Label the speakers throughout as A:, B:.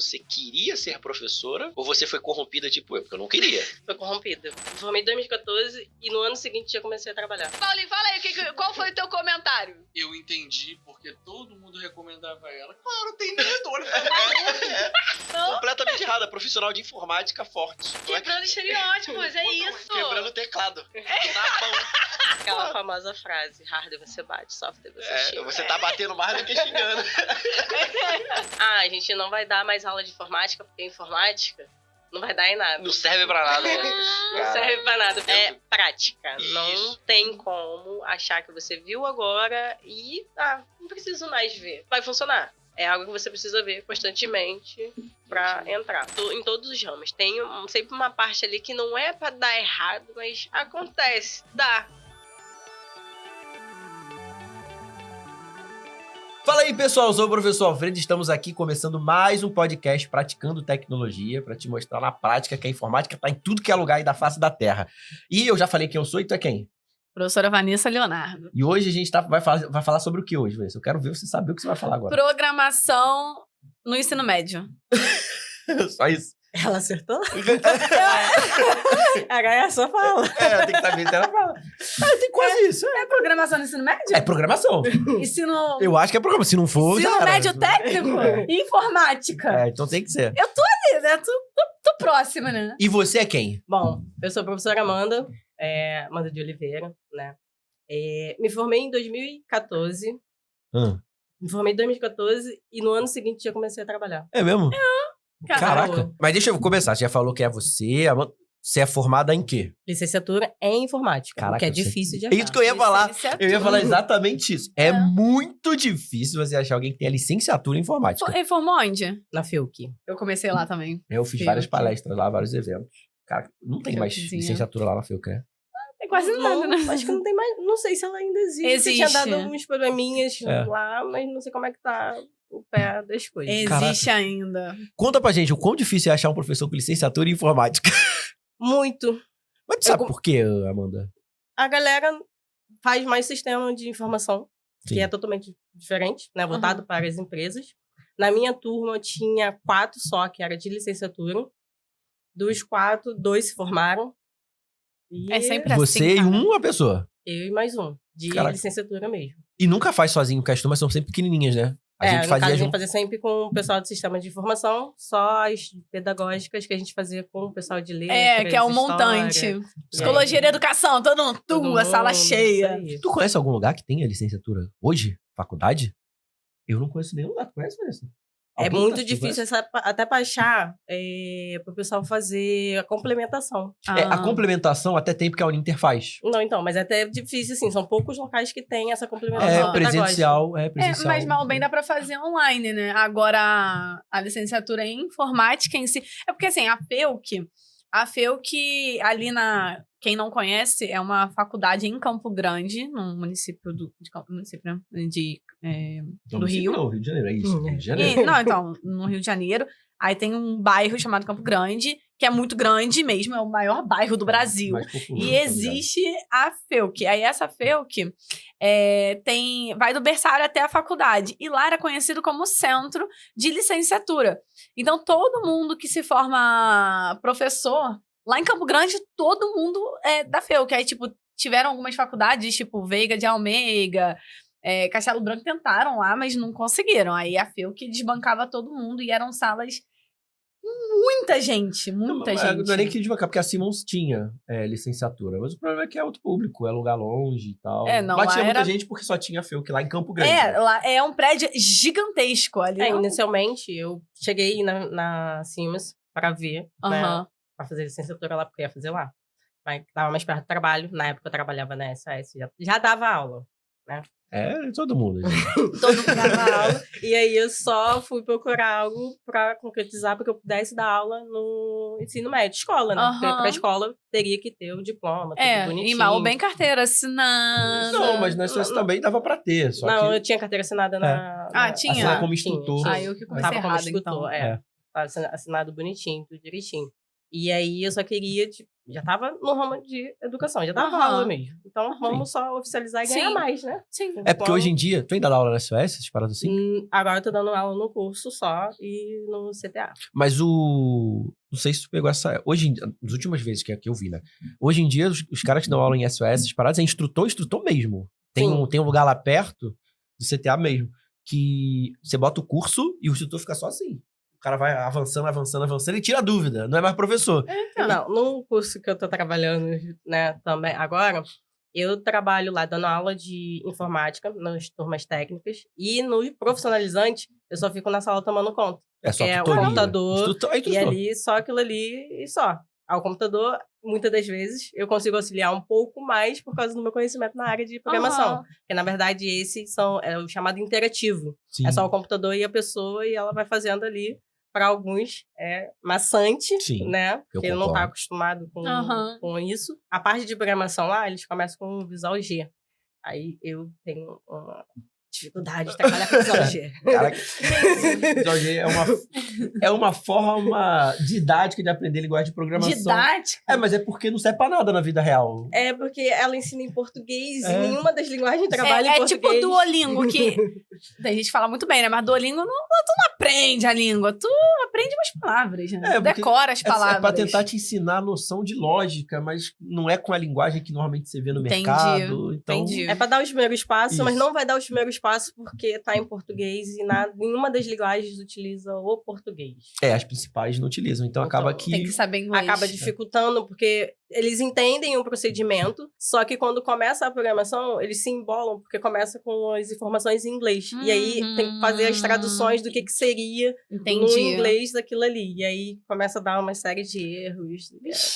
A: você queria ser professora ou você foi corrompida tipo eu? Porque eu não queria.
B: Foi corrompida. Me formei em 2014 e no ano seguinte já comecei a trabalhar.
C: Paulinho, fala aí, qual foi o teu comentário?
D: Eu entendi porque todo mundo recomendava ela. Claro, tem medo, olha.
A: Completamente errada. Profissional de informática forte.
C: Quebrando estereótipos, é isso.
A: Quebrando o teclado. Na mão.
B: Aquela famosa frase, hardware você bate, software você xinga.
A: Você tá batendo mais do que xingando.
B: A gente não vai dar mais aula de informática, porque informática não vai dar em nada.
A: Não serve pra nada.
B: Não serve pra nada. É prática.
A: Isso.
B: Não tem como achar que você viu agora e não preciso mais ver. Vai funcionar. É algo que você precisa ver constantemente pra entrar. Em todos os ramos. Tem sempre uma parte ali que não é pra dar errado, mas acontece. Dá.
E: Fala aí, pessoal, eu sou o professor Alfredo, estamos aqui começando mais um podcast Praticando Tecnologia, para te mostrar na prática que a informática está em tudo que é lugar aí da face da Terra. E eu já falei quem eu sou e tu é quem?
C: Professora Vanessa Leonardo.
E: E hoje a gente vai falar sobre o que hoje, Vanessa? Eu quero ver você saber o que você vai falar agora.
C: Programação no ensino médio.
E: Só isso.
B: Ela acertou? Agora é só fala.
E: Tem que saber se ela fala. Tem quase isso.
C: É programação no ensino médio?
E: É programação.
C: Ensino...
E: Eu acho que é programação. Se não for,
C: Ensino
E: já era.
C: médio técnico? Informática.
E: Então tem que ser.
C: Eu tô ali, né? Tô próxima, né?
E: E você é quem?
B: Bom, eu sou a professora Amanda, Amanda de Oliveira, né? Me formei em 2014. Me formei em 2014 e no ano seguinte já comecei a trabalhar.
E: É mesmo?
C: Caraca.
E: Caraca. Mas deixa eu começar. Você já falou que é você. Você é formada em quê?
B: Licenciatura em informática,
E: Caraca,
B: que é
E: você-
B: difícil de
E: É
B: achar.
E: isso que eu ia falar.
C: Licenciatura.
E: Eu ia falar exatamente isso. É
C: É.
E: muito difícil você achar alguém que tenha licenciatura em informática.
C: E formou onde?
B: Na FEUC.
C: Eu comecei lá também.
E: Eu fiz
C: Sim,
E: várias
C: ok.
E: palestras lá, vários eventos. Cara, não tem mais
C: FEUCzinha.
E: licenciatura lá na FEUC, né?
C: É quase nada, né?
B: Acho que não tem mais. Não sei se ela ainda existe.
C: Existe.
B: Tinha dado uns probleminhas
E: É.
B: lá, mas não sei como é que tá o pé das coisas.
C: Existe ainda.
E: Conta pra gente o quão difícil é achar um professor com licenciatura em informática.
B: Muito.
E: Mas tu sabe por quê, Amanda?
B: A galera faz mais sistema de informação,
E: Sim.
B: que é totalmente diferente, né? Voltado para as empresas. Na minha turma, tinha 4 só que era de licenciatura. Dos 4, 2 se formaram. E
C: É sempre
E: Você
C: assim,
E: e
C: cara.
E: uma pessoa.
B: eu e mais um, de
E: Caraca.
B: licenciatura mesmo.
E: E nunca faz sozinho, porque as turmas são sempre pequenininhas, né? A gente
B: no
E: fazia
B: caso, a gente
E: junto.
B: fazia sempre com o pessoal do sistema de informação, só as pedagógicas que a gente fazia com o pessoal de letras,
C: Que é um
B: história.
C: montante. Psicologia da educação, todo mundo, a sala
B: mundo,
C: cheia.
B: isso aí.
E: Tu conhece algum lugar que tenha licenciatura hoje? Faculdade? Eu não conheço nenhum lugar. Tu conhece, Vanessa?
B: É
E: Alguém
B: muito
E: tu
B: difícil até pra achar pro pessoal fazer a complementação.
E: conhece? A complementação até tem porque a Uninter faz.
B: Não, então, mas é até difícil, assim. São poucos locais que têm essa complementação
E: É
B: pedagógica.
E: presencial.
C: Mas mal bem dá pra fazer online, né? Agora, a licenciatura em informática em si... É porque, assim, a FEUC ali quem não conhece, é uma faculdade em Campo Grande, no município do Rio.
E: Não, Rio de Janeiro, é isso. Rio de Janeiro.
C: Então, no Rio de Janeiro. Aí tem um bairro chamado Campo Grande, que é muito grande mesmo, é o maior bairro do Brasil.
E: Mais populoso,
C: E
E: tá
C: existe a FEUC. Aí essa FEUC vai do berçário até a faculdade. E lá era conhecido como centro de licenciatura. Então, todo mundo que se forma professor, lá em Campo Grande, todo mundo é da FEUC. Aí, tipo, tiveram algumas faculdades, tipo Veiga de Almeida, Castelo Branco, tentaram lá, mas não conseguiram. Aí a FEUC desbancava todo mundo e eram salas... Muita gente.
E: Não é nem que desbancar, porque a Simons tinha licenciatura. Mas o problema é que é outro público, é lugar longe e tal.
C: Não,
E: Lá tinha
C: lá
E: muita
C: era-
E: gente porque só tinha FEUC lá em Campo Grande.
C: Lá é um prédio gigantesco ali.
B: Inicialmente, eu cheguei na Siemens para ver, né?
C: Aham.
B: Pra fazer licenciatura lá, porque eu ia fazer lá. Mas tava mais perto do trabalho. Na época eu trabalhava na SAS, já dava aula.
E: Todo mundo.
B: Todo mundo dava aula. E aí eu só fui procurar algo pra concretizar, para que eu pudesse dar aula no ensino médio, escola, né? Porque
C: Aham.
B: pra escola teria que ter o diploma, tudo bonitinho.
C: E mal bem carteira assinada.
E: Não, mas na SOS também dava pra ter. Só
B: Não,
E: que
B: eu tinha carteira assinada
C: tinha?
E: assinava como instrutor.
C: Aí eu que comecei
B: Tava como
C: errado,
B: instrutor,
C: então.
B: Tava assinado bonitinho, tudo direitinho. E aí eu só queria, tipo, já tava no ramo de educação, já dava
C: Aham.
B: aula mesmo. Então, vamos só oficializar e ganhar
C: Sim.
B: mais, né?
C: Sim.
E: É porque hoje em dia, tu ainda dá aula na SOS, essas paradas assim?
B: Agora eu tô dando aula no curso só e no CTA.
E: Mas não sei se tu pegou essa. Hoje em dia, nas últimas vezes que eu vi, né? Hoje em dia, os caras que dão aula em SOS, essas paradas, é instrutor mesmo. Tem
B: Sim.
E: tem um lugar lá perto do CTA mesmo, que você bota o curso e o instrutor fica só assim. O cara vai avançando e tira a dúvida. Não é mais professor.
B: Não, no curso que eu tô trabalhando, né, também agora, eu trabalho lá dando aula de informática nas turmas técnicas e no profissionalizante eu só fico na sala tomando conta.
E: É só
B: Que é o
E: tutoria.
B: computador
E: É
B: E
E: instrutor.
B: ali, só aquilo ali e só. Ao computador, muitas das vezes, eu consigo auxiliar um pouco mais por causa do meu conhecimento na área de programação.
C: Aham.
B: Porque, na verdade, é o chamado interativo.
E: Sim.
B: É só o computador e a pessoa e ela vai fazendo ali. Para alguns é maçante,
E: Sim,
B: né?
E: eu
B: Porque ele não está
E: concordo.
B: acostumado
C: Aham.
B: com isso. A parte de programação lá, eles começam com o Visual G. Aí eu tenho uma dificuldade de trabalhar com Visual G.
E: Caraca, Jorge, é uma forma didática de aprender linguagem de programação.
C: Didática.
E: É, mas é porque não serve pra nada na vida real.
B: É porque ela ensina em português
E: É.
B: e nenhuma das linguagens trabalha em
C: É
B: português.
C: tipo Duolingo, que tem gente que fala muito bem, né? Mas Duolingo, tu não aprende a língua, tu aprende umas palavras, né?
E: É,
C: Tu
E: porque
C: decora as palavras.
E: É pra tentar te ensinar a noção de lógica, mas não é com a linguagem que normalmente você vê no
C: Entendi,
E: mercado. Então,
C: entendi.
B: É pra dar os primeiros passos, mas
E: Isso.
B: não vai dar os primeiros passos porque tá em português e nenhuma das linguagens utiliza o português.
E: as principais não utilizam. Então acaba que...
C: Tem que saber inglês.
B: Acaba dificultando, porque eles entendem o procedimento, só que quando começa a programação, eles se embolam, porque começa com as informações em inglês. E aí tem que fazer as traduções do que seria no
C: Entendi.
B: inglês daquilo ali. E aí começa a dar uma série de erros.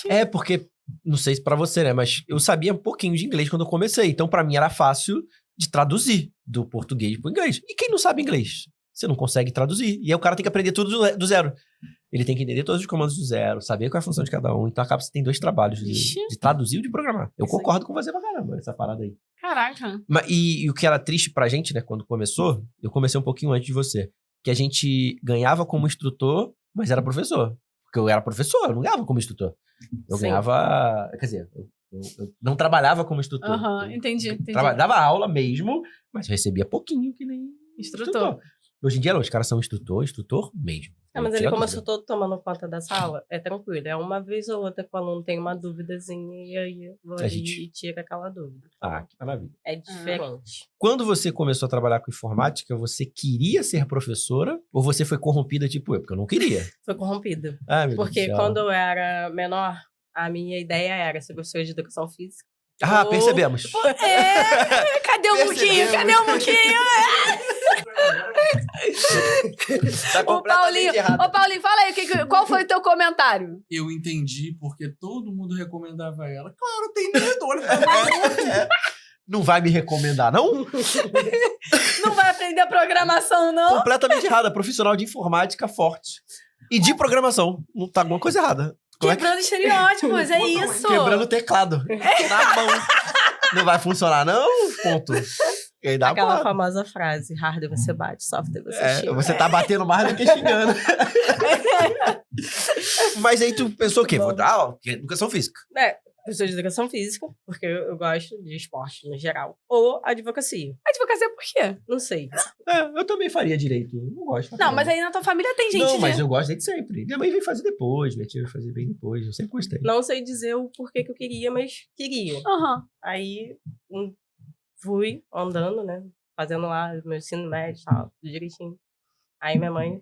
E: É, porque, não sei se pra você, né? Mas eu sabia um pouquinho de inglês quando eu comecei. Então, pra mim, era fácil de traduzir do português pro inglês. E quem não sabe inglês? Você não consegue traduzir. E aí o cara tem que aprender tudo do zero. Ele tem que entender todos os comandos do zero, saber qual é a função de cada um. Então, acaba que você tem 2 trabalhos, de traduzir e de programar. Eu
B: Isso aí.
E: concordo com você pra caramba, essa parada aí.
C: Caraca.
E: E o que era triste pra gente, né, quando começou, eu comecei um pouquinho antes de você, que a gente ganhava como instrutor, mas era professor. Porque eu era professor, eu não ganhava como instrutor. Eu
B: Sim.
E: ganhava... Quer dizer, eu não trabalhava como instrutor.
C: Aham,
E: Eu
C: entendi.
E: dava aula mesmo, mas eu recebia pouquinho, que nem
C: Instrutor.
E: Hoje em dia, não, os caras são instrutor mesmo.
B: Mas
E: Não
B: ele
E: tinha
B: começou
E: dúvida.
B: todo tomando conta da sala, é tranquilo. É uma vez ou outra que o aluno tem uma duvidazinha e aí eu vou
E: A
B: ali
E: gente-
B: e tira aquela dúvida.
E: Ah, que maravilha.
B: É diferente.
E: Quando você começou a trabalhar com informática, você queria ser professora ou você foi corrompida tipo eu? Porque eu não queria.
B: Foi corrompida.
E: Ai, meu Deus
B: Porque
E: do céu.
B: quando eu era menor, a minha ideia era ser professora de educação física.
E: Ah,
B: ou-
E: percebemos.
C: É, cadê o Muquinho? Cadê o Muquinho?
E: Tá
C: Ô, Paulinho, fala aí, qual foi o teu comentário?
D: Eu entendi porque todo mundo recomendava ela. Claro, tem medo, olha.
E: Não vai me recomendar, não?
C: Não vai aprender programação, não?
E: Completamente errada. Profissional de informática forte. E de programação. Não tá alguma coisa errada. Como é que...
C: Quebrando estereótipos, é isso.
E: Quebrando o teclado. Na mão. Não vai funcionar, não? Ponto. E aí dá
B: Aquela
E: uma...
B: famosa frase, hardware você bate, software você xinga.
E: você tá batendo mais do que xingando. Mas aí tu pensou o quê? Vou dar aula? Educação física.
B: Professor de educação física, porque eu gosto de esporte no geral. Ou advocacia.
C: Advocacia por quê?
B: Não sei.
E: Eu também faria direito. Eu não gosto. pra
C: Não,
E: caramba.
C: mas aí na tua família tem gente
E: Não, mas
C: de...
E: eu gosto desde sempre. Minha mãe veio fazer depois, minha tia veio fazer bem depois. Eu sempre gostei.
B: Não sei dizer o porquê que eu queria, mas queria.
C: Aham.
B: Aí fui andando, né? Fazendo lá meu ensino médio e tal, tudo direitinho. Aí minha mãe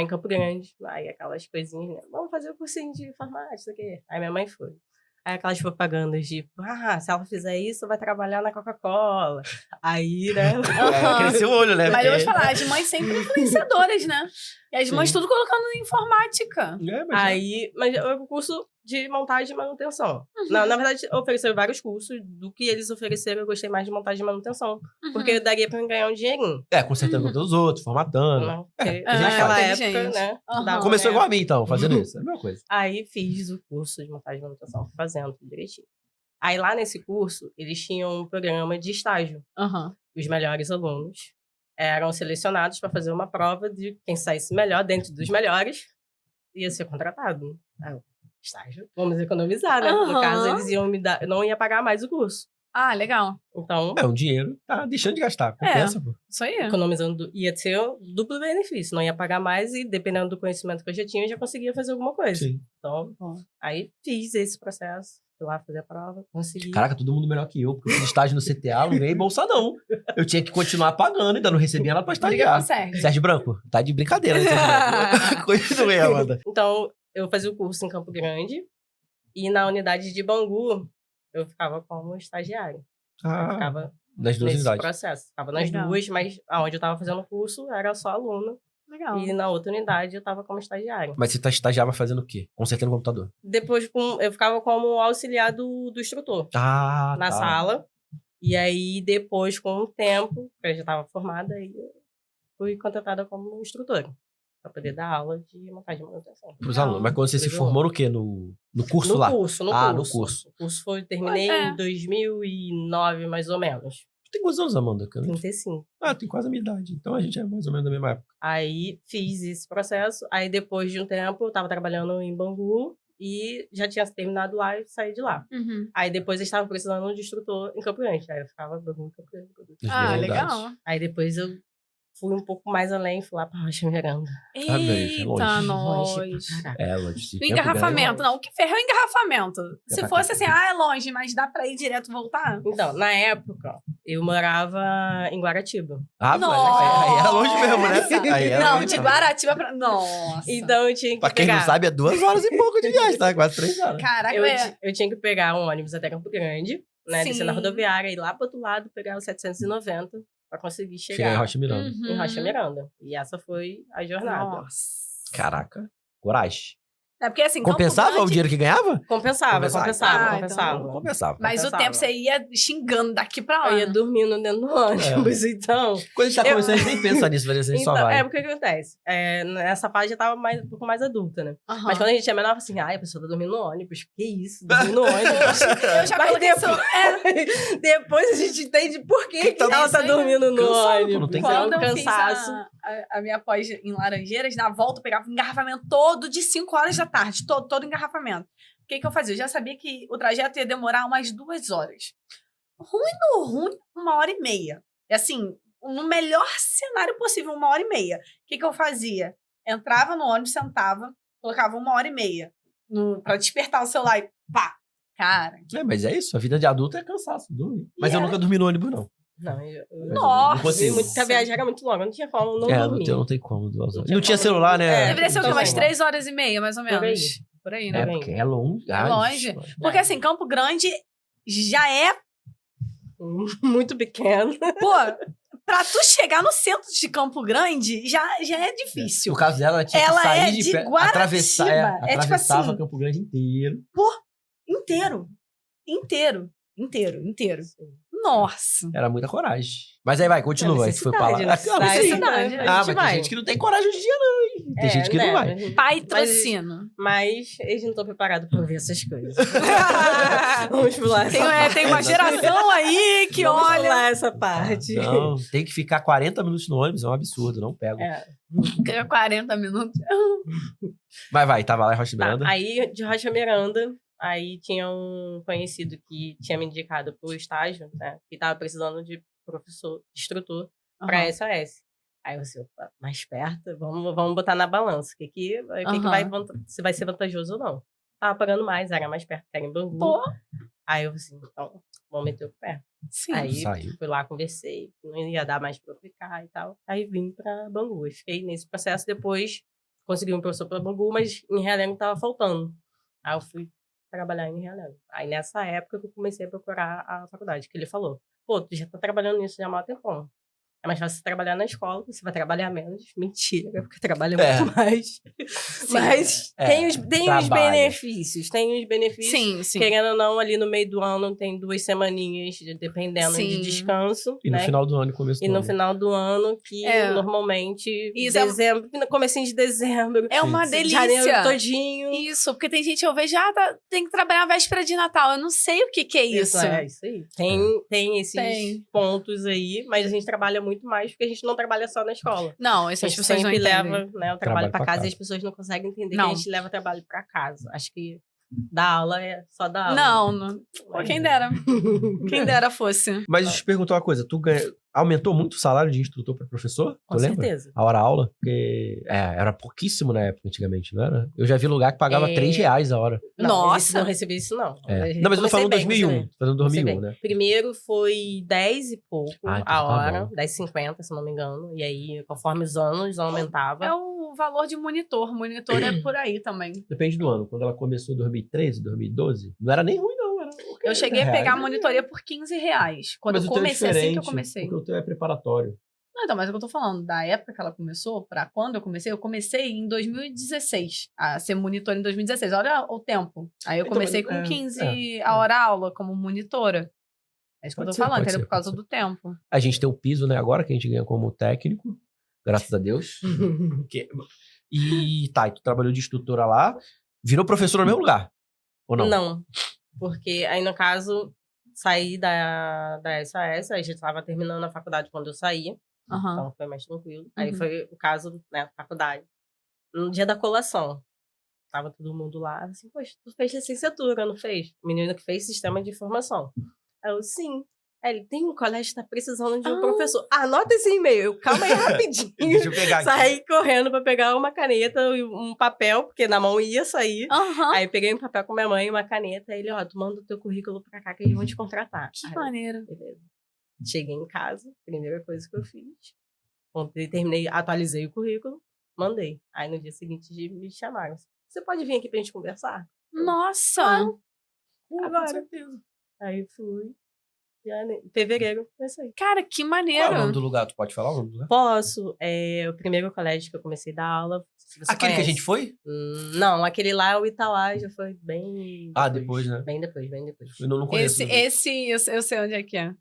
B: em Campo Grande. Aí aquelas coisinhas, né? Vamos fazer o cursinho de farmácia, isso aqui. Aí minha mãe foi. Aí aquelas propagandas de, se ela fizer isso, vai trabalhar na Coca-Cola. Aí, né?
E: Cresceu o olho, né?
C: Mas eu vou te
E: Porque-
C: falar, as mães sempre influenciadoras, né? E as mães
E: Sim.
C: tudo colocando em informática.
B: Mas é o curso de montagem e manutenção. Na verdade, ofereceram vários cursos. Do que eles ofereceram, eu gostei mais de montagem e manutenção. Porque daria pra eu ganhar um dinheirinho.
E: Consertando com todos os outros, formatando.
B: Né? Porque
E: a gente
B: naquela
C: fala.
B: época,
C: Inteligente.
B: né?
C: Aham.
B: dava
E: Começou
B: pra
E: igual a mim, então, fazendo isso. É a mesma coisa.
B: Aí fiz o curso de montagem e manutenção, fazendo tudo direitinho. Aí lá nesse curso, eles tinham um programa de estágio.
C: Aham.
B: Os melhores alunos eram selecionados para fazer uma prova de quem saísse melhor, dentro dos melhores, ia ser contratado. Aí eu, estágio, vamos economizar, né? No
C: Aham.
B: caso, eles iam me dar, não ia pagar mais o curso.
C: Ah, legal.
B: Então,
E: É um dinheiro, tá deixando de gastar. Compensa, pô.
C: Isso aí.
B: economizando, ia ser um duplo benefício. Não ia pagar mais e, dependendo do conhecimento que eu já tinha, eu já conseguia fazer alguma coisa.
E: Sim.
B: Então,
C: Bom.
B: aí fiz esse processo. Fui lá fazer a prova, consegui.
E: Caraca, todo mundo melhor que eu, porque eu fiz estágio no CTA, não ganhei bolsa, não. Eu tinha que continuar pagando, ainda não recebia nada pra estagiar.
C: Sérgio.
E: Sérgio Branco, tá de brincadeira, né, Sérgio Branco? Continue, Amanda.
B: Então, eu fazia o curso em Campo Grande e na unidade de Bangu, eu ficava como estagiária. Eu
E: Ah,
B: ficava
E: das duas
B: nesse
E: unidades.
B: processo. Ficava nas
C: Legal.
B: duas, mas aonde eu tava fazendo o curso era só aluna.
C: Legal.
B: E na outra unidade eu tava como estagiária.
E: Mas você estagiava fazendo o quê? Consertando o computador.
B: Depois eu ficava como auxiliar do instrutor
E: Ah,
B: na
E: tá.
B: sala. E aí, depois, com o tempo, que eu já estava formada, aí eu fui contratada como instrutora. Pra poder dar aula de montagem e manutenção.
E: Pros alunos. Mas quando você se
B: Pros
E: formou no quê? No curso
B: no
E: lá?
B: curso, no
E: Ah,
B: curso.
E: no curso.
B: O curso terminei
C: É.
B: em 2009, mais ou menos.
E: Tem quantos anos, Amanda?
B: 35.
E: Ah, tem quase a minha idade. Então a gente é mais ou menos da mesma época.
B: Aí fiz esse processo. Aí depois de um tempo, eu tava trabalhando em Bangu e já tinha terminado lá e saí de lá.
C: Uhum.
B: Aí depois eu estava precisando de instrutor em Campo Grande. Aí eu ficava Bangu em Campo Grande.
E: Das
C: Ah,
E: duas
C: legal.
E: unidades.
B: Aí depois eu fui um pouco mais além, fui lá pra Rocha Miranda.
E: Ah, beleza, é longe.
C: Eita,
B: Longe
C: nós.
B: pra caraca.
E: É, longe.
C: O engarrafamento, não. O que ferrou é o engarrafamento. Se
E: pra
C: fosse
E: cá.
C: assim, é longe, mas dá pra ir direto e voltar?
B: Então, na época, eu morava em Guaratiba.
E: Ah, mas aí era longe mesmo, né? Aí era
C: Não,
E: longe
C: de
E: mesmo.
C: Guaratiba pra... Nossa.
B: Então eu tinha que
E: Pra quem
B: pegar.
E: não sabe, é 2 horas e pouco de viagem, tá? Quase 3 horas.
C: Caraca,
B: Eu tinha que pegar um ônibus até Campo Grande, né? Descer na
C: Sim.
B: rodoviária, ir lá pro outro lado, pegar o 790 pra conseguir
E: Chegar
B: chegar
E: em Rocha Miranda.
B: em Rocha Miranda. E essa foi a jornada.
C: Nossa.
E: Caraca. Coragem.
C: É porque assim, Campo
E: Compensava o
C: Grande-
E: dinheiro que ganhava?
B: Compensava.
C: Ah,
E: Compensava.
C: Mas o
B: compensava.
C: tempo você ia xingando daqui pra lá.
B: Eu ia
C: né?
B: dormindo dentro do ônibus, então...
E: Quando a gente tá começando, a gente nem pensa nisso, mas a gente só
B: Então,
E: vai.
B: é, porque o que acontece? Nessa fase já tava um pouco mais adulta, né?
C: Aham.
B: Mas quando a gente é menor, eu falo assim, ai, a pessoa tá dormindo no ônibus. Que isso? Dormindo no ônibus.
C: Eu já
B: Mas
C: coloquei isso.
B: Depois a gente entende por que
E: tá
B: ela tá
C: isso aí?
B: dormindo no
E: Cansado, pô,
B: ônibus.
E: não tem
B: Então,
C: Quando eu fiz
B: cansaço.
C: a minha pós em Laranjeiras, na volta eu pegava um engarrafamento todo de 5 horas da tarde. Todo engarrafamento. O que eu fazia? Eu já sabia que o trajeto ia demorar umas 2 horas. Ruim, 1h30. E assim, no melhor cenário possível, 1h30. O que eu fazia? Entrava no ônibus, sentava, colocava 1h30 pra despertar o celular e pá. Cara,
E: É, mas é isso. A vida de adulto é cansaço. Dormir. Mas eu nunca dormi no ônibus, não.
B: Não, eu
C: Nossa.
E: Não consigo.
B: porque a viagem era muito longa, não tinha como não
E: Não
B: dormir.
E: não tem como. 2 horas.
B: Não
E: E
B: tinha
E: não tinha
B: como.
E: celular, né?
B: É,
C: deveria ser o quê?
B: então,
C: Umas
B: sim.
C: 3h30, mais ou
B: Por aí.
C: menos. Por aí, né?
E: É, porque é longe.
C: É longe. Porque assim, Campo Grande já é,
B: Muito pequeno.
C: pô, pra tu chegar no centro de Campo Grande já é difícil.
E: No caso dela, ela tinha
C: Ela
E: que sair
C: é de
E: pé,
C: Guaratiba.
E: atravessar,
C: É tipo
E: atravessava
C: assim-
E: Campo Grande inteiro.
C: Inteiro. Nossa.
E: Era muita coragem. Mas aí vai, continua. A gente foi pra lá.
B: Necessidade,
E: Ah,
B: né?
E: sim.
C: Necessidade.
B: A
E: Ah, mas
B: gente
E: tem
B: vai.
E: gente que não tem coragem hoje em dia, não. hein? Tem gente que não vai.
C: Patrocínio.
B: Mas eles não estão preparados pra ver essas coisas. Vamos pular essa
C: Tem uma geração aí que
B: Vamos
C: olha.
B: pular essa parte.
E: Não, tem que ficar 40 minutos no ônibus, é um absurdo, não pego.
B: É.
C: 40 minutos.
E: Vai, tava lá em Rocha
B: Tá,
E: Miranda.
B: aí, de Rocha Miranda, aí tinha um conhecido que tinha me indicado pro estágio, né? Que tava precisando de professor, instrutor pra
C: Aham.
B: SAS. Aí eu disse, opa, mais perto, vamos botar na balança. O que
C: Aham.
B: se vai ser vantajoso ou não. Tava pagando mais, era mais perto, que era em Bangu.
C: Pô,
B: Aí eu assim, então, vamos meter o pé.
C: sim.
B: Aí
E: Saiu.
B: fui lá, conversei, não ia dar mais pra eu ficar e tal. Aí vim pra Bangu. E fiquei nesse processo, depois consegui um professor pra Bangu, mas em Realengo tava faltando. Aí eu fui trabalhar em Realengo. Aí nessa época que eu comecei a procurar a faculdade, que ele falou, pô, tu já tá trabalhando nisso já há mó tempão. É mais fácil você trabalhar na escola, você vai trabalhar menos. Mentira, porque trabalha muito mais. Mas tem os
E: trabalha.
B: benefícios, tem os benefícios.
C: Sim, sim.
B: Querendo ou não, ali no meio do ano tem 2 semaninhas, dependendo
C: Sim.
B: de descanso.
E: E no
B: né?
E: final do ano, começo do
B: E no
E: ano.
B: final do ano, que
C: É.
B: normalmente
C: Isso é-
B: dezembro, no comecinho de dezembro,
C: É uma
E: Sim.
B: janeiro
C: delícia.
B: todinho.
C: Isso, porque tem gente, eu vejo, tem que trabalhar na véspera de Natal. Eu não sei o que é isso.
B: É isso aí. Tem esses
C: Tem.
B: pontos aí, mas a gente trabalha muito mais porque a gente não trabalha só na escola.
C: Não, isso
B: A
C: as
B: gente
C: pessoas não
B: sempre
C: entendem.
B: leva, né, o trabalho
E: Trabalho
B: pra
E: pra
B: casa
E: casa.
B: e as pessoas não conseguem entender
C: Não.
B: que a gente leva trabalho pra casa. Acho que Da aula é só da aula.
C: Não. Pô, quem dera. Quem dera fosse.
E: Mas deixa eu te perguntar uma coisa. Aumentou muito o salário de instrutor para professor?
B: Com
E: Tu lembra?
B: certeza.
E: A hora-aula? Porque era pouquíssimo na época, antigamente, não era? Eu já vi lugar que pagava R$3 a hora.
B: Não,
C: Nossa.
B: Não recebi isso, não.
E: Não, mas eu tô falando 2001. Tô falando 2001, né?
B: Primeiro foi 10 e pouco
E: Ah, então
B: a
E: tá
B: hora,
E: bom.
B: 10,50, se não me engano. E aí, conforme os anos, aumentava.
C: É o valor de monitor. Monitor é por aí também.
E: Depende do ano. Quando ela começou em 2013, 2012, não era nem ruim, não. Era
C: Eu cheguei a
E: R$30.
C: pegar a monitoria por R$15. Quando
E: Mas
C: eu
E: o teu é
C: comecei, assim que eu
E: diferente,
C: comecei.
E: Porque o teu é preparatório.
C: Não, então, mas é o que eu tô falando. Da época que ela começou, pra quando eu comecei em 2016 a ser monitora em 2016. Olha o tempo. Aí eu
E: Então,
C: comecei
E: mas,
C: com 15 a hora aula como monitora. É isso que eu
E: Pode
C: tô
E: ser,
C: falando,
E: pode
C: entendeu?
E: ser,
C: Por causa
E: pode
C: do tempo.
E: A gente tem o piso, né, agora, que a gente ganha como técnico. Graças a Deus. E tá, e tu trabalhou de instrutora lá. Virou professora no mesmo lugar? Ou não?
B: Não. Porque aí, no caso, saí da SAS, aí já estava terminando a faculdade quando eu saía.
C: Aham.
B: Então foi mais tranquilo. Aí
C: Uhum.
B: foi o caso, né, faculdade. No dia da colação, tava todo mundo lá, assim, poxa, tu fez licenciatura, não fez? O menino que fez sistema de informação. Aí eu, sim. Aí ele, tem um colégio que tá precisando de um professor. Anota esse e-mail. Eu, calma aí, rapidinho.
E: Deixa eu pegar aqui.
B: Saí correndo pra pegar uma caneta e um papel, porque na mão ia sair.
C: Aham.
B: Aí peguei um papel com minha mãe e uma caneta. Aí ele, ó, tu manda o teu currículo pra cá que eles vão te contratar.
C: Que
B: Aí eu,
C: maneiro.
B: beleza. Cheguei em casa, primeira coisa que eu fiz. Ontem terminei, atualizei o currículo, mandei. Aí no dia seguinte me chamaram. Você pode vir aqui pra gente conversar?
C: Nossa!
B: Agora.
E: Com certeza.
B: Aí fui. Em fevereiro, comecei.
C: Cara, que maneiro.
E: Qual é o nome do lugar? Tu pode falar o nome do lugar?
B: Posso. É o primeiro colégio que eu comecei a dar aula. Se você
E: Aquele que a
B: conhece.
E: gente foi?
B: Não, aquele lá, o Itauá, já foi bem...
E: Ah, depois, né?
B: Bem depois.
E: Eu não conheço.
C: Esse eu sei onde é que é.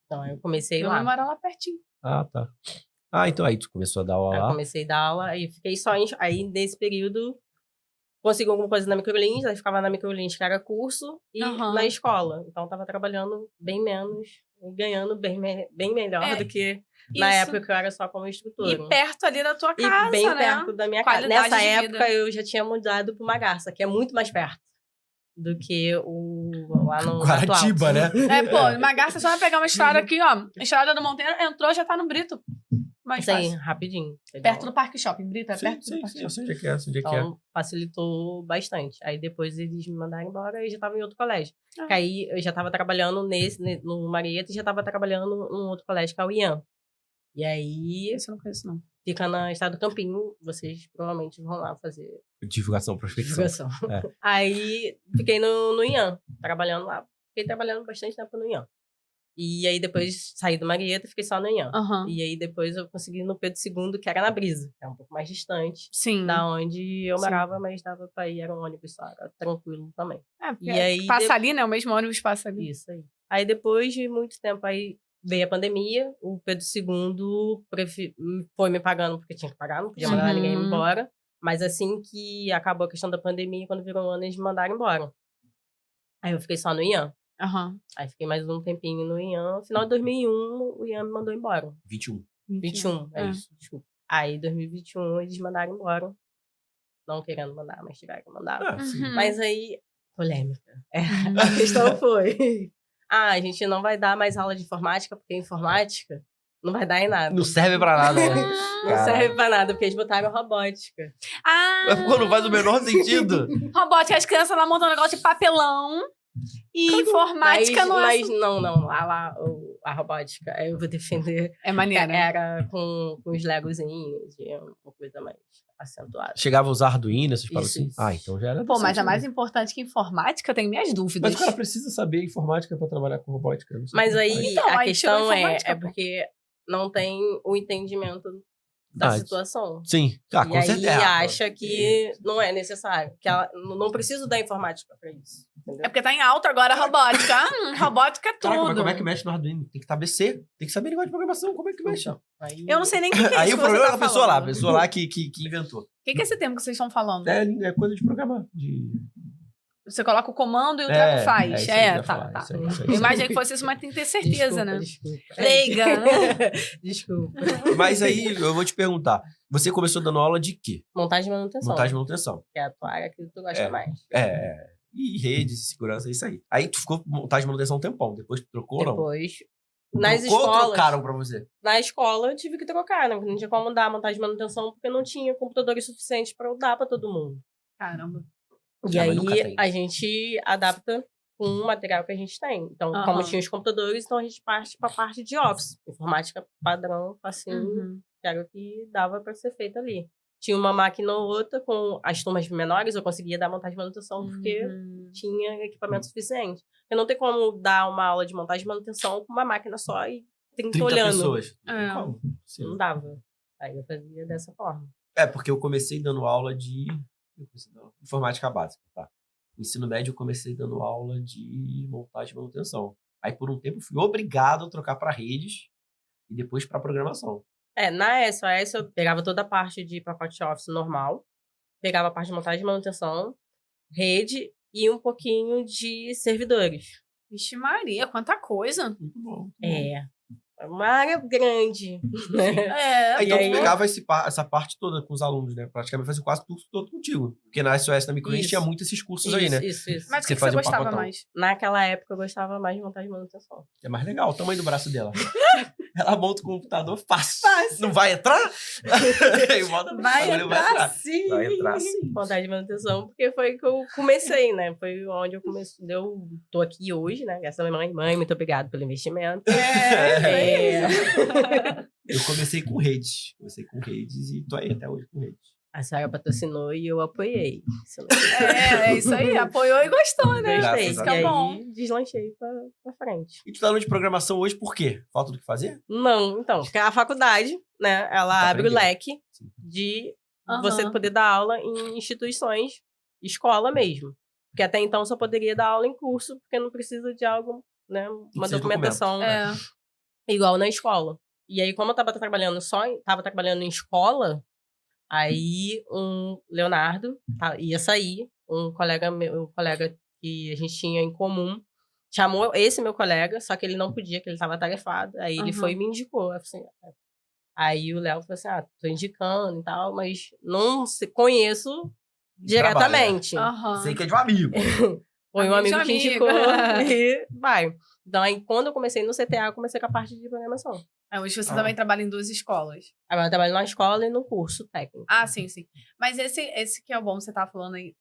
B: Então, aí eu comecei
C: Meu
B: lá.
C: nome mora lá pertinho.
E: Ah, tá. Ah, então aí tu começou a dar aula
B: Aí eu
E: lá.
B: comecei a dar aula, aí fiquei só Aí, nesse período, consegui alguma coisa na Microlins, aí ficava na Microlins, que era curso, e
C: Aham.
B: na escola. Então, eu tava trabalhando bem menos e ganhando bem melhor
C: É,
B: do que na
C: Isso.
B: época que eu era só como instrutora.
C: E perto ali da tua
B: E
C: casa,
B: bem
C: né?
B: perto da minha casa.
C: Qualidade
B: Nessa
C: de
B: época,
C: vida.
B: eu já tinha mudado pra uma garça, que é muito mais perto do que o lá no
E: Guaratiba,
B: Mato Alto.
E: né?
C: É, pô, uma garça só vai pegar uma estrada aqui, ó. Estrada do Monteiro, entrou, já tá no Brito. Mais
B: Isso aí,
C: fácil.
B: rapidinho. entendeu?
C: Perto do Parque Shopping. Brito é
E: Sim,
C: perto do
E: sim,
C: Parque
E: sim. Eu
C: Shopping.
E: sei onde é que é, sei onde é que é.
B: Então, facilitou bastante. Aí, depois eles me mandaram embora e já tava em outro colégio.
C: Ah.
B: Que aí, eu já tava trabalhando no Marieta e já tava trabalhando num outro colégio, que é o IAM. E aí,
C: Esse eu não conheço, não.
B: fica na Estado do Campinho. Vocês provavelmente vão lá fazer
E: Divulgação, prospecção.
B: divulgação.
E: É.
B: Aí, fiquei no IAM, trabalhando lá. Fiquei trabalhando bastante tempo no IAM. E aí, depois, saí do Marieta e fiquei só no IAM.
C: Aham.
B: E aí, depois, eu consegui no Pedro II, que era na Brisa. Que é um pouco mais distante
C: Sim.
B: da onde eu
C: Sim.
B: morava, mas dava pra ir, era um ônibus só, era tranquilo também.
C: É, porque
B: E aí,
C: passa ali, né? O mesmo ônibus passa ali.
B: Isso aí. Aí depois de muito tempo, aí veio a pandemia, o Pedro II foi me pagando, porque tinha que pagar, não podia mandar
C: Uhum.
B: ninguém embora. Mas assim que acabou a questão da pandemia, quando virou um ano, eles me mandaram embora. Aí eu fiquei só no IAM.
C: Aham.
B: Aí fiquei mais um tempinho no IAM. No final de 2021, o IAM me mandou embora.
E: 21.
B: 21, é isso, desculpa. Aí, em 2021, eles mandaram embora. Não querendo mandar, mas tiveram que mandar.
E: Ah, sim.
C: Uhum.
B: Mas aí, polêmica. A questão foi: a gente não vai dar mais aula de informática, porque informática não vai dar em nada.
E: Não serve pra nada, né?
B: Não
E: Cara.
B: serve pra nada, porque eles botaram robótica.
C: Ah!
E: Mas pô, não faz o menor sentido.
C: Robótica, as crianças lá montando um negócio de papelão. E informática não é.
B: Mas não. A robótica, aí eu vou defender.
C: É maneira.
B: Era com os legozinhos, e uma coisa mais acentuada.
E: Chegava a usar Arduino, essas paradas assim.
B: Isso.
E: Ah, então já era
C: Pô, mas
E: decente,
C: é mais
E: né?
C: importante que informática, eu tenho minhas dúvidas.
E: Mas o cara precisa saber informática pra trabalhar com robótica. não sei
B: Mas
E: como
B: aí
E: faz.
C: Então,
B: a
C: aí
B: questão
C: tirou informática,
B: é
C: pô.
B: porque não tem o entendimento da
E: Ah,
B: situação.
E: Sim. Ah,
B: E
E: com
B: aí
E: certeza.
B: acha que não é necessário. Que ela não preciso da informática pra isso. Entendeu?
C: É porque tá em alta agora a robótica. Robótica é tudo.
E: Caraca, mas como é que mexe no Arduino? Tem que saber C. Tem que saber linguagem de programação. Como é que mexe?
B: Então, aí-
C: Eu não sei nem o que é
E: Aí
C: isso
E: o
C: que você
E: problema é
C: tá
E: a pessoa lá. A
C: falando.
E: pessoa lá que inventou.
C: O que é esse termo que vocês estão falando?
E: É coisa de programar.
C: Você coloca o comando e o treco faz.
E: isso aí que eu ia
C: Tá,
E: falar,
C: tá.
E: isso aí.
C: Eu imaginei que fosse isso, mas tem que ter certeza, né?
B: Desculpa.
C: Leiga, né?
B: Desculpa.
E: Mas aí eu vou te perguntar. Você começou dando aula de quê?
B: Montagem e manutenção.
E: Montagem e manutenção.
B: Que é a tua área que tu gosta
E: É.
B: mais.
E: E redes e segurança, é isso aí. Aí tu ficou montagem de manutenção um tempão. Depois tu trocou ou não?
B: Depois, nas
E: Trocou ou
B: escolas,
E: trocaram pra você?
B: na escola eu tive que trocar, né? Não tinha como dar montagem de manutenção porque não tinha computadores suficientes para eu dar para todo mundo.
C: Caramba.
B: E
E: Ah, mas nunca
B: aí
E: tem.
B: a gente adapta com o material que a gente tem. Então, como
C: Aham.
B: tinha os computadores, então a gente parte para a parte de Office. Informática padrão, assim,
C: Uhum.
B: que era o que dava para ser feito ali. Tinha uma máquina ou outra, com as turmas menores, eu conseguia dar montagem de manutenção porque
C: Uhum.
B: tinha equipamento suficiente. Eu não tenho como dar uma aula de montagem de manutenção com uma máquina só e 30
E: 30
B: olhando.
E: pessoas.
C: É.
E: Como? Sim.
B: Não dava. Aí eu fazia dessa forma.
E: É, porque eu comecei dando aula de informática básica, tá? No ensino médio eu comecei dando aula de montagem e manutenção. Aí por um tempo eu fui obrigado a trocar para redes e depois para programação.
B: Na SOS eu pegava toda a parte de pacote Office normal, pegava a parte de montagem e manutenção, rede e um pouquinho de servidores.
C: Vixe Maria, quanta coisa.
E: Muito bom.
B: É uma área grande, né?
C: É,
E: Então
B: E aí-
E: tu pegava essa parte toda com os alunos, né? Praticamente fazia quase tudo todo contigo. Porque na SOS, na Microinch,
B: Isso.
E: tinha muitos esses cursos aí, né?
B: Isso.
C: Mas o
E: Você
C: que você
E: fazia um
C: gostava
E: pacotão.
C: mais?
B: Naquela época eu gostava mais de montagem e manutenção.
E: É mais legal, o tamanho do braço dela. Ela monta o computador fácil.
C: Fácil.
E: Não vai entrar? E bota no
C: Vai
E: bagulho,
C: entrar sim.
E: Vai entrar sim.
B: Montagem de manutenção, porque foi que eu comecei, né? Foi onde eu comecei. Eu tô aqui hoje, né? Graças a minha mãe. Mãe, muito obrigada pelo investimento.
C: É.
E: Eu comecei com redes. E tô aí até hoje com redes.
B: A senhora patrocinou e eu apoiei.
C: É isso aí. Apoiou e gostou, né?
E: Graças
C: Isso
E: a
C: que é
B: e
C: bom.
B: aí deslanchei pra frente.
E: E tu tá aula de programação hoje por quê? Falta do que fazer?
B: Não, então, porque a faculdade, né? Ela
E: Tá
B: abre o
E: aprendendo.
B: leque
E: Sim.
B: de
C: Aham.
B: você poder dar aula em instituições, escola mesmo. Porque até então só poderia dar aula em curso, porque não precisa de algo, né? Uma
E: ser
B: documentação
C: É.
B: igual na escola. E aí, como eu tava trabalhando em escola, aí um Leonardo ia sair, um colega que a gente tinha em comum, chamou esse meu colega, só que ele não podia, que ele estava atarefado. Aí ele
C: Aham.
B: foi e me indicou. Aí o Léo falou assim, tô indicando e tal, mas não conheço diretamente.
C: Aham.
E: Sei que é de um amigo.
B: Foi um
C: Amigo
B: amigo
C: de
B: que
C: amigo.
B: indicou e vai. Então, aí, quando eu comecei no CTA, eu comecei com a parte de programação.
C: Hoje você também trabalha em 2 escolas.
B: Agora eu trabalho na escola e no curso técnico.
C: Ah, sim. Mas esse que é o bom, você tava falando aí,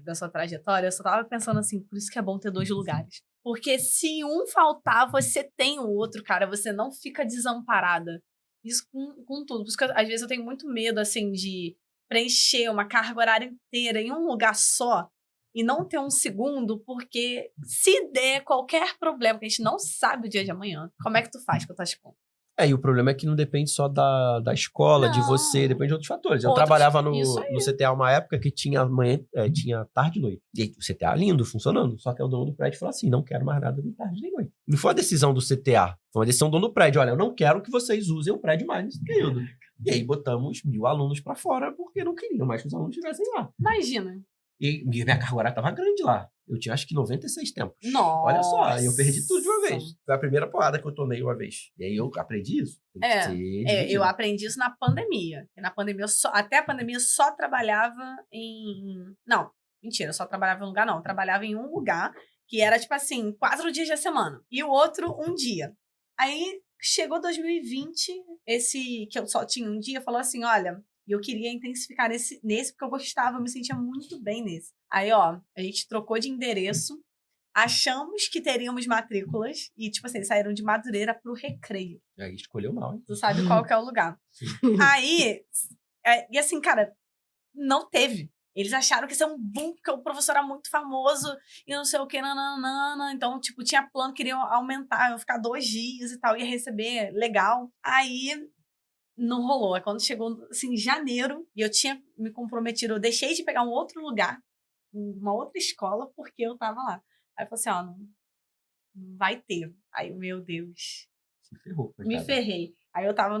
C: da sua trajetória, eu só tava pensando assim, por isso que é bom ter 2 lugares. Porque se um faltar, você tem o outro, cara, você não fica desamparada. Isso com tudo. Por isso que às vezes eu tenho muito medo, assim, de preencher uma carga horária inteira em um lugar só e não ter um segundo, porque se der qualquer problema, que a gente não sabe o dia de amanhã, como é que tu faz com as tuas contas?
E: E o problema é que não depende só da escola, de
C: Não.
E: você, depende de outros fatores. Eu
C: Outros-
E: trabalhava
C: isso aí.
E: no CTA uma época que tinha manhã, tinha tarde e noite. E aí, o CTA lindo, funcionando. Só que o dono do prédio falou assim: não quero mais nada de tarde nem noite. Não foi uma decisão do CTA, foi uma decisão do dono do prédio. Olha, eu não quero que vocês usem o prédio mais nesse período. E aí botamos 1.000 alunos pra fora porque não queriam mais que os alunos estivessem lá.
C: Imagina.
E: E minha carga horária tava grande lá. Eu tinha acho que 96 tempos.
C: Nossa.
E: Olha só, aí eu perdi tudo de uma vez. Foi a primeira porrada que eu tomei uma vez. E aí eu aprendi isso. Tem que ser dividido.
C: Eu aprendi isso na pandemia. E na pandemia, até a pandemia, eu só trabalhava em... Não, mentira, eu só trabalhava em um lugar, não. Eu trabalhava em um lugar que era, tipo assim, 4 dias da semana. E o outro, um dia. Aí, chegou 2020, esse que eu só tinha um dia, falou assim, olha... E eu queria intensificar nesse porque eu gostava, eu me sentia muito bem nesse. Aí, ó, a gente trocou de endereço, achamos que teríamos matrículas e, tipo assim, saíram de Madureira pro Recreio.
E: Aí escolheu mal, hein?
C: Tu sabe qual que é o lugar. Aí, e assim, cara, não teve. Eles acharam que ia ser um boom, porque o professor era muito famoso e não sei o que, nananana. Então, tipo, tinha plano, queriam aumentar, eu ficar 2 dias e tal, ia receber legal. Aí... Não rolou. É quando chegou, assim, janeiro, e eu tinha me comprometido, eu deixei de pegar um outro lugar, uma outra escola, porque eu tava lá. Aí eu falei assim, ó, não vai ter. Aí, meu Deus.
E: Se ferrou.
C: Me ferrei. Aí eu tava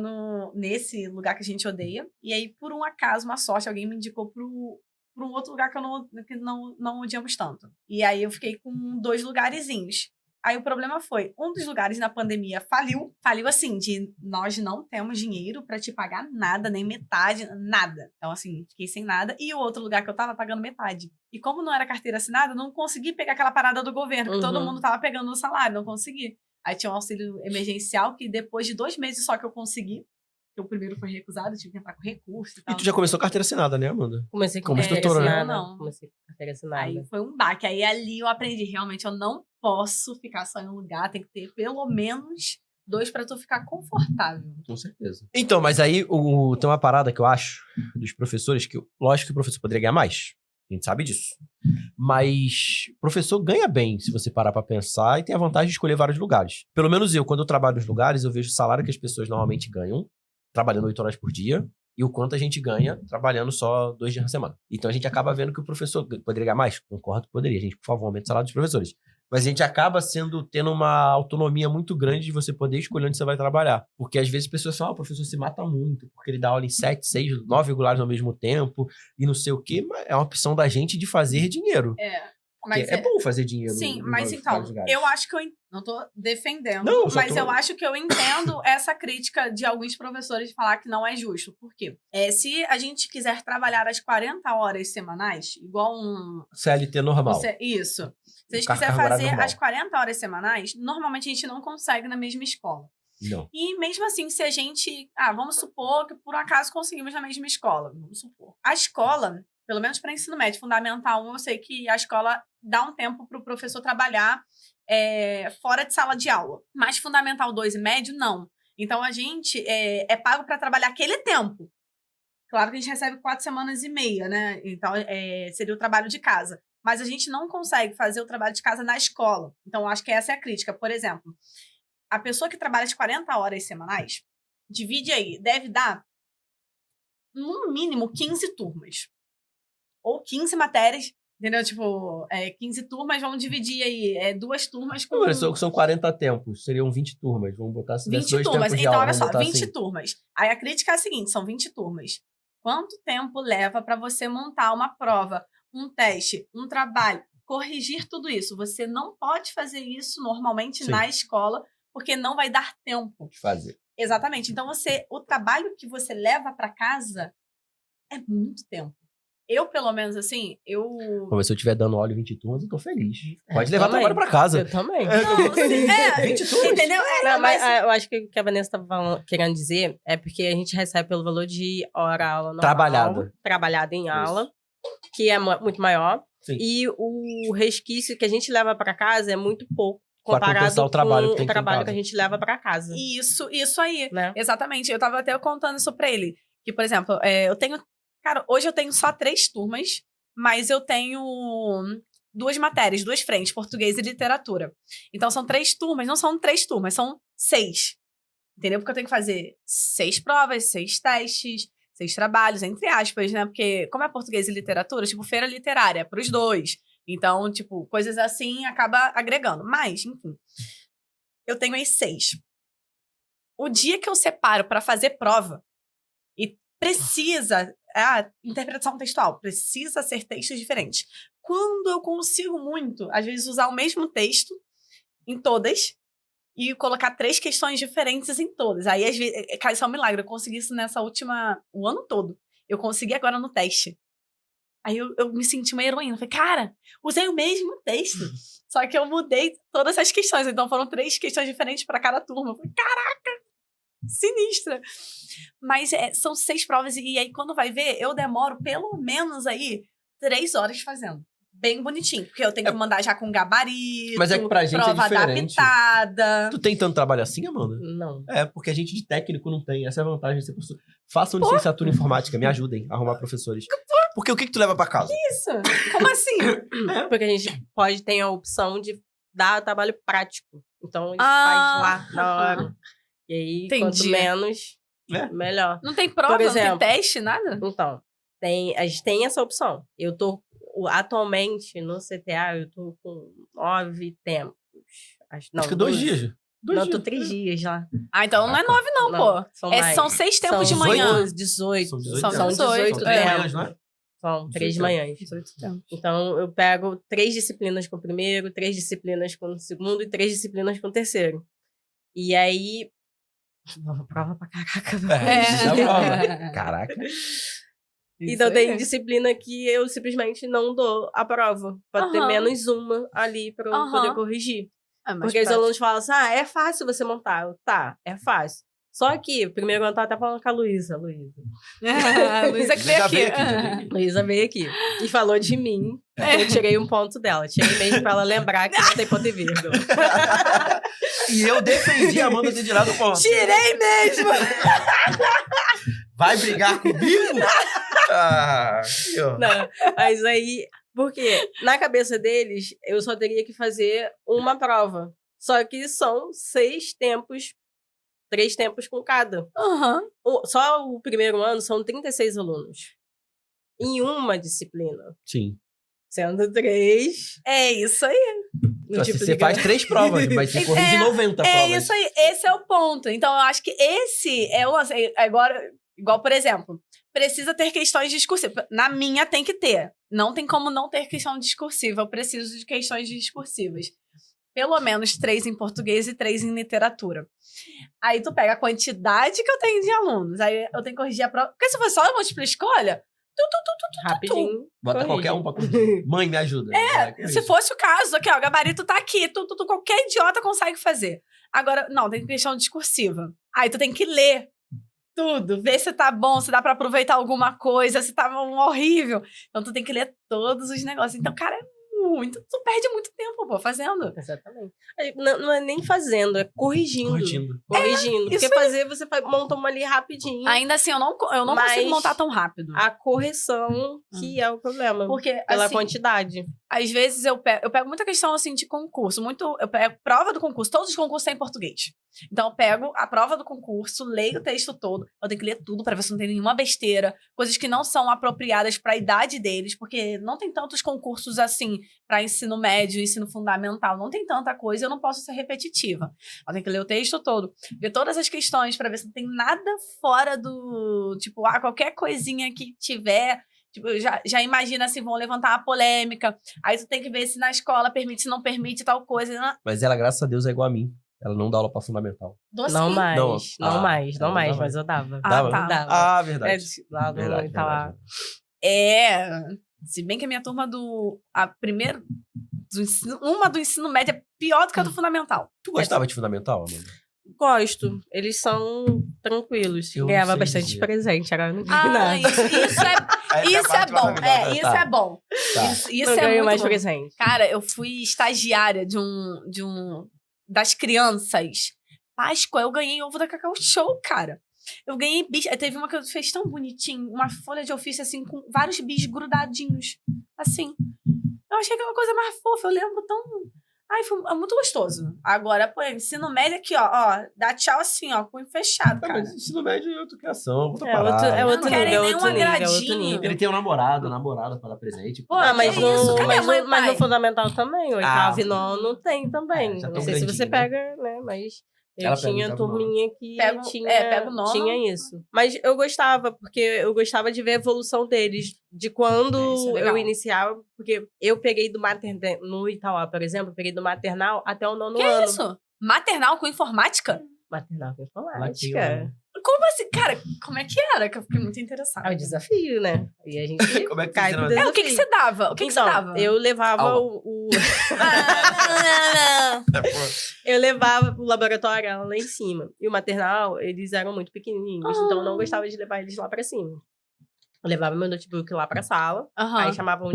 C: nesse lugar que a gente odeia, e aí, por um acaso, uma sorte, alguém me indicou pra um outro lugar que não odiamos tanto. E aí eu fiquei com 2 lugarzinhos. Aí o problema foi, um dos lugares na pandemia faliu. Faliu assim, de nós não temos dinheiro pra te pagar nada, nem metade, nada. Então assim, fiquei sem nada. E o outro lugar que eu tava pagando metade. E como não era carteira assinada, não consegui pegar aquela parada do governo, que todo mundo tava pegando no salário, não consegui. Aí tinha um auxílio emergencial que depois de 2 meses só que eu consegui. Que o primeiro foi recusado, tive que entrar com recurso e tal.
E: E tu já começou carteira assinada, né, Amanda?
B: Comecei com
E: Como
B: carteira
E: instrutora, né?
B: assinada.
C: Não.
B: Comecei com carteira assinada.
C: Aí foi um baque. Aí ali eu aprendi, realmente, eu não posso ficar só em um lugar, tem que ter pelo menos 2 pra tu ficar confortável.
E: Com certeza. Então, mas aí tem uma parada que eu acho dos professores, que lógico que o professor poderia ganhar mais. A gente sabe disso. Mas o professor ganha bem, se você parar pra pensar, e tem a vantagem de escolher vários lugares. Pelo menos eu, quando eu trabalho nos lugares, eu vejo o salário que as pessoas normalmente ganham, trabalhando 8 horas por dia, e o quanto a gente ganha trabalhando só 2 dias na semana. Então a gente acaba vendo que o professor poderia ganhar mais. Concordo que poderia. A gente, por favor, aumente o salário dos professores. Mas a gente acaba tendo uma autonomia muito grande de você poder escolher onde você vai trabalhar. Porque às vezes as pessoas falam, o professor se mata muito, porque ele dá aula em 7, 6, 9 regulares ao mesmo tempo, e não sei o quê, mas é uma opção da gente de fazer dinheiro. Porque é bom fazer dinheiro.
C: Sim,
E: em
C: mas
E: vários
C: então,
E: lugares.
C: eu acho que não tô defendendo,
E: Não, só
C: mas
E: tô-
C: eu acho que eu entendo essa crítica de alguns professores de falar que não é justo. Por quê? Se a gente quiser trabalhar as 40 horas semanais, igual um...
E: CLT normal.
C: Isso. Se a gente
E: Carga
C: quiser
E: horária
C: fazer
E: normal.
C: as 40 horas semanais, normalmente a gente não consegue na mesma escola.
E: Não.
C: E mesmo assim, se a gente... vamos supor que por um acaso conseguimos na mesma escola. Vamos supor. A escola, pelo menos para ensino médio, Fundamental 1, eu sei que a escola dá um tempo para o professor trabalhar fora de sala de aula. Mas Fundamental 2 e médio, não. Então, a gente é pago para trabalhar aquele tempo. Claro que a gente recebe 4 semanas e meia, né? Então, seria o trabalho de casa. Mas a gente não consegue fazer o trabalho de casa na escola. Então, eu acho que essa é a crítica. Por exemplo, a pessoa que trabalha as 40 horas semanais, divide aí, deve dar, no mínimo, 15 turmas. Ou 15 matérias, entendeu? Tipo, 15 turmas, vamos dividir aí 2 turmas com...
E: Não, são 40 tempos, seriam 20 turmas. Vamos botar se
C: 20
E: tivesse 2
C: turmas.
E: tempos de
C: Então,
E: aula,
C: olha
E: vamos
C: só,
E: botar
C: 20
E: assim.
C: turmas. Aí a crítica é a seguinte, são 20 turmas. Quanto tempo leva para você montar uma prova, um teste, um trabalho, corrigir tudo isso? Você não pode fazer isso normalmente
E: Sim.
C: na escola, porque não vai dar tempo.
E: De fazer.
C: Exatamente. Então, o trabalho que você leva para casa é muito tempo. Eu, pelo menos, assim,
E: Mas se eu estiver dando óleo 20 turmas, eu tô feliz. Pode levar
B: também.
E: trabalho pra casa.
B: Eu também.
C: Não, sim,
E: 20 turmas.
C: entendeu?
B: Não, mas eu acho que o que a Vanessa estava querendo dizer é porque a gente recebe pelo valor de hora-aula normal. Trabalhada em aula, que é muito maior.
E: Sim.
B: E o resquício que a gente leva para casa é muito pouco.
E: Pra
B: Comparado
E: compensar o trabalho
B: com
E: que tem
B: o
E: aqui em
B: trabalho
E: casa.
B: que a gente leva para casa.
C: Isso aí.
B: Né?
C: Exatamente. Eu tava até contando isso pra ele. Que, por exemplo, eu tenho... Cara, hoje eu tenho só 3 turmas, mas eu tenho 2 matérias, 2 frentes, português e literatura. Então, são 3 turmas. Não são 3 turmas, são 6. Entendeu? Porque eu tenho que fazer 6 provas, 6 testes, 6 trabalhos, entre aspas, né? Porque, como é português e literatura, tipo, feira literária, pros 2. Então, tipo, coisas assim acaba agregando. Mas, enfim, eu tenho aí 6. O dia que eu separo para fazer prova e precisa... interpretação textual. Precisa ser textos diferentes. Quando eu consigo muito, às vezes, usar o mesmo texto em todas e colocar 3 questões diferentes em todas. Aí, às vezes, cara, isso é um milagre. Eu consegui isso o ano todo. Eu consegui agora no teste. Aí eu me senti uma heroína. Falei, cara, usei o mesmo texto. Só que eu mudei todas as questões. Então, foram 3 questões diferentes para cada turma. Eu falei, caraca! Sinistra. Mas são 6 provas e aí quando vai ver, eu demoro pelo menos aí 3 horas fazendo. Bem bonitinho, porque eu tenho que mandar já com gabarito,
E: Mas é que pra gente
C: prova
E: é diferente.
C: adaptada.
E: Tu tem tanto trabalho assim, Amanda?
B: Não.
E: Porque a gente de técnico não tem. Essa é a vantagem de ser professor. Façam licenciatura em informática, me ajudem a arrumar professores. Porque o que tu leva pra casa?
C: Isso? Como assim?
B: Porque a gente pode ter a opção de dar trabalho prático. Então, a gente faz lá na hora. E aí,
C: Entendi.
B: quanto menos, melhor.
C: Não tem prova,
B: Por exemplo,
C: não tem teste, nada?
B: Então, a gente tem essa opção. Eu tô, atualmente, no CTA, eu tô com 9 tempos.
E: Acho que 2 dias.
B: Não, tô 3 dias lá.
C: Então não é 9 não, pô.
B: São mais.
C: São 6 tempos de
B: São
C: manhã.
B: 18.
E: São 18.
C: São
B: São
C: 18,
B: 18
E: é.
B: tempos.
E: Não é?
B: São 3
E: 18
B: manhãs.
C: 18 tempos.
B: Então, eu pego 3 disciplinas com o primeiro, 3 disciplinas com o segundo e 3 disciplinas com o terceiro. E aí... Prova pra caraca.
E: Isso é prova. Caraca.
B: Então, tem disciplina que eu simplesmente não dou a prova. Pra ter menos uma ali pra eu poder corrigir. Porque os alunos falam assim, é fácil você montar. Tá, é fácil. Só que, primeiro eu tava até falando com a Luísa.
C: Luísa que veio aqui.
B: Luísa veio aqui e falou de mim. Eu tirei um ponto dela. Tirei mesmo pra ela lembrar que não tem ponto e vírgula.
E: E eu defendi a Amanda de tirar do ponto.
C: Tirei mesmo!
E: Vai brigar comigo?
B: Não, mas aí... Porque na cabeça deles, eu só teria que fazer uma prova. Só que são 6 tempos, 3 tempos com cada. Só o primeiro ano são 36 alunos. Em uma disciplina.
E: Sim.
B: Sendo 3.
C: É isso aí.
E: Você faz 3 provas, mas você corrige 90 provas.
C: É isso aí. Esse é o ponto. Então, eu acho que esse é o... Agora, igual, por exemplo, precisa ter questões discursivas. Na minha tem que ter. Não tem como não ter questão discursiva. Eu preciso de questões discursivas. Pelo menos 3 em português e 3 em literatura. Aí tu pega a quantidade que eu tenho de alunos. Aí eu tenho que corrigir a prova. Porque se for só múltipla escolha,
B: rapidinho.
E: Bota
B: corrige.
E: qualquer um pra corrigir. Mãe, me ajuda.
C: Se fosse o caso, aqui, ó, o gabarito tá aqui, qualquer idiota consegue fazer. Agora, não, tem questão discursiva. Aí tu tem que ler tudo, ver se tá bom, se dá pra aproveitar alguma coisa, se tá horrível. Então tu tem que ler todos os negócios. Então, cara, tu perde muito tempo, pô, fazendo.
B: Exatamente. Não é nem fazendo, é corrigindo. Porque
C: isso
B: fazer, você monta uma ali rapidinho.
C: Ainda assim, eu não consigo montar tão rápido.
B: A correção que é o problema.
C: Porque,
B: pela
C: assim,
B: quantidade.
C: Às vezes eu pego muita questão assim de concurso, eu pego prova do concurso, todos os concursos têm em português. Então eu pego a prova do concurso, leio o texto todo, eu tenho que ler tudo pra ver se não tem nenhuma besteira, coisas que não são apropriadas pra idade deles, porque não tem tantos concursos assim pra ensino médio, ensino fundamental, não tem tanta coisa, eu não posso ser repetitiva. Eu tenho que ler o texto todo, ver todas as questões pra ver se não tem nada fora do, tipo, qualquer coisinha que tiver. Tipo, já imagina assim, vão levantar uma polêmica. Aí tu tem que ver se na escola permite, se não permite tal coisa.
E: Mas ela, graças a Deus, é igual a mim. Ela não dá aula pra fundamental.
B: Não mais, não mais, mas eu dava.
E: Dava?
B: Dava.
E: Verdade.
B: Lá do lá.
C: Se bem que a minha turma uma do ensino médio é pior do que a do fundamental.
E: Tu gostava de fundamental, Amanda?
B: Gosto. Eles são tranquilos.
E: Eu
B: Ganhava
E: sei
B: bastante
E: dizer.
B: presente. Era
C: Isso
E: Essa
C: é
E: parte
C: bom.
E: maravilhosa.
C: Isso é bom.
E: Tá.
C: Isso
B: eu
C: é
B: ganho
C: muito
B: mais
C: bom.
B: presente.
C: Cara, eu fui estagiária das crianças. Páscoa, eu ganhei ovo da Cacau Show, cara. Eu ganhei bis. Teve uma que eu fez tão bonitinho, uma folha de ofício assim, com vários bis grudadinhos. Assim. Eu achei aquela coisa mais fofa, eu lembro tão... Ai, foi muito gostoso. Agora, pô, ensino médio aqui, ó, dá tchau assim, ó, punho fechado, cara.
E: Mas ensino médio é outra criação, outra
B: É
E: parada.
B: outro
C: Não querem
B: nível,
C: nem um
B: outro
C: agradinho.
B: nível.
E: Ele tem um namorada para dar presente.
C: Pô,
B: Mas,
C: que isso? Cadê a mãe e
B: mas
C: pai?
B: no fundamental também, oitavo e nono tem também.
E: já
B: Não
E: tão
B: sei se você
E: grandinho,
B: pega, né? Mas eu
E: Ela pega
B: tinha
E: oitavo e
B: turminha que
C: pega o nono.
B: tinha isso. Mas eu gostava, porque eu gostava de ver a evolução deles. De quando
C: Isso é legal.
B: eu iniciava, porque eu peguei do maternal, no Itauá, por exemplo, eu peguei do maternal até o nono
C: Que
B: ano.
C: isso? Maternal com informática?
B: Maternal com
E: Latino,
B: informática.
E: né?
C: Como assim? Cara, como é que era? Que eu fiquei muito interessada.
B: É o desafio, né? E a gente
E: Como é que
B: cai
E: você
B: pro
E: não-
B: desafio.
C: O que você dava? O que
B: Então,
C: você dava?
B: eu levava
E: Aula.
B: Eu levava pro laboratório ela lá em cima. E o maternal, eles eram muito pequenininhos. Então, eu não gostava de levar eles lá pra cima. Eu levava meu notebook lá pra sala. Aí chamava um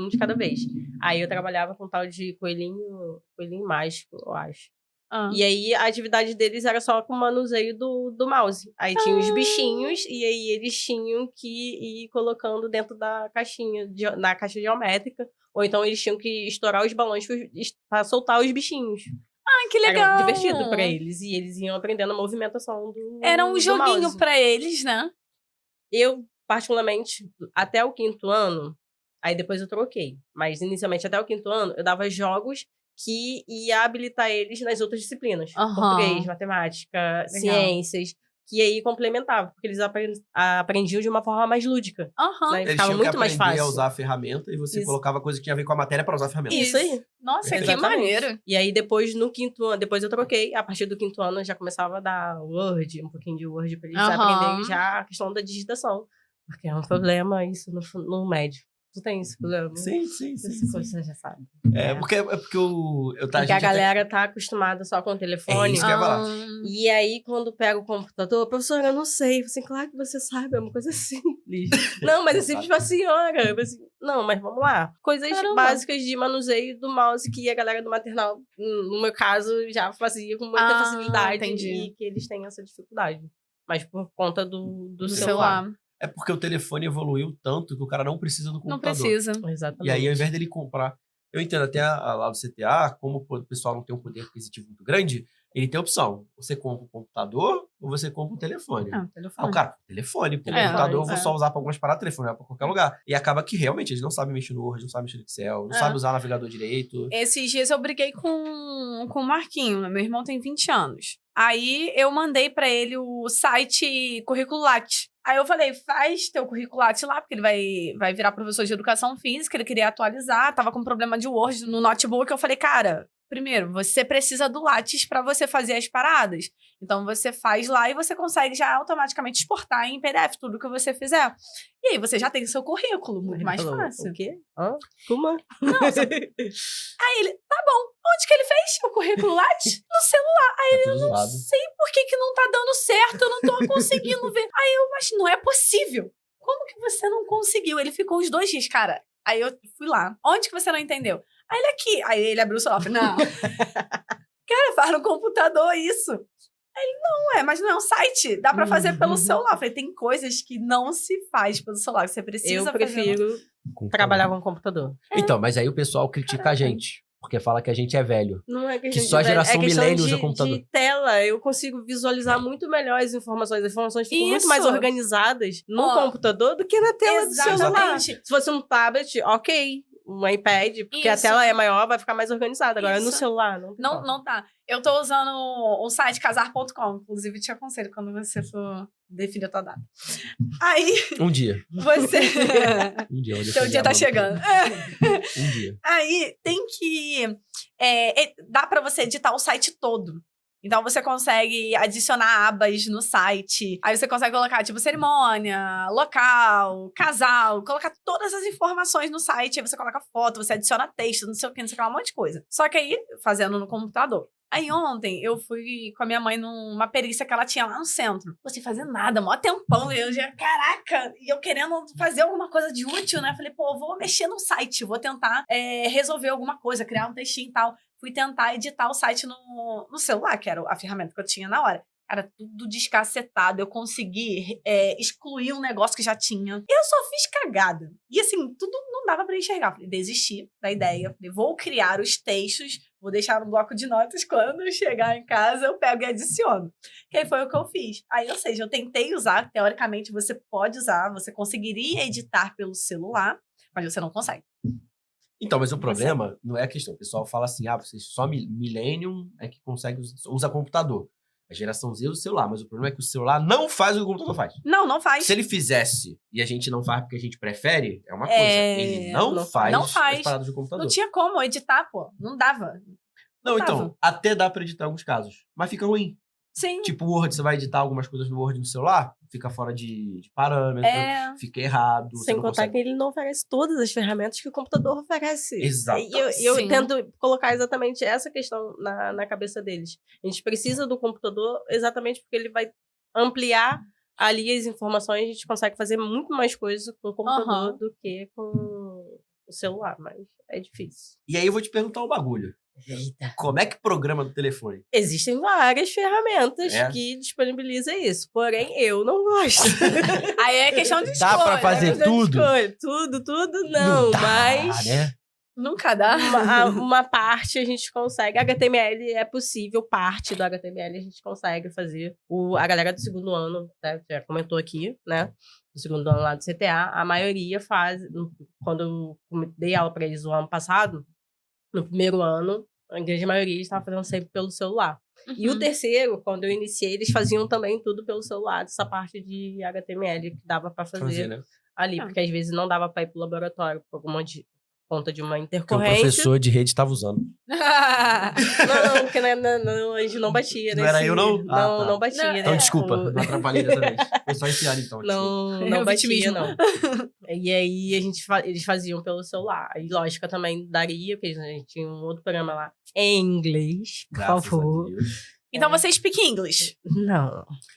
B: de cada vez. Aí eu trabalhava com tal de coelhinho mágico, eu acho. E aí a atividade deles era só com o manuseio do mouse. Aí tinha os bichinhos e aí eles tinham que ir colocando dentro da caixinha, na caixa geométrica. Ou então eles tinham que estourar os balões pra soltar os bichinhos.
C: Ai, que legal.
B: Era divertido pra eles. E eles iam aprendendo a movimentação do
C: Era um
B: do
C: joguinho
B: mouse.
C: pra eles, né?
B: Eu, particularmente, até o 5º ano, aí depois eu troquei. Mas inicialmente, até o 5º ano, eu dava jogos que ia habilitar eles nas outras disciplinas.
C: Aham.
B: Português, matemática, ciências. que aí complementava, porque eles aprendiam de uma forma mais lúdica.
C: Aham.
B: Né?
E: Eles
B: Ficava
E: tinham que
B: muito mais
E: aprender
B: fácil.
E: a usar a ferramenta e você
B: Isso.
E: colocava coisa que tinha a ver com a matéria pra usar a ferramenta.
B: Isso aí.
C: Nossa, que
B: Exatamente.
C: maneiro.
B: E aí, depois, no 5º ano, depois eu troquei. A partir do 5º ano, eu já começava a dar Word, um pouquinho de Word, pra eles
C: Aham.
B: aprenderem já a questão da digitação. Porque é um problema isso no médio. Tu tem esse problema?
E: Sim, sim, sim. sim.
B: Você já sabe.
E: Porque eu
B: Porque
E: tá,
B: a galera tá acostumada só com o telefone.
E: isso que eu ia falar.
B: E aí, quando pega o computador, professora, eu não sei. Eu falei assim, claro que você sabe, é uma coisa simples. Não, mas é simples pra senhora. Eu falei assim, não, mas vamos lá. Coisas
C: Caramba.
B: básicas de manuseio do mouse que a galera do maternal, no meu caso, já fazia com muita facilidade.
C: Entendi.
B: E que eles têm essa dificuldade. Mas por conta do
C: Do
B: celular.
C: celular.
E: É porque o telefone evoluiu tanto que o cara não precisa do
C: Não
E: computador.
C: precisa.
B: Exatamente.
E: E aí, ao invés dele comprar... Eu entendo até lá do CTA, como o pessoal não tem um poder aquisitivo muito grande, ele tem a opção. Você compra um computador ou você compra um telefone.
C: Ah,
E: Ah,
C: telefone.
E: o cara, telefone. Pô,
C: É,
E: computador eu vou
C: é.
E: só usar pra algumas paradas, telefone vai pra qualquer lugar. E acaba que realmente eles não sabem mexer no Word, não sabem mexer no Excel, não
C: É.
E: sabem usar o navegador direito.
C: Esses dias eu briguei com o Marquinho, né? Meu irmão tem 20 anos. Aí eu mandei pra ele o site Currículo Lattes. Aí eu falei, faz teu currículo Lattes lá, porque ele vai virar professor de educação física, ele queria atualizar, tava com problema de Word no notebook. Eu falei, cara, primeiro, você precisa do Lattes pra você fazer as paradas. Então você faz lá e você consegue já automaticamente exportar em PDF tudo que você fizer. E aí você já tem seu currículo, muito
B: Ele
C: mais
B: falou,
C: fácil.
B: O quê? Hã? Como?
C: Não, Aí ele, tá bom, onde que ele fez o currículo Lattes? No celular.
E: Tá tudo zoado.
C: Sei por que não tá dando certo, eu não tô conseguindo ver. Aí eu, mas não é possível. Como que você não conseguiu? Ele ficou uns 2 dias, cara. Aí eu fui lá. Onde que você não entendeu? Aí ele aqui. Aí ele abriu o celular. Eu falei, não. Cara, faz no computador isso. Aí ele, não, mas não é um site. Dá pra fazer pelo celular. Eu falei, tem coisas que não se faz pelo celular. Você precisa
B: Eu
C: fazer
B: prefiro trabalhar com computador.
E: Então, mas aí o pessoal critica a gente. Porque fala que a gente é velho.
B: Não é
E: Que
B: questão
E: só a
B: de velho,
E: geração
B: é questão
E: milênio usa computador.
B: de tela. Eu consigo visualizar muito melhor as informações. As informações ficam muito
C: Isso.
B: mais organizadas no
C: Ó,
B: computador do que na tela do celular.
C: Exatamente.
B: Se fosse um tablet, ok. Um iPad, porque a
C: Isso.
B: tela é maior, vai ficar mais organizada. Agora, no
C: Isso.
B: celular, não.
C: Não tá. Eu tô usando o site casar.com. Inclusive, te aconselho quando você for definir a tua data. Aí,
E: Um dia.
C: você...
E: Um dia. onde eu
C: Seu dia tá
E: chegar,
C: chegando.
E: mano. Um dia.
C: Aí, tem que... dá pra você editar o site todo. Então, você consegue adicionar abas no site. Aí, você consegue colocar, tipo, cerimônia, local, casal. Colocar todas as informações no site. Aí, você coloca foto, você adiciona texto, não sei o que, não sei o que, um monte de coisa. Só que aí, fazendo no computador. Aí, ontem, eu fui com a minha mãe numa perícia que ela tinha lá no centro. Não sem fazer nada, mó tempão. E eu já, caraca! E eu querendo fazer alguma coisa de útil, né? Falei, pô, vou mexer no site. Vou tentar resolver alguma coisa, criar um textinho e tal. Fui tentar editar o site no celular, que era a ferramenta que eu tinha na hora. Cara, tudo descacetado. Eu consegui excluir um negócio que já tinha. Eu só fiz cagada. E assim, tudo não dava pra enxergar. Falei, desisti da ideia. Falei, vou criar os textos, vou deixar no bloco de notas. Quando eu chegar em casa, eu pego e adiciono. Que aí foi o que eu fiz. Aí, ou seja, eu tentei usar. Teoricamente, você pode usar. Você conseguiria editar pelo celular, mas você não consegue.
E: Então, mas o problema não é a questão. O pessoal fala assim, vocês só millennium é que consegue usar computador. A geração Z usa o celular, mas o problema é que o celular não faz o que o computador faz.
C: Não faz.
E: Se ele fizesse e a gente não faz porque a gente prefere, é uma coisa. Ele não faz as paradas do computador.
C: Não tinha como editar, pô. Não dava.
E: Não,
C: dava.
E: então, até dá pra editar em alguns casos, mas fica ruim.
C: Sim.
E: Tipo, o Word, você vai editar algumas coisas no Word no celular, fica fora de parâmetro, fica errado. você
B: Sem
E: não
B: contar
E: consegue...
B: que ele não oferece todas as ferramentas que o computador oferece.
E: Exato.
B: E eu
C: Sim.
B: tento colocar exatamente essa questão na cabeça deles. A gente precisa do computador exatamente porque ele vai ampliar ali as informações. A gente consegue fazer muito mais coisas com o computador do que com o celular, mas é difícil.
E: E aí eu vou te perguntar um bagulho.
B: Eita.
E: Como é que programa no telefone?
B: Existem várias ferramentas que disponibilizam isso, porém eu não gosto.
C: Aí é questão de
E: Dá
C: escolha.
E: pra fazer
B: É questão de
E: tudo?
B: escolha. Tudo não,
E: dá,
B: mas
E: né?
C: Nunca dá.
B: uma parte a gente consegue. HTML é possível, parte do HTML a gente consegue fazer. A galera do segundo ano, né, já comentou aqui, né? Do segundo ano lá do CTA, a maioria faz. Quando eu dei aula pra eles o ano passado, no primeiro ano, A grande maioria estava fazendo sempre pelo celular. E o terceiro, quando eu iniciei, eles faziam também tudo pelo celular, essa parte de HTML que dava para fazer
E: né?
B: ali, porque às vezes não dava para ir pro laboratório por conta de uma
E: Que o
B: intercorrência.
E: professor de rede estava usando.
B: Não, porque a gente não batia.
E: Não era eu, não?
B: Não,
E: Ah, tá.
B: não batia. né?
E: Então, desculpa, não atrapalhei dessa vez. Foi só esse ano, então.
B: Não
C: Eu
B: batia,
C: vitimismo.
B: não. E aí eles faziam pelo celular. E lógica também daria, porque a gente tinha um outro programa lá em inglês, por favor.
C: Então você speak English.
B: Não,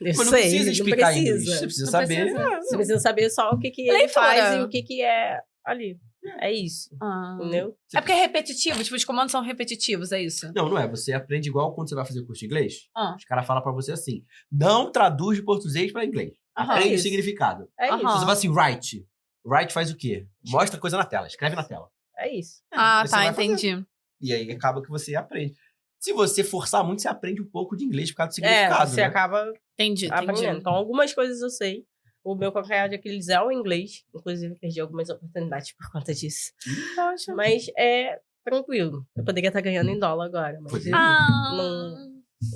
B: eu
E: Mas não
B: sei,
E: precisa
B: não
E: explicar
B: precisa.
E: inglês. Você precisa
C: Não
E: saber.
C: precisa.
B: Você precisa saber só o que ele
C: Leitura.
B: faz e o que é ali. É isso, entendeu?
C: É porque é repetitivo, tipo, os comandos são repetitivos, é isso?
E: Não, não é. Você aprende igual quando você vai fazer curso de inglês.
C: Ah.
E: Os caras falam pra você assim, não traduz de português pra inglês.
C: Aham.
E: Aprende o
B: Isso.
E: significado.
B: É
C: Aham.
B: isso,
E: Você fala assim, write. Write faz o quê? Mostra coisa na tela, escreve na tela.
B: é isso.
C: Ah,
E: Aí você
C: tá,
E: vai fazer.
C: entendi.
E: E aí acaba que você aprende. Se você forçar muito, você aprende um pouco de inglês por causa do significado,
B: Você
E: né?
B: acaba
C: Entendi,
B: aprendendo.
C: entendi.
B: Então, algumas coisas eu sei. O meu calcanhar de Aquiles é o inglês. Inclusive, perdi algumas oportunidades por conta disso.
C: Poxa.
B: Mas é tranquilo. Eu poderia estar ganhando em dólar agora, mas
E: Pois é.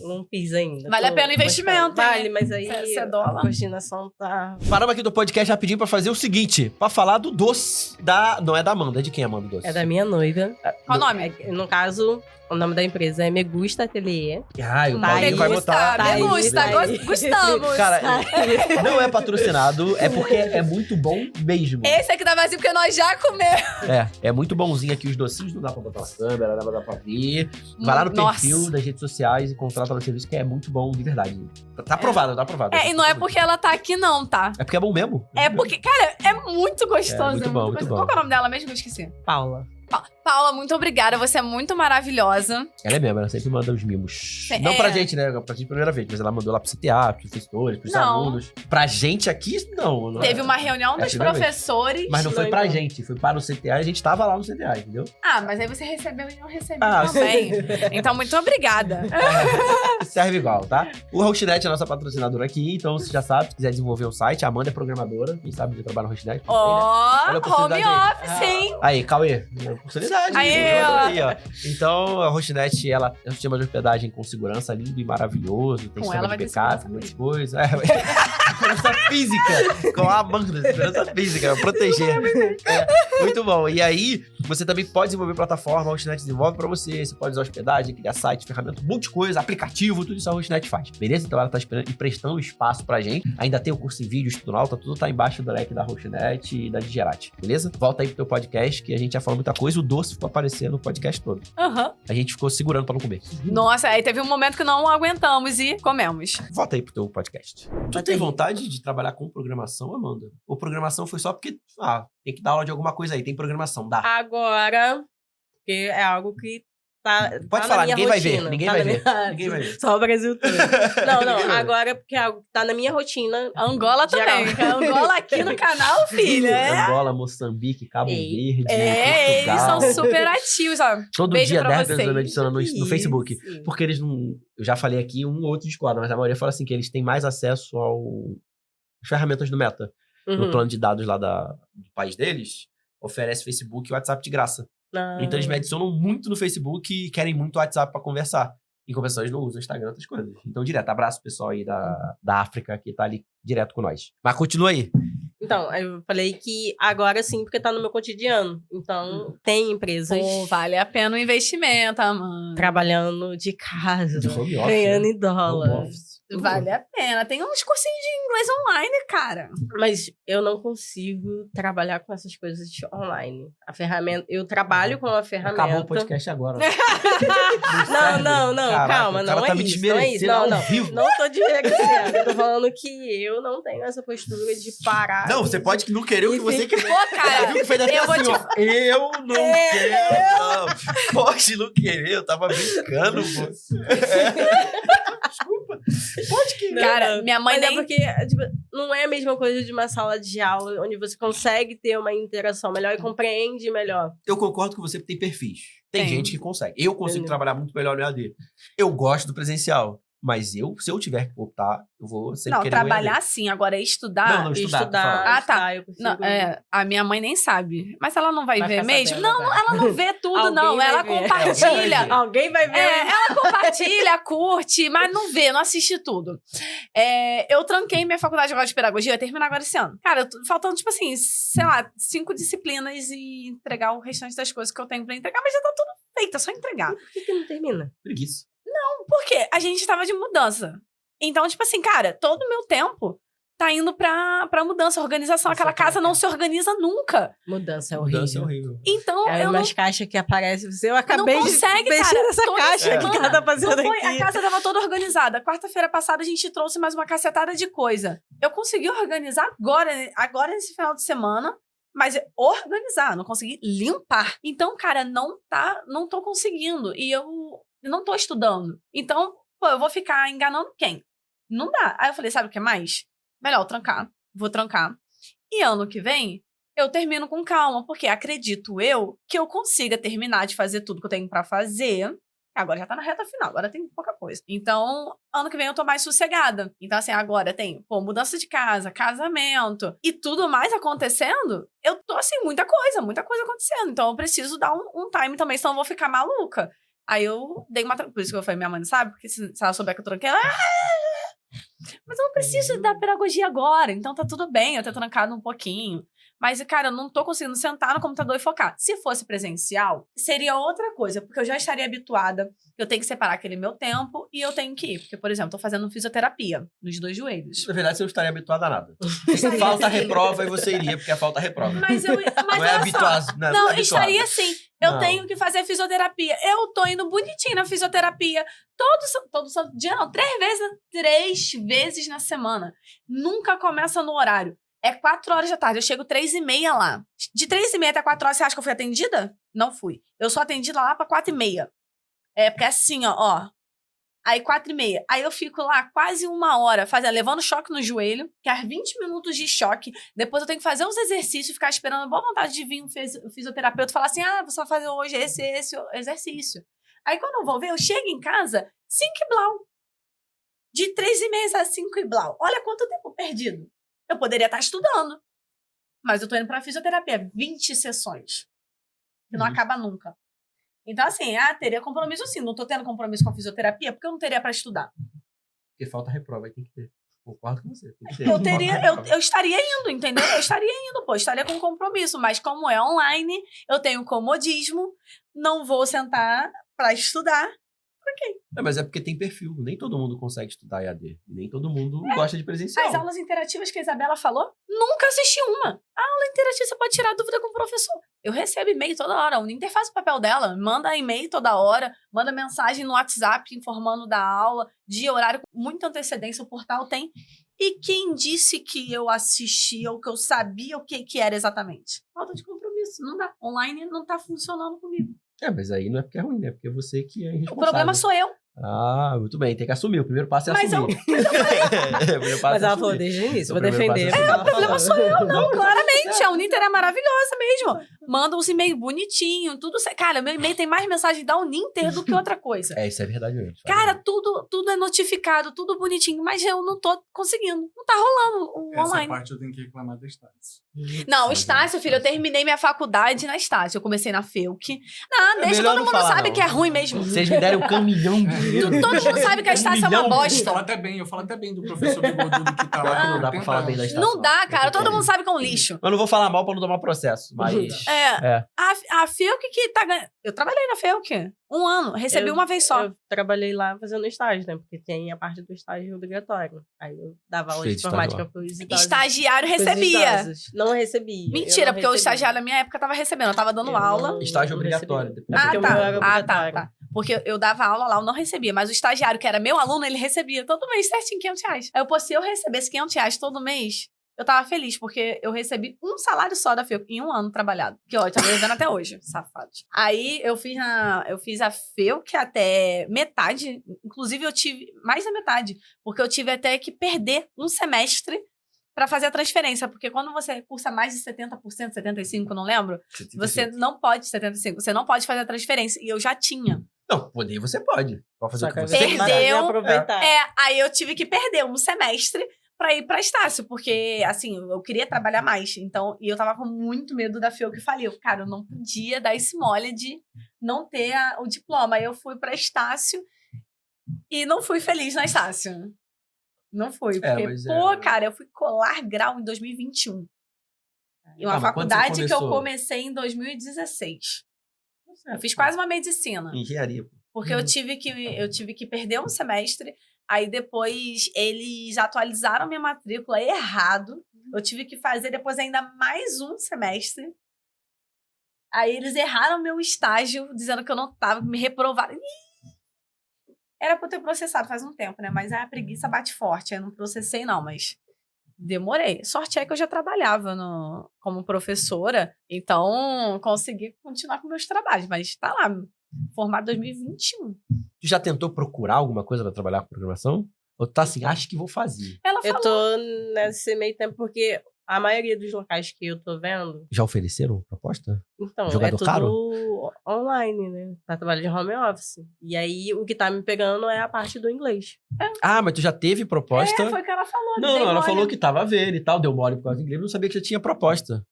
B: não fiz ainda.
C: Vale a
B: Tô
C: pena o investimento,
B: gostando. Vale, mas aí
C: Se é
B: a
C: dólar.
B: coordenação tá...
E: Paramos aqui do podcast rapidinho pra fazer o seguinte, pra falar do doce da... Não é da Amanda, é de quem é Amanda o doce?
B: É da minha noiva.
C: Qual o nome?
B: No caso, o nome da empresa é Me Gusta Atelier.
E: Ah, o
B: Tá
E: Paulinho
B: aí.
E: vai
C: Me
E: botar...
C: gusta, me gusta,
B: Tá aí.
C: gostamos.
E: Cara, não é patrocinado, é porque é muito bom mesmo.
C: Esse aqui tá vazio porque nós já comemos.
E: É muito bonzinho aqui os docinhos, não dá pra botar na câmera, não dá pra ver. Vai lá no
C: Nossa.
E: perfil das redes sociais e contrata no serviço, que é muito bom de verdade. Tá aprovado, tá aprovado.
C: É, e não é porque ela tá aqui não, tá?
E: É porque é bom mesmo.
C: É porque, cara, é muito gostoso.
E: É muito bom, muito
C: gostoso.
E: bom.
C: Qual que é o nome dela mesmo que eu esqueci?
B: Paula.
C: Paula, muito obrigada. Você é muito maravilhosa.
E: Ela é mesmo, ela sempre manda os mimos.
C: É.
E: Não pra gente, né? Pra gente primeira vez, mas ela mandou lá pro CTA, pros professores, pros
C: Não.
E: alunos. Pra gente aqui, não.
C: Teve
E: é.
C: uma reunião
E: É a
C: dos
E: primeira vez.
C: professores.
E: Mas não foi pra
B: Não.
E: gente, foi para o CTA e a gente tava lá no CTA, entendeu?
C: Ah, mas aí você recebeu e não recebeu
E: Ah,
C: também. Então, muito obrigada.
E: Serve igual, tá? O Hostnet é a nossa patrocinadora aqui, então você já sabe, se quiser desenvolver um site, a Amanda é programadora, quem sabe que trabalha no Hostnet.
C: Ó,
E: Olha a
C: home
E: oportunidade
C: office, hein?
E: Aí, Cauê, oportunidade.
C: Aí,
E: Aí, ó. Então, a Hostnet, ela é um sistema de hospedagem com segurança lindo e maravilhoso. Tem
C: Com
E: sistema
C: ela
E: de
C: vai ter
E: backup,
C: segurança
E: muitas coisas. Segurança física, com a Amanda, segurança física, proteger. Muito bom. E aí, você também pode desenvolver plataforma, a Hostnet desenvolve pra você. Você pode usar hospedagem, criar site, ferramenta, um monte de coisa, aplicativo, tudo isso a Hostnet faz. Beleza? Então ela tá esperando e prestando espaço pra gente. Ainda tem o curso em vídeo, estudo alta, tudo tá embaixo do leque da Hostnet e da Digerati. Beleza? Volta aí pro teu podcast, que a gente já falou muita coisa. O doce ficou aparecendo no podcast todo.
C: Aham.
E: A gente ficou segurando pra não comer.
C: Nossa, aí teve um momento que não aguentamos e comemos.
E: Volta aí pro teu podcast. Tu tem vontade de trabalhar com programação, Amanda? Ou programação foi só porque, tem que dar aula de alguma coisa aí, tem programação, dá.
B: Agora, porque é algo que tá
E: Pode
B: tá
E: falar,
B: na minha
E: ninguém vai
B: rotina.
E: ver, ninguém
B: Tá
E: vai
B: na
E: ver,
B: minha-
E: ninguém vai ver.
B: Só o Brasil todo. Não,
E: Ninguém vai ver.
B: agora porque é algo que tá na minha rotina.
C: Angola
B: geral.
C: também. Angola aqui no canal, filha. É,
E: Angola, Moçambique, Cabo Verde,
C: eles
E: Portugal.
C: são super ativos, ó.
E: Todo
C: Beijo
E: dia
C: pra
E: 10 pessoas
C: vocês.
E: me adicionam no
B: Isso.
E: Facebook. Porque eles não... Eu já falei aqui, um ou outro discorda, mas a maioria fala assim que eles têm mais acesso às ferramentas do Meta. No
B: Uhum.
E: plano de dados lá do país deles, oferece Facebook e WhatsApp de graça.
B: Não.
E: Então eles me adicionam muito no Facebook e querem muito WhatsApp pra conversar. Em compensação, eles não usam Instagram, outras coisas. Então, direto. Abraço, pessoal aí da África, que tá ali direto com nós. Mas continua aí.
B: Então, eu falei que agora sim, porque tá no meu cotidiano. Então, tem empresas
C: Pô, vale a pena o investimento, mano.
B: trabalhando de casa,
E: De home office,
B: ganhando
E: né?
B: em dólar.
E: Home office.
C: Vale a pena. Tem uns cursinhos de inglês online, cara.
B: Mas eu não consigo trabalhar com essas coisas online. A ferramenta, eu trabalho com a ferramenta.
E: Acabou o podcast agora.
B: Não,
E: Caraca,
B: calma,
E: o cara
B: não
E: tá
B: é
E: me
B: isso, não é isso.
E: desmerecendo
B: Não,
E: ao
B: não.
E: vivo.
B: Não tô desmerecendo. Eu tô falando que eu não tenho essa postura de parar.
E: Não, você pode não querer o que você quer.
C: Pô, cara,
E: Viu que fez até
C: eu vou
E: assim,
C: te-
E: ó. Eu não quero, não. Pode não querer, eu tava brincando, pô. Desculpa. Pode querer.
B: Não,
C: cara,
B: não.
C: minha mãe
B: Mas é
C: nem...
B: porque tipo, não é a mesma coisa de uma sala de aula onde você consegue ter uma interação melhor e compreende melhor.
E: Eu concordo com você que tem perfis. Tem
C: Tem.
E: gente que consegue. Eu consigo
B: Entendeu?
E: trabalhar muito melhor no EAD. Eu gosto do presencial. Mas se eu tiver que optar, eu vou sempre
C: Não,
E: querer o EAD.
C: trabalhar sim, agora estudar.
E: Não, estudar, tô falando.
C: Ah, tá.
B: estudar, eu consigo.
C: Não, a minha mãe nem sabe. Mas ela não vai
B: Vai
C: ver
B: ficar
C: mesmo?
B: sabendo,
C: Não,
B: vai.
C: ela não vê tudo,
B: Alguém
C: não.
B: vai
C: Ela
B: ver.
C: compartilha.
B: Alguém vai ver.
C: Ela compartilha, curte, mas não vê, não assiste tudo. Eu tranquei minha faculdade agora de pedagogia, eu ia terminar agora esse ano. Cara, faltando, tipo assim, sei lá, 5 disciplinas e entregar o restante das coisas que eu tenho pra entregar, mas já tá tudo feito, é só entregar.
B: Por que não termina?
E: Preguiça.
C: Porque a gente tava de mudança. Então, tipo assim, cara, todo o meu tempo tá indo pra mudança, organização. Aquela casa não se organiza nunca.
B: Mudança é horrível.
E: Mudança é horrível.
C: Então,
B: É
C: eu não
B: umas caixas que aparecem. Eu acabei
C: não consegue,
B: de mexer
C: cara.
B: nessa
C: Toda
B: caixa que
C: semana.
B: ela tá fazendo
C: Não foi,
B: aqui.
C: a casa tava toda organizada. Quarta-feira passada a gente trouxe mais uma cacetada de coisa. Eu consegui organizar agora nesse final de semana, mas organizar, não consegui limpar. Então, cara, não tô conseguindo. E eu não tô estudando. Então, pô, eu vou ficar enganando quem? Não dá. Aí eu falei, sabe o que mais? Melhor trancar. Vou trancar. E ano que vem, eu termino com calma, porque acredito eu que eu consiga terminar de fazer tudo que eu tenho pra fazer. Agora já tá na reta final, agora tem pouca coisa. Então, ano que vem eu tô mais sossegada. Então, assim, agora tem, mudança de casa, casamento e tudo mais acontecendo. Eu tô, assim, muita coisa acontecendo. Então, eu preciso dar um time também, senão eu vou ficar maluca. Aí eu dei uma... Por isso que eu falei, minha mãe não sabe, porque se ela souber que eu tranquei, ela... Mas eu não preciso da pedagogia agora, então tá tudo bem eu ter trancado um pouquinho. Mas, cara, eu não tô conseguindo sentar no computador e focar. Se fosse presencial, seria outra coisa, porque eu já estaria habituada. Eu tenho que separar aquele meu tempo e eu tenho que ir. Porque, por exemplo, tô fazendo fisioterapia nos 2 joelhos.
E: Na verdade, você não estaria habituado a nada. Se falta reprova, aí você iria, porque a falta reprova.
C: Mas
E: não é
C: olha só,
E: habituado.
C: não,
E: habituado.
C: estaria assim. Eu
E: Não.
C: tenho que fazer fisioterapia. Eu tô indo bonitinho na fisioterapia. Todo santo dia, não. 3 vezes na semana. Nunca começa no horário. É 4 horas da tarde. Eu chego 3h30 lá. De 3h30 até 4 horas, você acha que eu fui atendida? Não fui. Eu sou atendida lá pra 4h30. Porque assim, ó. Aí 4h30. Aí eu fico lá quase 1 hora levando choque no joelho, que é 20 minutos de choque. Depois eu tenho que fazer os exercícios, ficar esperando a boa vontade de vir um fisioterapeuta e falar assim: você vai fazer hoje esse exercício. Aí quando eu vou ver, eu chego em casa 5 e blau. De 3h30 a 5 e blau. Olha quanto tempo perdido. Eu poderia estar estudando. Mas eu tô indo pra fisioterapia. 20 sessões. Que não acaba nunca. Então, assim, teria compromisso sim. Não tô tendo compromisso com a fisioterapia porque eu não teria pra estudar.
E: Porque falta reprova, aí tem que ter. Concordo com você. Tem que ter.
C: Eu estaria indo, entendeu? Eu estaria indo, pô. Estaria com compromisso. Mas como é online, eu tenho comodismo. Não vou sentar pra estudar. Por quê?
E: Mas é porque tem perfil. Nem todo mundo consegue estudar EAD. Nem todo mundo gosta de presencial.
C: As aulas interativas que a Isabela falou, nunca assisti uma. A aula interativa você pode tirar dúvida com o professor. Eu recebo e-mail toda hora. A Uninter faz o papel dela. Manda e-mail toda hora. Manda mensagem no WhatsApp informando da aula. Dia, horário, com muita antecedência. O portal tem. E quem disse que eu assistia ou que eu sabia o que era exatamente? Falta de compromisso. Não dá. Online não tá funcionando comigo.
E: Mas aí não é porque é ruim, né? É porque é você que é irresponsável.
C: O problema sou eu.
E: Muito bem. Tem que assumir. O primeiro passo é
C: Mas
E: assumir.
B: Mas ela falou desde o início, vou defender.
C: O problema sou eu, não, claramente. A Uninter é maravilhosa mesmo. Manda uns e-mails bonitinhos, tudo. Cara, meu e-mail tem mais mensagem da Uninter do que outra coisa.
E: Isso é verdade mesmo.
C: Cara, tudo é notificado, tudo bonitinho, mas eu não tô conseguindo. Não tá rolando o
D: Essa
C: online.
D: parte eu tenho que reclamar da Estácio.
C: Não, Estácio, filho, eu terminei minha faculdade na Estácio. Eu comecei na FEUC. Não, deixa,
E: melhor
C: todo
E: não
C: mundo
E: falar,
C: sabe
E: não.
C: que é ruim mesmo.
E: Vocês me deram 1 milhão de
C: Todo mundo sabe que a Estácio é uma
D: Eu
C: bosta.
D: falo até bem do professor Bigodudo que tá lá.
E: Não dá pra falar bem da Estácio.
C: Não dá, cara. Todo mundo sabe que é um lixo.
E: Eu não vou falar mal pra não tomar processo, mas...
C: A FEUC que tá ganhando. Eu trabalhei na FEUC 1 ano, recebi uma vez só.
B: Eu trabalhei lá fazendo estágio, né? Porque tem a parte do estágio obrigatório. Aí eu dava aula de
E: Fez
B: informática
E: estagiário.
B: pros idosos.
C: Estagiário
B: pros
C: recebia.
B: idosos. Não recebia.
C: Mentira, porque o estagiário na minha época tava recebendo. Eu tava dando
B: Eu
C: aula.
B: não-
E: Estágio
B: não
E: obrigatório.
B: recebi.
E: Depois
B: porque o meu era obrigatório.
C: tá. Porque eu dava aula lá, eu não recebia. Mas o estagiário, que era meu aluno, ele recebia todo mês certinho R$500. Aí eu, pô, se eu recebesse R$500 todo mês, eu tava feliz, porque eu recebi um salário só da FEUC em 1 ano trabalhado. Que, ó, eu tava devendo até hoje, safados. Aí eu fiz a FEUC até metade. Inclusive, eu tive mais da metade. Porque eu tive até que perder um semestre pra fazer a transferência. Porque quando você cursa mais de 70%, 75%, não lembro, você não pode, 75%, você não pode fazer a transferência. E eu já tinha.
E: Não, poder você pode. Pode fazer
B: Só
E: o
B: que
E: que você
B: você
C: Perdeu.
E: quiser.
B: tem que aproveitar.
C: Aí eu tive que perder um semestre pra ir pra Estácio, porque, assim, eu queria trabalhar mais. Então, e eu tava com muito medo da FEU que falia. Cara, eu não podia dar esse mole de não ter o diploma. Aí eu fui pra Estácio e não fui feliz na Estácio. Não fui, porque,
E: mas
C: cara, eu fui colar grau em 2021. E uma
E: mas quando você
C: faculdade que eu
E: começou?
C: comecei em 2016. Eu fiz quase uma medicina.
E: Engenharia.
C: Porque eu tive que perder um semestre. Aí depois eles atualizaram minha matrícula errado. Eu tive que fazer depois ainda mais um semestre. Aí eles erraram meu estágio, dizendo que eu não tava, me reprovaram. Era pra eu ter processado faz um tempo, né? Mas a preguiça bate forte. Aí eu não processei, não, mas demorei. Sorte é que eu já trabalhava como professora, então consegui continuar com meus trabalhos. Mas tá lá, formado em 2021.
E: Tu já tentou procurar alguma coisa pra trabalhar com programação? Ou tu tá assim, acho que vou fazer?
C: Ela
B: Eu
C: falou.
B: tô nesse meio tempo porque a maioria dos locais que eu tô vendo,
E: Já ofereceram proposta?
B: então,
E: Jogador
B: é tudo
E: caro?
B: online, né? Pra trabalho de home office. E aí, o que tá me pegando é a parte do inglês.
E: Ah, mas tu já teve proposta?
C: Foi o que ela falou.
E: Não,
C: dei
E: ela
C: mole.
E: falou que tava vendo e tal, deu mole por causa do inglês, não sabia que já tinha proposta.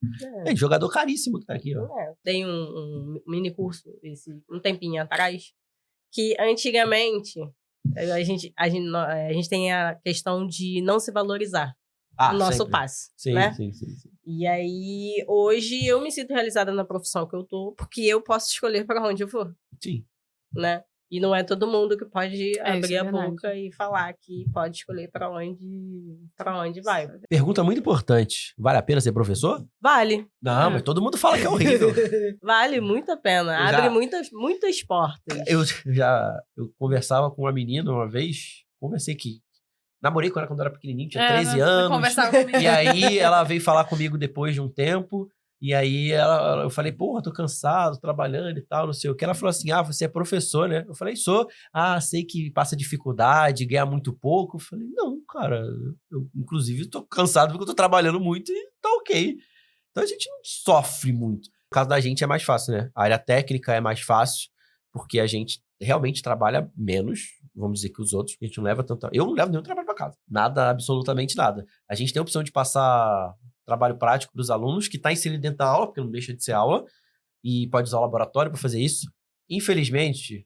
E: É, jogador caríssimo que tá aqui, ó.
B: Tem um mini curso, um tempinho atrás, que antigamente a gente tem a questão de não se valorizar o nosso
E: sempre.
B: passe,
E: Sim,
B: né?
E: sim.
B: E aí, hoje, eu me sinto realizada na profissão que eu tô, porque eu posso escolher para onde eu vou,
E: Sim.
B: né? E não é todo mundo que pode
C: isso
B: abrir
C: é
B: a
C: verdade.
B: boca e falar que pode escolher para onde vai.
E: Pergunta muito importante. Vale a pena ser professor?
B: Vale.
E: Não, mas todo mundo fala que é horrível.
B: Vale muito a pena.
E: Eu já-
B: Abre muitas portas.
E: Eu conversava com uma menina uma vez, conversei que namorei com ela quando eu era pequenininho, tinha
C: É,
E: 13
C: você
E: anos.
C: conversava comigo.
E: E aí ela veio falar comigo depois de um tempo. E aí eu falei, porra, tô cansado, trabalhando e tal, não sei o que. Ela falou assim, você é professor, né? Eu falei, sou. Sei que passa dificuldade, ganha muito pouco. Eu falei, não, cara, eu inclusive tô cansado porque eu tô trabalhando muito e tá ok. Então a gente não sofre muito. No caso da gente é mais fácil, né? A área técnica é mais fácil, porque a gente realmente trabalha menos, vamos dizer, que os outros, porque a gente não leva tanto... Eu não levo nenhum trabalho pra casa. Nada, absolutamente nada. A gente tem a opção de passar trabalho prático para os alunos, que está inserido dentro da aula, porque não deixa de ser aula, e pode usar o laboratório para fazer isso. Infelizmente,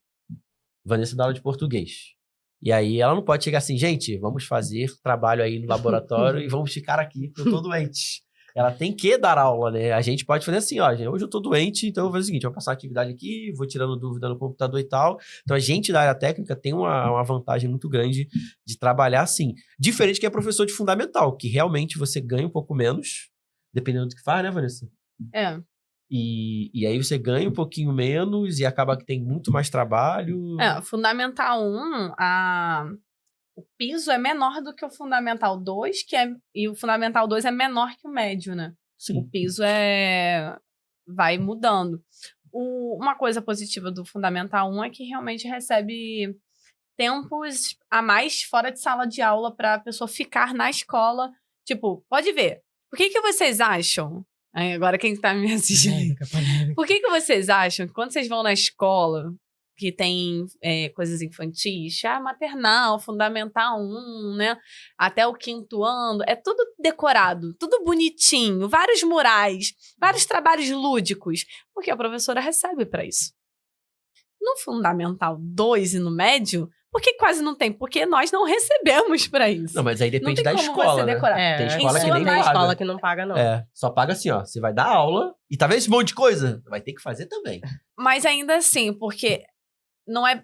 E: Vanessa dá aula de português. E aí ela não pode chegar assim, gente, vamos fazer trabalho aí no laboratório e vamos ficar aqui, porque eu tô doente. Ela tem que dar aula, né? A gente pode fazer assim, ó, hoje eu tô doente, então eu vou fazer o seguinte, eu vou passar a atividade aqui, vou tirando dúvida no computador e tal. Então a gente da área técnica tem uma vantagem muito grande de trabalhar assim. Diferente que é professor de fundamental, que realmente você ganha um pouco menos, dependendo do que faz, né, Vanessa?
C: É.
E: E aí você ganha um pouquinho menos e acaba que tem muito mais trabalho.
C: Fundamental 1, o piso é menor do que o Fundamental 2, e o Fundamental 2 é menor que o médio, né?
E: Sim.
C: O piso vai mudando. Uma coisa positiva do Fundamental 1 é que realmente recebe tempos a mais fora de sala de aula para a pessoa ficar na escola. Tipo, pode ver. Por que vocês acham... Agora quem tá me assistindo... Por que vocês acham que quando vocês vão na escola... que tem coisas infantis, maternal, fundamental 1, né? Até o 5º ano, é tudo decorado, tudo bonitinho, vários murais, vários trabalhos lúdicos, porque a professora recebe para isso. No fundamental 2 e no médio, por que quase não tem? Porque nós não recebemos para isso.
E: Não, mas aí depende
C: não tem
E: da
C: como
E: escola,
C: você
E: né?
C: decorar.
E: Tem escola que
C: sua
E: nem
B: tem
E: paga.
B: escola que não paga, não.
E: Só paga assim, ó. Você vai dar aula e tá vendo esse monte de coisa? Vai ter que fazer também.
C: Mas ainda assim, porque não é...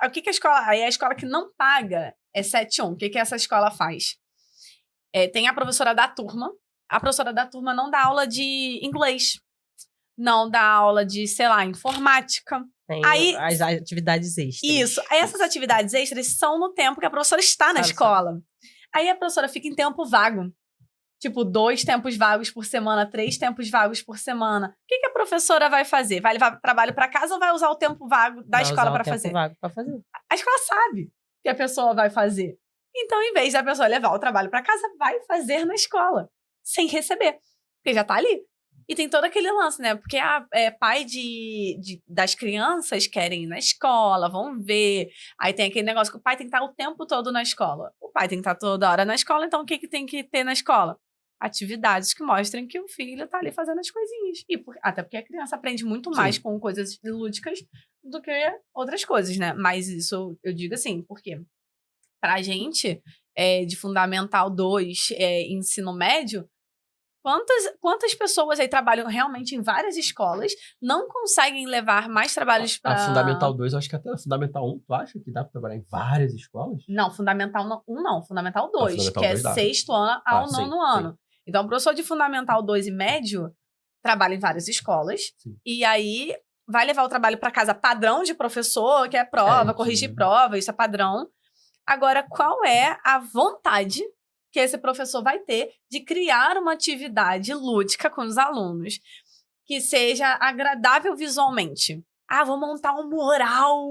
C: O que a escola... Aí a escola que não paga é 7-1. O que essa escola faz? Tem a professora da turma. A professora da turma não dá aula de inglês. Não dá aula de, sei lá, informática.
B: Tem
C: Aí-
B: as atividades extras.
C: Isso. Aí essas atividades extras são no tempo que a professora está na
B: Sabe,
C: escola. Aí a professora fica em tempo vago. Tipo, 2 tempos vagos por semana, 3 tempos vagos por semana. O que a professora vai fazer? Vai levar trabalho para casa ou vai usar o tempo vago da
B: Vai
C: escola
B: usar o
C: para
B: tempo
C: fazer?
B: vago pra fazer.
C: A escola sabe que a pessoa vai fazer. Então, em vez da pessoa levar o trabalho para casa, vai fazer na escola, sem receber. Porque já tá ali. E tem todo aquele lance, né? Porque pai das crianças querem ir na escola, vão ver. Aí tem aquele negócio que o pai tem que estar o tempo todo na escola. O pai tem que estar toda hora na escola, então o que tem que ter na escola? Atividades que mostrem que o filho tá ali fazendo as coisinhas. Até porque a criança aprende muito mais com coisas lúdicas do que outras coisas, né? Mas isso eu digo assim, porque pra gente, de Fundamental 2, ensino médio, quantas pessoas aí trabalham realmente em várias escolas, não conseguem levar mais trabalhos para...
E: A Fundamental 2, eu acho que até a Fundamental 1, tu acha que dá pra trabalhar em várias escolas?
C: Não, Fundamental 1 não, Fundamental 2,
E: Fundamental
C: que
E: 2 dá.
C: sexto ano ao nono ano.
E: Sim.
C: Então, o professor de Fundamental 2 e médio trabalha em várias escolas, e aí vai levar o trabalho para casa padrão de professor, que é prova, corrigir prova, isso é padrão. Agora, qual é a vontade que esse professor vai ter de criar uma atividade lúdica com os alunos que seja agradável visualmente? Vou montar um mural,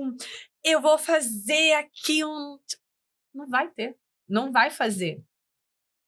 C: eu vou fazer aqui um... Não vai ter, não vai fazer.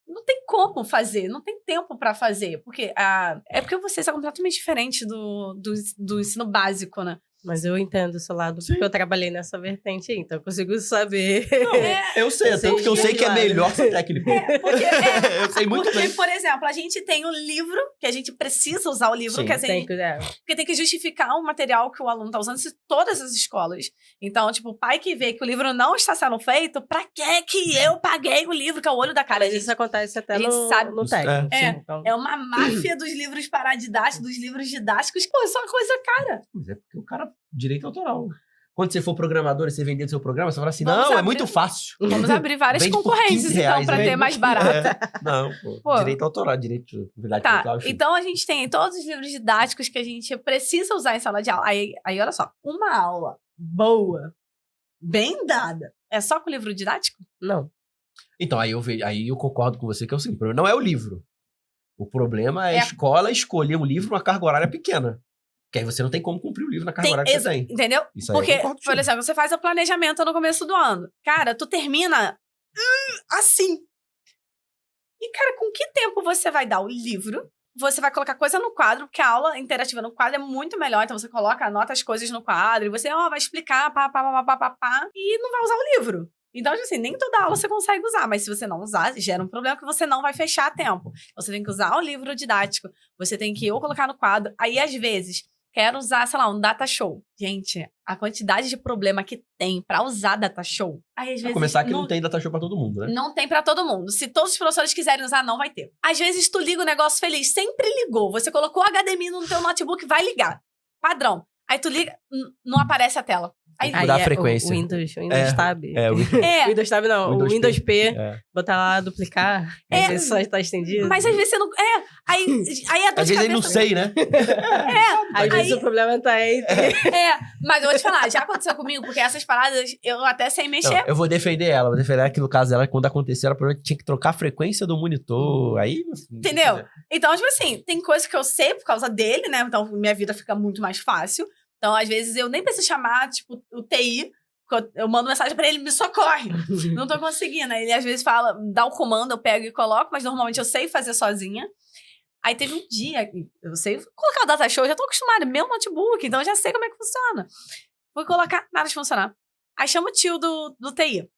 C: Não tem como fazer, não tem tempo para fazer. Porque é porque vocês são completamente diferentes do ensino básico, né?
B: Mas eu entendo o seu lado, porque eu trabalhei nessa vertente aí, então eu consigo saber.
E: Não, eu sei, até porque eu sei que é melhor ser técnico. Eu sei muito bem.
C: Porque, por exemplo, a gente tem o livro, que a gente precisa usar o livro, que assim, porque tem que justificar o material que o aluno está usando em todas as escolas. Então, tipo, o pai que vê que o livro não está sendo feito, pra que eu paguei o livro, que é o olho da cara?
B: Mas isso acontece até
C: no
B: técnico.
C: Então. É uma máfia dos livros paradidáticos, dos livros didáticos. Pô, isso é uma coisa cara.
E: Mas é porque o cara... Direito autoral. Quando você for programador e você vender o seu programa, você fala assim, é muito fácil.
C: Vamos abrir várias
E: Vende por
C: concorrências, então, pra ter mais barato.
E: Não, pô. Direito autoral, direito de verdade autoral.
C: Então a gente tem todos os livros didáticos que a gente precisa usar em sala de aula. Aí olha só, uma aula boa, bem dada, é só com livro didático? Não.
E: Então, aí eu concordo com você que é o seguinte, o problema não é o livro. O problema é a escola escolher um livro numa carga horária pequena. Que aí você não tem como cumprir o livro na carga horária que você tem.
C: Entendeu?
E: Isso
C: porque, por exemplo, você faz o planejamento no começo do ano. Cara, tu termina assim. E, cara, com que tempo você vai dar o livro? Você vai colocar coisa no quadro, porque a aula interativa no quadro é muito melhor. Então, você anota as coisas no quadro, e você vai explicar, e não vai usar o livro. Então, assim, nem toda aula você consegue usar, mas se você não usar, gera um problema que você não vai fechar a tempo. Você tem que usar o livro didático, você tem que colocar no quadro. Aí, às vezes, quero usar, sei lá, um data show. Gente, a quantidade de problema que tem pra usar data show. Aí, às vezes,
E: começar que não tem data show pra todo mundo, né?
C: Não tem pra todo mundo. Se todos os professores quiserem usar, não vai ter. Às vezes, tu liga o negócio feliz, sempre ligou. Você colocou HDMI no teu notebook, vai ligar. Padrão. Aí tu liga, não aparece a tela. Aí
E: mudar a frequência.
B: O Windows Tab.
C: O
B: Windows Tab não, o Windows P. Botar lá, duplicar. Às vezes só está estendido.
C: Mas às vezes você não... Aí a dor
E: às vezes eu não sei, né?
B: Às vezes o problema tá aí.
C: Mas eu vou te falar, já aconteceu comigo, porque essas paradas eu até sei mexer.
E: Não, eu vou defender ela, que no caso dela, quando aconteceu, ela provavelmente tinha que trocar a frequência do monitor. Aí.
C: Entendeu? Então, tipo assim, tem coisa que eu sei por causa dele, né? Então minha vida fica muito mais fácil. Então, às vezes, eu nem preciso chamar, tipo, o TI. Eu mando mensagem pra ele, me socorre. Não tô conseguindo. Aí ele, às vezes, dá o comando, eu pego e coloco. Mas, normalmente, eu sei fazer sozinha. Aí, teve um dia, eu sei colocar o data show. Eu já tô acostumada, meu notebook. Então, eu já sei como é que funciona. Fui colocar, nada de funcionar. Aí, chama o tio do TI.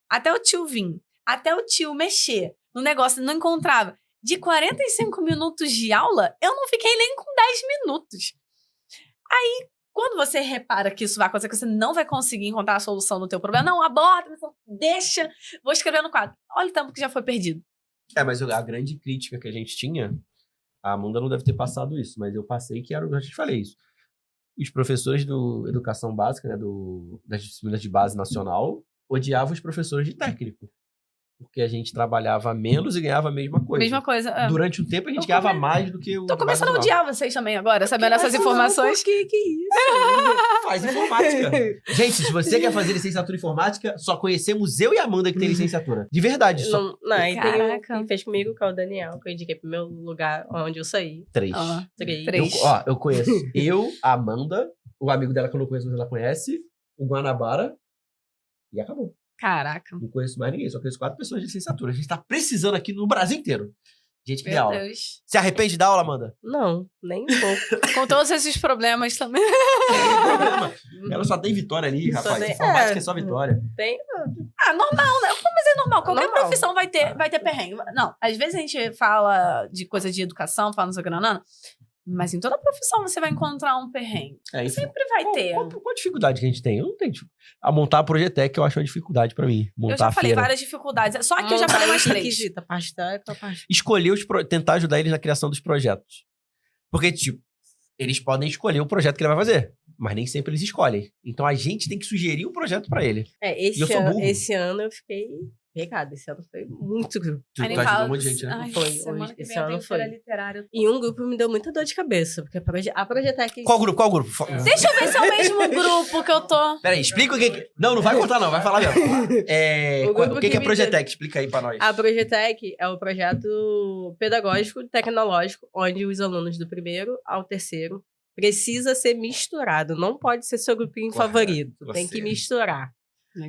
C: Até o tio vir. Até o tio mexer no negócio, não encontrava. De 45 minutos de aula, eu não fiquei nem com 10 minutos. Aí, quando você repara que isso vai acontecer, que você não vai conseguir encontrar a solução do teu problema, não, aborta, deixa, vou escrever no quadro. Olha o tempo que já foi perdido.
E: Mas a grande crítica que a gente tinha, a Amanda não deve ter passado isso, mas eu passei que era, eu já te falei isso. Os professores do Educação Básica, né, das disciplinas de base nacional, odiavam os professores de técnico. Porque a gente trabalhava menos e ganhava a mesma coisa.
C: Mesma coisa,
E: Durante um tempo a gente ganhava mais do que o...
C: Tô começando a odiar vocês também agora, sabendo essas informações.
B: Que isso?
E: Faz informática. Gente, se você quer fazer licenciatura em informática, só conhecemos eu e a Amanda que tem licenciatura. De verdade.
B: Aí tem quem fez comigo, que é o Daniel, que eu indiquei pro meu lugar onde eu saí.
E: 3.
B: 3.
E: Eu conheço a Amanda, o amigo dela que eu não conheço, mas ela conhece, o Guanabara, e acabou.
C: Caraca.
E: Não conheço mais ninguém, só conheço 4 pessoas de licenciatura. A gente tá precisando aqui no Brasil inteiro. Gente que
C: Meu
E: dá aula.
C: Deus.
E: Se arrepende da aula, Amanda?
B: Não, nem um pouco.
C: Com todos esses problemas também.
E: Problema. Ela só tem vitória ali,
B: Só
E: rapaz.
B: tem-
E: Informática é só vitória.
B: Tem.
C: Ah, normal, né? Mas é normal. Qualquer
B: Normal.
C: profissão vai ter perrengue. Não, às vezes a gente fala de coisa de educação, fala não sei o que, não. Mas em toda profissão você vai encontrar um perrengue.
E: É, enfim.
C: Sempre vai ter.
E: Qual dificuldade que a gente tem? Eu não tenho dificuldade. A montar a Projetec eu acho uma dificuldade pra mim. Montar
C: Eu já
E: a
C: falei
E: feira.
C: várias dificuldades. Só aqui eu já falei umas 3.
B: Requisita, parte teórica, parte...
E: Escolher tentar ajudar eles na criação dos projetos. Porque, tipo, eles podem escolher o projeto que ele vai fazer. Mas nem sempre eles escolhem. Então a gente tem que sugerir um projeto pra ele. E eu sou burro.
B: Esse ano eu fiquei pegada. Esse ano foi muito grupo.
E: Tu
C: Aí nem
E: ajudou
C: fala,
E: um monte de gente, né?
C: ai,
B: Foi,
C: semana
B: hoje,
C: que
B: esse
C: vem eu
B: ano
C: tenho
B: foi.
C: feira literária.
B: E um grupo me deu muita dor de cabeça. Porque a Projetec...
E: Qual grupo? Qual grupo?
C: Deixa eu ver se é o mesmo grupo que eu tô.
E: Peraí, explica o que... Não vai contar não, vai falar mesmo.
B: O grupo
E: O que é
B: que me
E: Projetec? Explica aí pra nós.
B: A Projetec é o projeto pedagógico e tecnológico onde os alunos do primeiro ao terceiro precisa ser misturado. Não pode ser seu grupinho
E: Correto.
B: favorito. Tem
E: Você.
B: que misturar.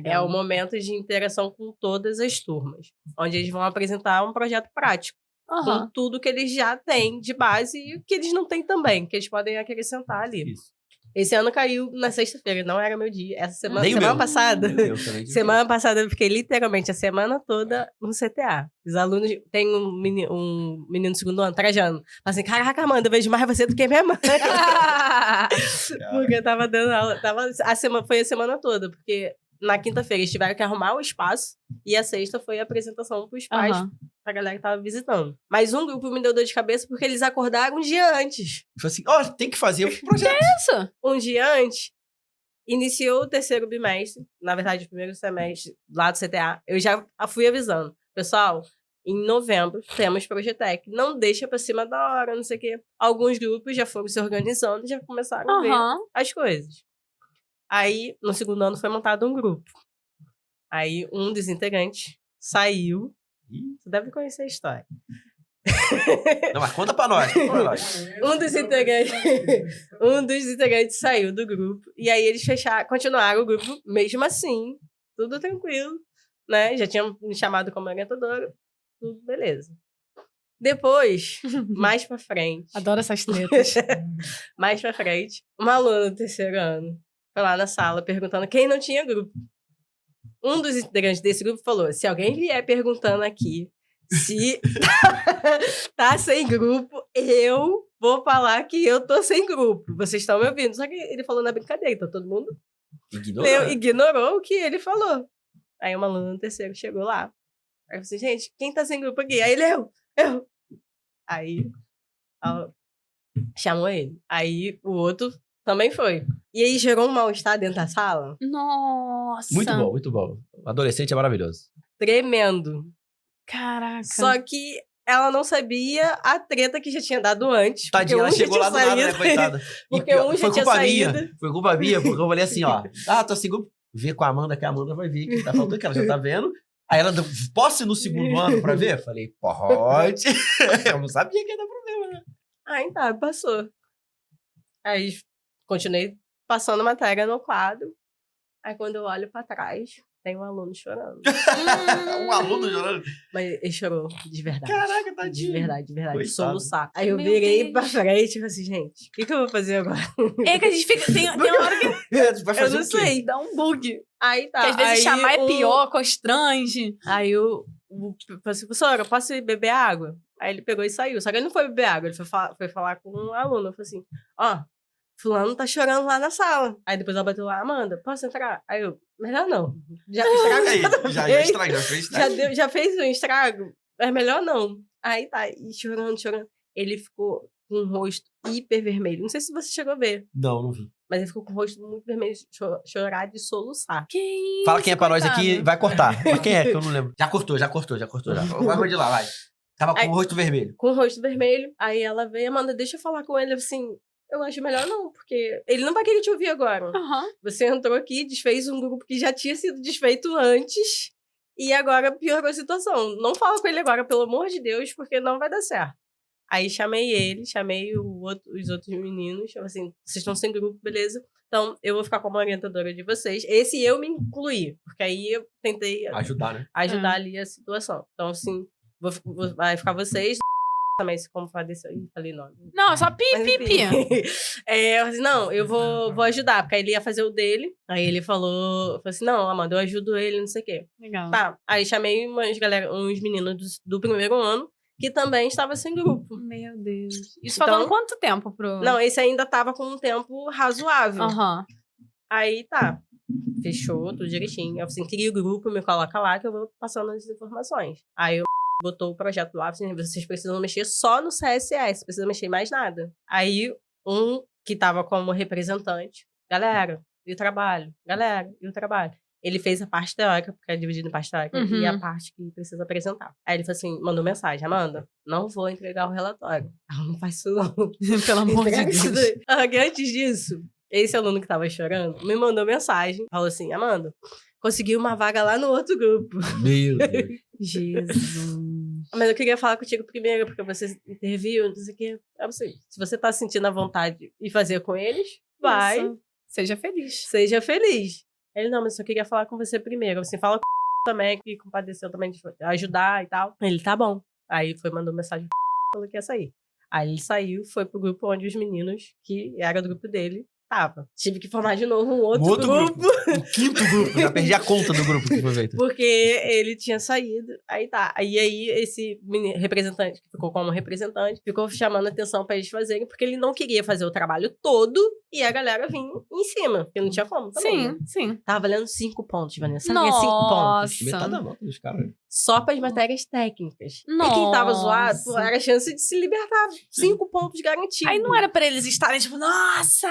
B: É o momento de interação com todas as turmas, onde eles vão apresentar um projeto prático,
C: Aham.
B: com tudo que eles já têm de base e o que eles não têm também, que eles podem acrescentar ali.
E: Isso.
B: Esse ano caiu na sexta-feira, não era meu dia. Essa semana,
E: Nem o
B: semana
E: meu.
B: passada.
E: Eu também.
B: Semana passada eu fiquei literalmente a semana toda no CTA. Os alunos. Tem um menino do segundo ano, trajando. Fala assim: caraca, Amanda, eu vejo mais você do que minha mãe. Porque eu tava dando aula. Foi a semana toda, porque na quinta-feira eles tiveram que arrumar o espaço e a sexta foi a apresentação pros pais,
C: Aham.
B: pra galera que tava visitando. Mas um grupo me deu dor de cabeça porque eles acordaram um dia antes.
E: Falei assim, ó, tem que fazer o projeto.
C: Isso.
B: Um dia antes, iniciou o terceiro bimestre, na verdade, o primeiro semestre lá do CTA, eu já fui avisando. Pessoal, em novembro temos Projetec. Não deixa pra cima da hora, não sei o quê. Alguns grupos já foram se organizando e já começaram a ver
C: Aham.
B: as coisas. Aí, no segundo ano, foi montado um grupo. Aí, um dos integrantes saiu. Você deve conhecer a história.
E: Não, mas conta pra nós. Conta pra nós.
B: Um dos integrantes saiu do grupo. E aí eles continuaram o grupo, mesmo assim. Tudo tranquilo, né? Já tinham me chamado como orientadora. Tudo beleza. Depois, mais pra frente.
C: Adoro essas tretas.
B: Mais pra frente, uma aluna do terceiro ano foi lá na sala perguntando quem não tinha grupo. Um dos integrantes desse grupo falou: se alguém vier perguntando aqui se tá sem grupo, eu vou falar que eu tô sem grupo. Vocês estão me ouvindo? Só que ele falou na brincadeira, então todo mundo ignorou o que ele falou. Aí uma aluna do terceiro chegou lá. Aí eu falei assim: gente, quem tá sem grupo aqui? Aí ele, eu. Aí ela chamou ele. Aí o outro também foi. E aí gerou um mal-estar dentro da sala.
C: Nossa.
E: Muito bom, muito bom. Adolescente é maravilhoso.
B: Tremendo.
C: Caraca.
B: Só que ela não sabia a treta que já tinha dado antes.
E: Tadinha, ela
B: porque um já
E: chegou lá do
B: tinha
E: nada, né,
B: saído.
E: coitada.
B: Porque
E: pior,
B: um já
E: foi
B: tinha
E: culpa
B: saído.
E: minha. Foi culpa minha, porque eu falei assim, ó. Tô segundo. Vê com a Amanda, que a Amanda vai ver que tá faltando, que ela já tá vendo. Aí ela, posso ir no segundo ano pra ver? Falei, pode. Eu não sabia que ia dar problema, né?
B: Aí tá, passou. Aí continuei passando matéria no quadro. Aí quando eu olho pra trás, tem um aluno chorando.
E: Um aluno chorando.
B: Mas ele chorou de verdade.
E: Caraca,
B: De
E: tadinho.
B: verdade,
E: Coitado.
B: soluçar. Aí eu
C: Meu
B: virei
C: Deus.
B: pra frente e falei assim, gente, o que eu vou fazer agora?
C: É que a gente fica. Tem hora que
E: Vai
B: Eu
E: fazer
B: não
E: o quê?
B: sei.
C: dá um bug.
B: Aí tá.
C: Que às vezes
B: aí
C: chamar é
B: um-
C: pior, constrange.
B: Aí eu falei assim, professora, eu posso ir beber água? Aí ele pegou e saiu. Só que ele não foi beber água, ele foi falar com um aluno. Eu falei assim, ó, fulano tá chorando lá na sala. Aí depois ela bateu lá, Amanda, posso entrar? Aí eu, melhor não. Já estrago
E: Aí, já
B: fez.
E: estragou, já fez estrago.
B: Já fez um estrago? É melhor não. Aí tá, e chorando. Ele ficou com o rosto hiper vermelho. Não sei se você chegou a ver,
E: Não, não vi.
B: mas ele ficou com o rosto muito vermelho, chorar de soluçar.
C: Que isso?
E: Fala quem é pra nós
C: coitado.
E: aqui, vai cortar. Mas quem é que eu não lembro? Já cortou. Já. Vai de lá, vai. Tava com
B: Aí-
E: o rosto vermelho.
B: Com o rosto vermelho. Aí ela veio, Amanda, deixa eu falar com ele assim. Eu acho melhor não, porque ele não vai querer te ouvir agora.
C: Aham.
B: Você entrou aqui, desfez um grupo que já tinha sido desfeito antes e agora piorou a situação. Não fala com ele agora, pelo amor de Deus, porque não vai dar certo. Aí chamei ele, chamei os outros meninos, falei assim, vocês estão sem grupo, beleza? Então, eu vou ficar como orientadora de vocês. Esse eu me incluí, porque aí eu tentei
E: Ajudar, né?
B: ajudar ali a situação. Então, assim, vai ficar vocês, também se compadeceu. Ih, falei nome.
C: Não, é só pi,
B: Mas,
C: pi, pi.
B: enfim. Eu falei assim, não, eu vou ajudar. Porque aí ele ia fazer o dele. Aí ele falou assim, não, Amanda, eu ajudo ele, não sei o quê.
C: Legal.
B: Tá, aí chamei uns meninos do primeiro ano, que também estava sem grupo.
C: Meu Deus. Isso
B: Então-
C: faltando quanto tempo pro...
B: Não, esse ainda tava com um tempo razoável.
C: Aham.
B: Aí tá, fechou tudo direitinho. Eu falei assim, cria o grupo, me coloca lá que eu vou passando as informações. Aí eu botou o projeto lá, assim, vocês precisam mexer só no CSS, precisam mexer em mais nada. Aí um que tava como representante, galera, e o trabalho? Galera, e o trabalho? Ele fez a parte teórica, porque é dividido em parte teórica,
C: Uhum.
B: e a parte que precisa apresentar. Aí ele falou assim, mandou mensagem, Amanda, não vou entregar o relatório. Ela não faz isso não.
C: Pelo amor de
B: Entrega isso
C: Deus.
B: daí. Antes disso, esse aluno que tava chorando me mandou mensagem. Falou assim, Amanda, consegui uma vaga lá no outro grupo.
E: Meu Deus.
C: Jesus.
B: Mas eu queria falar contigo primeiro, porque você interviu, não sei o quê. Eu sei, se você tá sentindo a vontade de fazer com eles, vai,
C: Isso. Seja feliz.
B: seja feliz. Ele, não, mas eu só queria falar com você primeiro. Assim, fala com também, que compadeceu também de ajudar e tal. Ele, tá bom. Aí foi, mandou mensagem, falou que ia sair. Aí ele saiu, foi pro grupo onde os meninos, que era do grupo dele, tava. Tive que formar de novo um outro grupo.
E: Um quinto grupo. Já perdi a conta do grupo que foi feito.
B: Porque ele tinha saído. Aí tá. Aí esse representante, que ficou como representante, ficou chamando atenção pra eles fazerem, porque ele não queria fazer o trabalho todo e a galera vinha em cima. Porque não tinha como também. Né?
C: Sim, sim.
B: Tava valendo 5 pontos, Vanessa. Sabe o que é 5 pontos?
E: Metade da nota dos caras.
B: Só pras matérias técnicas.
C: Nossa.
B: E quem tava zoado, pô, era a chance de se libertar. 5 pontos garantidos.
C: Aí não era pra eles estarem tipo, nossa!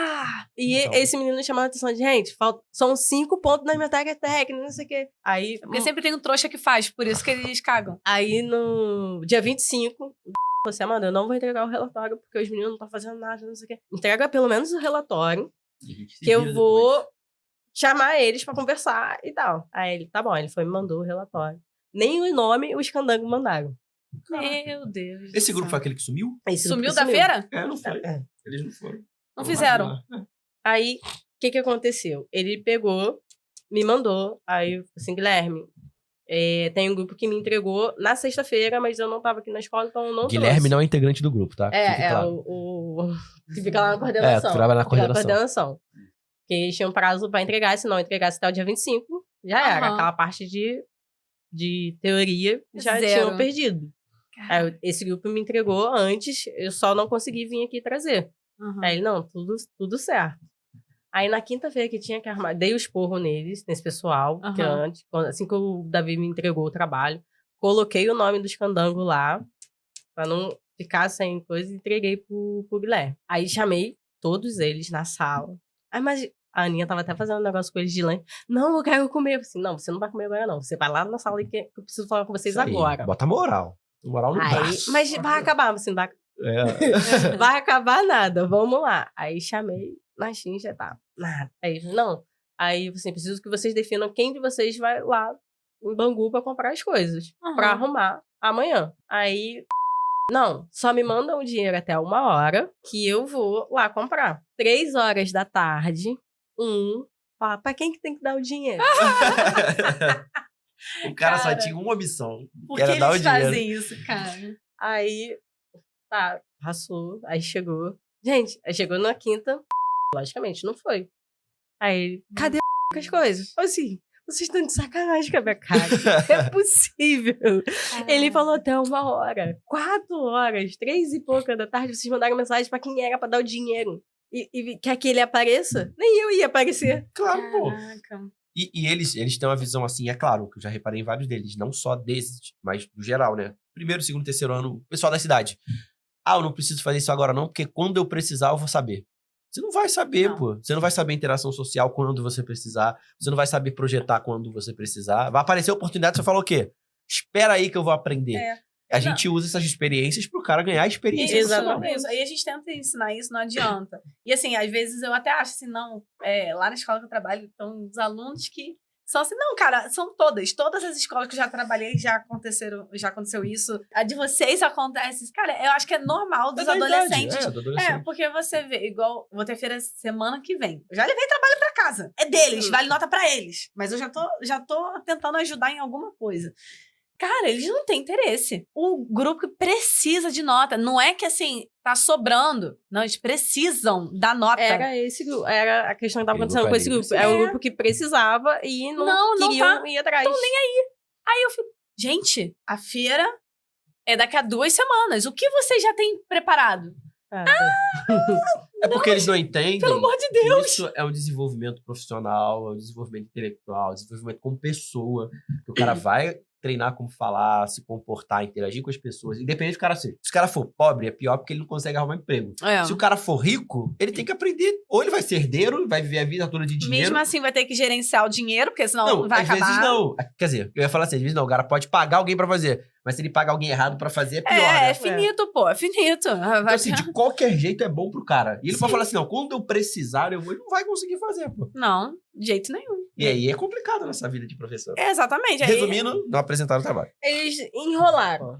B: E
E: Então.
B: esse menino chamando a atenção de, gente, são 5 pontos na matéria técnica, não sei o quê. Aí,
C: Porque sempre tem um trouxa que faz, por isso que eles cagam.
B: aí no dia 25, você, Amanda, eu não vou entregar o relatório porque os meninos não estão fazendo nada, não sei o quê. Entrega pelo menos o relatório, que eu vou chamar eles pra conversar e tal. Aí ele, tá bom, ele foi e me mandou o relatório. Nem o nome os candangos mandaram.
C: Meu Deus.
E: Esse
C: do
E: grupo foi
C: céu.
E: aquele que sumiu?
B: Esse grupo
C: Sumiu
B: que
C: da feira?
E: É, não foi.
B: É.
E: Eles não foram.
C: Não fizeram.
B: Aí, o que aconteceu? Ele pegou, me mandou, aí eu falei assim, Guilherme, tem um grupo que me entregou na sexta-feira, mas eu não tava aqui na escola, então eu não
E: Guilherme
B: trouxe.
E: não é integrante do grupo, tá? Fique
B: É
E: claro.
B: o que fica lá na coordenação.
E: É, trabalha na
B: Fica
E: coordenação.
B: Porque eles tinham prazo pra entregar, se não entregasse até o dia 25, já era.
C: Aham.
B: Aquela parte de teoria já
C: Zero.
B: tinham perdido. Aí, esse grupo me entregou antes, eu só não consegui vir aqui trazer.
C: Uhum.
B: Aí ele, não, tudo certo. Aí na quinta-feira que tinha que arrumar, dei o esporro nesse pessoal, que
C: Aham.
B: antes, assim que o Davi me entregou o trabalho, coloquei o nome dos candangos lá, pra não ficar sem coisa, e entreguei pro Guilherme. Aí chamei todos eles na sala. Aí, mas a Aninha tava até fazendo um negócio com eles de lanche. Não, eu quero comer. Eu falei assim, não, você não vai comer agora não. Você vai lá na sala aí que eu preciso falar com vocês
E: Isso aí,
B: agora.
E: Bota moral. Moral no
B: Aí,
E: braço.
B: mas vai acabar, você não vai
E: É.
B: vai acabar nada, vamos lá. Aí chamei na xincha, tá, nada. Aí, não. Aí, assim, preciso que vocês definam quem de vocês vai lá em Bangu pra comprar as coisas.
C: Uhum.
B: Pra arrumar amanhã. Aí, não, só me mandam o dinheiro até 1h que eu vou lá comprar. 3h da tarde, fala, pra quem que tem que dar o dinheiro?
E: O cara só
C: Cara,
E: tinha uma missão.
C: Por
E: que
C: que
E: era dar o
C: eles
E: dinheiro.
C: fazem isso, cara?
B: Aí, tá, passou, aí chegou. Gente, aí chegou na quinta, logicamente, não foi. Aí, cadê as coisas? Assim, vocês estão de sacanagem com a minha cara. Não é possível. Ele falou até 1h. 4h, 3 e pouca da tarde, vocês mandaram mensagem pra quem era pra dar o dinheiro. E quer que ele apareça? Nem eu ia aparecer.
E: Claro, pô.
C: Caraca.
E: E eles têm uma visão assim, é claro, que eu já reparei em vários deles, não só desses, mas no geral, né? Primeiro, segundo, terceiro ano, o pessoal da cidade. Ah, eu não preciso fazer isso agora não, porque quando eu precisar eu vou saber. Você não vai saber,
C: Não.
E: pô. Você não vai saber interação social quando você precisar. Você não vai saber projetar quando você precisar. Vai aparecer a oportunidade, você fala o quê? Espera aí que eu vou aprender.
C: É.
E: A gente usa essas experiências pro cara ganhar experiência.
C: Isso,
B: Exatamente.
C: isso. Aí a gente tenta ensinar isso, não adianta. E assim, às vezes eu até acho assim, não, lá na escola que eu trabalho, estão os alunos que são assim, não, cara, são todas as escolas que eu já trabalhei já aconteceu isso. A de vocês acontece, cara, eu acho que é normal dos
E: É da idade,
C: adolescentes.
E: do adolescente.
C: Porque você vê, igual, vou ter feira semana que vem. Eu já levei trabalho pra casa. É deles, vale nota pra eles. Mas eu já tô tentando ajudar em alguma coisa. Cara, eles não têm interesse. O grupo precisa de nota. Não é que, assim, tá sobrando. Não, eles precisam da nota.
B: Era esse grupo. Era a questão que tava
E: Aquele
B: acontecendo com esse
E: grupo
B: grupo.
E: ali.
B: É o grupo que precisava e não
C: Não
B: queriam ir atrás.
C: Tão nem Aí eu fico, gente, a feira é daqui a 2 semanas. O que vocês já têm preparado?
E: É porque eles não entendem.
C: Pelo amor de
E: que
C: Deus.
E: Isso é um desenvolvimento profissional, é um desenvolvimento intelectual, desenvolvimento como pessoa. Que o cara vai treinar como falar, se comportar, interagir com as pessoas. Independente do cara ser. Se o cara for pobre, é pior porque ele não consegue arrumar emprego. Se o cara for rico, ele tem que aprender. Ou ele vai ser herdeiro, vai viver a vida toda de dinheiro.
C: Mesmo assim, vai ter que gerenciar o dinheiro, porque senão
E: Não,
C: vai
E: às
C: acabar.
E: vezes não. Quer dizer, eu ia falar assim, às vezes não. O cara pode pagar alguém pra fazer. Mas se ele paga alguém errado pra fazer, é pior, né?
C: É finito, pô. É finito.
E: Então,
C: Vai...
E: assim, de qualquer jeito é bom pro cara. E ele
C: Sim.
E: pode falar assim, não, quando eu precisar, eu vou. Ele não vai conseguir fazer, pô.
C: Não, de jeito nenhum.
E: E aí é complicado nessa vida de professor.
C: Exatamente. Aí-
E: Resumindo, não apresentaram o trabalho.
B: Eles enrolaram.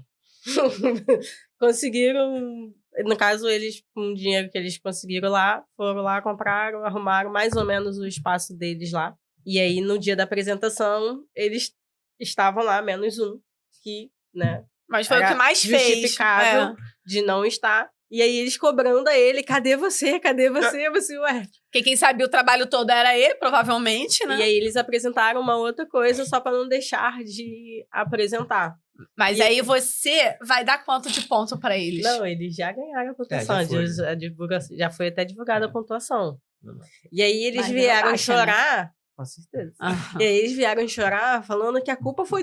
B: Conseguiram. No caso, eles, com o dinheiro que eles conseguiram lá, foram lá, compraram, arrumaram mais ou menos o espaço deles lá. E aí, no dia da apresentação, eles estavam lá, menos um, que, né,
C: Mas foi o
B: era
C: que mais fez.
B: justificável
C: É.
B: de não estar. E aí, eles cobrando a ele, cadê você? Cadê você? Você, ué.
C: Porque quem sabia o trabalho todo era ele, provavelmente, né?
B: E aí, eles apresentaram uma outra coisa só para não deixar de apresentar.
C: Mas
B: E-
C: aí você vai dar quanto de ponto pra eles?
B: Não, eles já ganharam a pontuação.
E: já foi,
B: Já foi até divulgada a pontuação.
E: Não.
B: E aí eles
C: Mas
B: vieram
C: baixa, né?
B: chorar. Com certeza.
C: Aham.
B: E aí eles vieram chorar falando que a culpa foi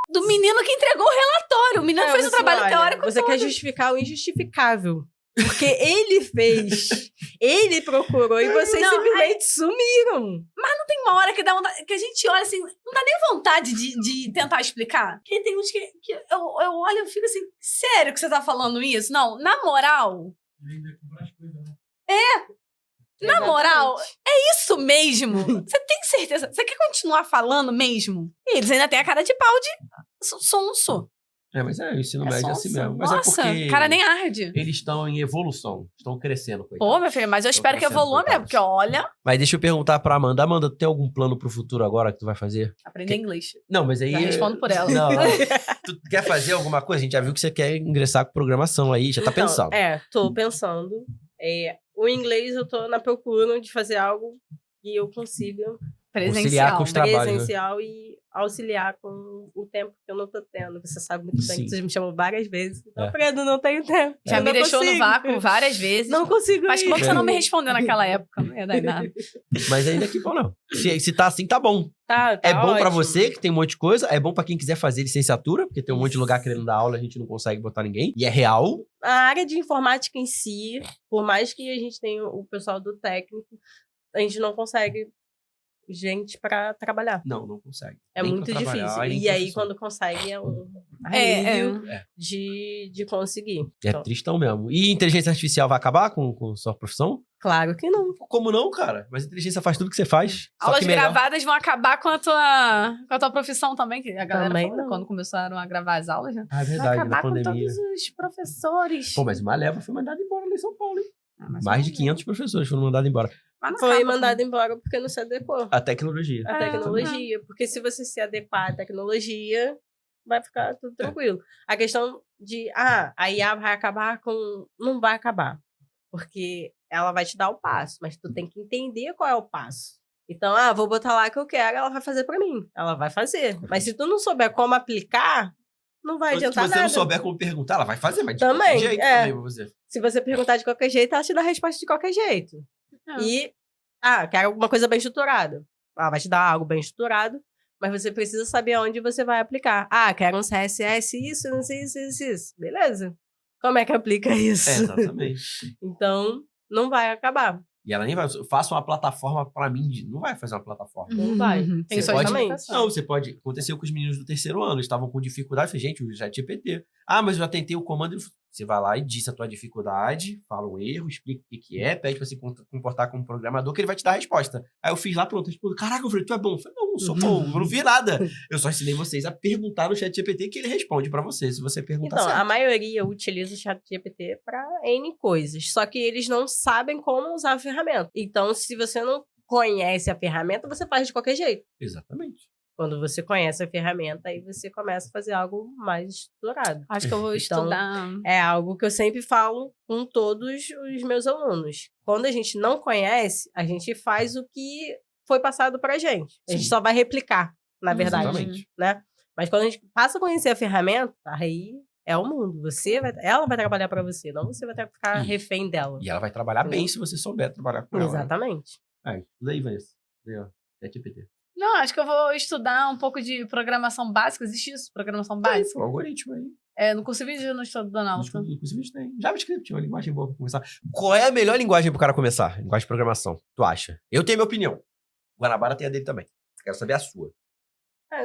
C: Do menino que entregou o relatório. O menino fez o
B: você,
C: trabalho
B: olha,
C: teórico
B: Você
C: todo.
B: quer justificar o injustificável. Porque ele fez. Ele procurou e vocês
C: Não,
B: simplesmente sumiram.
C: Tem uma hora que dá vontade, que a gente olha assim, não dá nem vontade de tentar explicar. Porque tem uns que eu olho e fico assim, sério que você tá falando isso? Não, na moral, na moral, isso mesmo. Você tem certeza? Você quer continuar falando mesmo? E eles ainda têm a cara de pau de sonso.
E: É, mas o ensino
C: É
E: médio é
C: sonso.
E: assim mesmo. Mas
C: Nossa,
E: é porque
C: o cara nem arde.
E: eles estão em evolução, estão crescendo.
C: Pô,
E: coitados.
C: meu filho, mas eu
E: Tô
C: espero que
E: crescendo,
C: evolua mesmo,
E: coitados.
C: porque olha,
E: Mas deixa eu perguntar pra Amanda. Amanda, tu tem algum plano pro futuro agora que tu vai fazer?
C: aprender inglês.
E: Não, mas aí...
C: Já respondo por ela.
E: Não, não. Tu quer fazer alguma coisa? A gente já viu que você quer ingressar com programação aí, já tá
B: Então,
E: pensando.
B: tô pensando. O inglês eu tô na procura de fazer algo que eu consiga
E: Auxiliar com os trabalhos, né?
B: presencial e auxiliar com o tempo que eu não tô tendo. Você sabe muito bem
E: Sim.
B: que você me chamou várias vezes.
E: É.
B: Alfredo, não tenho tempo.
C: Já
B: Eu
C: me
B: não
C: deixou no
B: consigo.
C: vácuo várias vezes.
B: Não consigo
C: Mas
B: ir.
C: como que você não me respondeu naquela época? Não ia dar em nada.
E: Mas ainda que bom, não. Se tá assim, tá bom.
B: Tá
E: É bom pra
B: ótimo.
E: você, que tem um monte de coisa. É bom pra quem quiser fazer licenciatura, porque tem um monte de lugar querendo dar aula, a gente não consegue botar ninguém. E é real.
B: A área de informática em si, por mais que a gente tenha o pessoal do técnico, a gente não consegue gente pra trabalhar.
E: Não consegue.
B: É
E: Nem
B: muito
E: pra trabalhar,
B: difícil.
E: nem
B: E aí,
E: professor.
B: quando consegue, é um
C: É,
B: alívio
E: é.
B: de conseguir.
E: É
B: Então,
E: tristão mesmo. E inteligência artificial vai acabar com sua profissão?
B: claro que não.
E: Como não, cara? Mas a inteligência faz tudo que você faz. Só
C: Aulas
E: que melhor.
C: gravadas vão acabar com a tua profissão também, que a galera
B: Também
C: falou
B: não.
C: quando começaram a gravar as aulas, né?
E: Ah, é
C: Vai
E: verdade, na
C: acabar com
E: pandemia.
C: todos os professores.
E: Pô, mas uma leva foi mandada embora lá em São Paulo, hein?
C: Ah, mas
E: Mais de
C: não-
E: 500 professores foram mandados embora.
C: mas não
B: Foi
C: acaba
B: mandado embora porque não se adequou
E: A tecnologia.
B: à
C: É,
B: tecnologia. Porque se você se adequar à tecnologia, vai ficar tudo tranquilo. A questão de, a IA vai acabar com... Não vai acabar. Porque ela vai te dar o passo, mas tu tem que entender qual é o passo. Então, vou botar lá que eu quero, ela vai fazer pra mim. Ela vai fazer. Mas se tu não souber como aplicar, não vai
E: Se
B: adiantar
E: você
B: nada.
E: não souber como perguntar, ela vai fazer, mas de
B: Também,
E: qualquer jeito
B: é.
E: também pra você.
B: Se você perguntar de qualquer jeito, ela te dá a resposta de qualquer jeito.
C: É.
B: E, quero alguma coisa bem estruturada. Vai te dar algo bem estruturado, mas você precisa saber onde você vai aplicar. Quero um CSS, isso. Beleza. Como é que aplica isso?
E: É, exatamente.
B: Então, não vai acabar.
E: E ela nem vai. Faça uma plataforma pra mim. Não vai fazer uma plataforma.
B: Não vai.
C: Tem
E: Você
C: suas
E: pode-
C: limitações.
E: Não, você pode. Aconteceu com os meninos do terceiro ano. Eles estavam com dificuldade. Eu falei, gente, o ChatGPT. Mas eu já tentei o comando. Você vai lá e diz a tua dificuldade, fala um erro, explica o que é, pede pra se comportar como programador, que ele vai te dar a resposta. Aí eu fiz lá, pronto. Tipo, caraca, eu falei, tu é bom? Eu falei, não sou bom, eu não vi nada. Eu só ensinei vocês a perguntar no ChatGPT que ele responde pra você, se você perguntar
B: Então,
E: certo.
B: a maioria utiliza o ChatGPT para N coisas. Só que eles não sabem como usar a ferramenta. Então, se você não conhece a ferramenta, você faz de qualquer jeito.
E: Exatamente.
B: Quando você conhece a ferramenta, aí você começa a fazer algo mais estruturado.
C: Acho que eu vou
B: Então,
C: estudar.
B: É algo que eu sempre falo com todos os meus alunos. Quando a gente não conhece, a gente faz o que foi passado pra gente. A gente
E: Sim.
B: só vai replicar, na verdade.
E: Exatamente.
B: Né? Mas quando a gente passa a conhecer a ferramenta, aí é o mundo. Ela vai trabalhar pra você, não você vai ficar
E: Isso.
B: refém dela.
E: E ela vai trabalhar bem se você souber trabalhar com ela. Né?
B: Exatamente.
E: Tudo aí, Vanessa. Aí, ó. ChatGPT.
C: Não, acho que eu vou estudar um pouco de programação básica. Existe isso? Programação básica?
E: O algoritmo aí.
C: No curso de vídeo eu não estudo do Nauta.
E: Inclusive, tem. JavaScript, uma linguagem boa pra começar. Qual é a melhor linguagem pro cara começar? Linguagem de programação, tu acha? Eu tenho minha opinião. Guanabara tem a dele também. Quero saber a sua.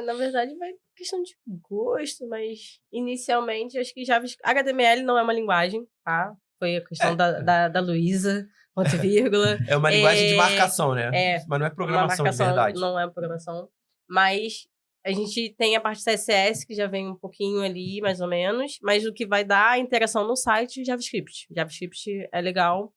B: Na verdade, vai questão de gosto, mas inicialmente acho que HTML não é uma linguagem, tá? Foi a questão da Luísa, ponto e vírgula.
E: É uma linguagem de marcação, né? Mas não é
B: Uma
E: programação de
B: marcação
E: verdade.
B: não é programação. Mas a gente tem a parte CSS, que já vem um pouquinho ali, mais ou menos. Mas o que vai dar a interação no site, JavaScript. JavaScript é legal,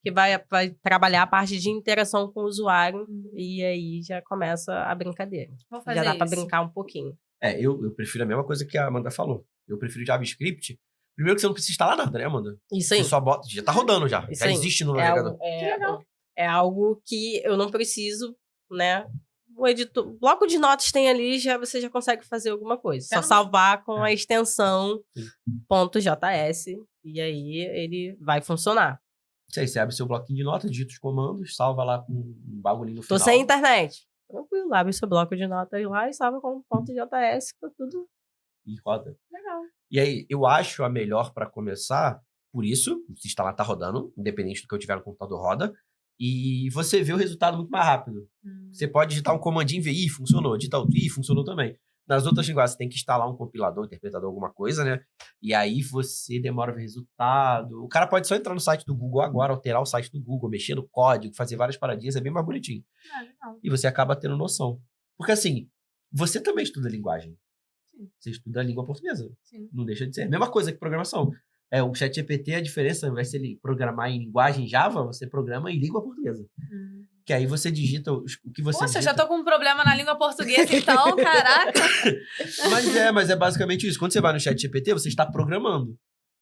B: que vai trabalhar a parte de interação com o usuário. E aí já começa a brincadeira.
C: Vou fazer
B: Já dá pra
C: isso.
B: brincar um pouquinho.
E: Eu prefiro a mesma coisa que a Amanda falou. Eu prefiro JavaScript. Primeiro que você não precisa instalar nada, né, Amanda?
B: Isso aí.
E: Você só bota, já tá rodando já.
B: Isso
E: Já
B: aí.
E: existe no
B: É
E: navegador.
B: é algo que eu não preciso, né? O editor, bloco de notas tem ali, você já consegue fazer alguma coisa. Só salvar com a extensão .js e aí ele vai funcionar.
E: Isso aí, você abre seu bloquinho de notas, digita os comandos, salva lá com um bagulhinho no final.
B: Tô sem internet. Tranquilo, abre seu bloco de notas lá e salva com .js, tá tudo
E: E roda.
B: legal.
E: E aí, eu acho a melhor pra começar, por isso, se instalar tá rodando, independente do que eu tiver no computador, roda. E você vê o resultado muito mais rápido. Você pode digitar um comandinho e ver, funcionou. Digitar outro, funcionou também. Nas outras linguagens, você tem que instalar um compilador, interpretador, alguma coisa, né? E aí você demora a ver resultado. O cara pode só entrar no site do Google agora, alterar o site do Google, mexer no código, fazer várias paradinhas, é bem mais bonitinho.
C: Legal.
E: E você acaba tendo noção. Porque assim, você também estuda linguagem.
C: Sim.
E: Você estuda a língua portuguesa.
C: Sim.
E: Não deixa de ser. Mesma coisa que programação. O ChatGPT, a diferença, ao invés de ele programar em linguagem Java, você programa em língua portuguesa. Que aí você digita o que você
C: Nossa, eu
E: digita.
C: já tô com um problema na língua portuguesa, então, caraca.
E: Mas é basicamente isso. Quando você vai no ChatGPT, você está programando.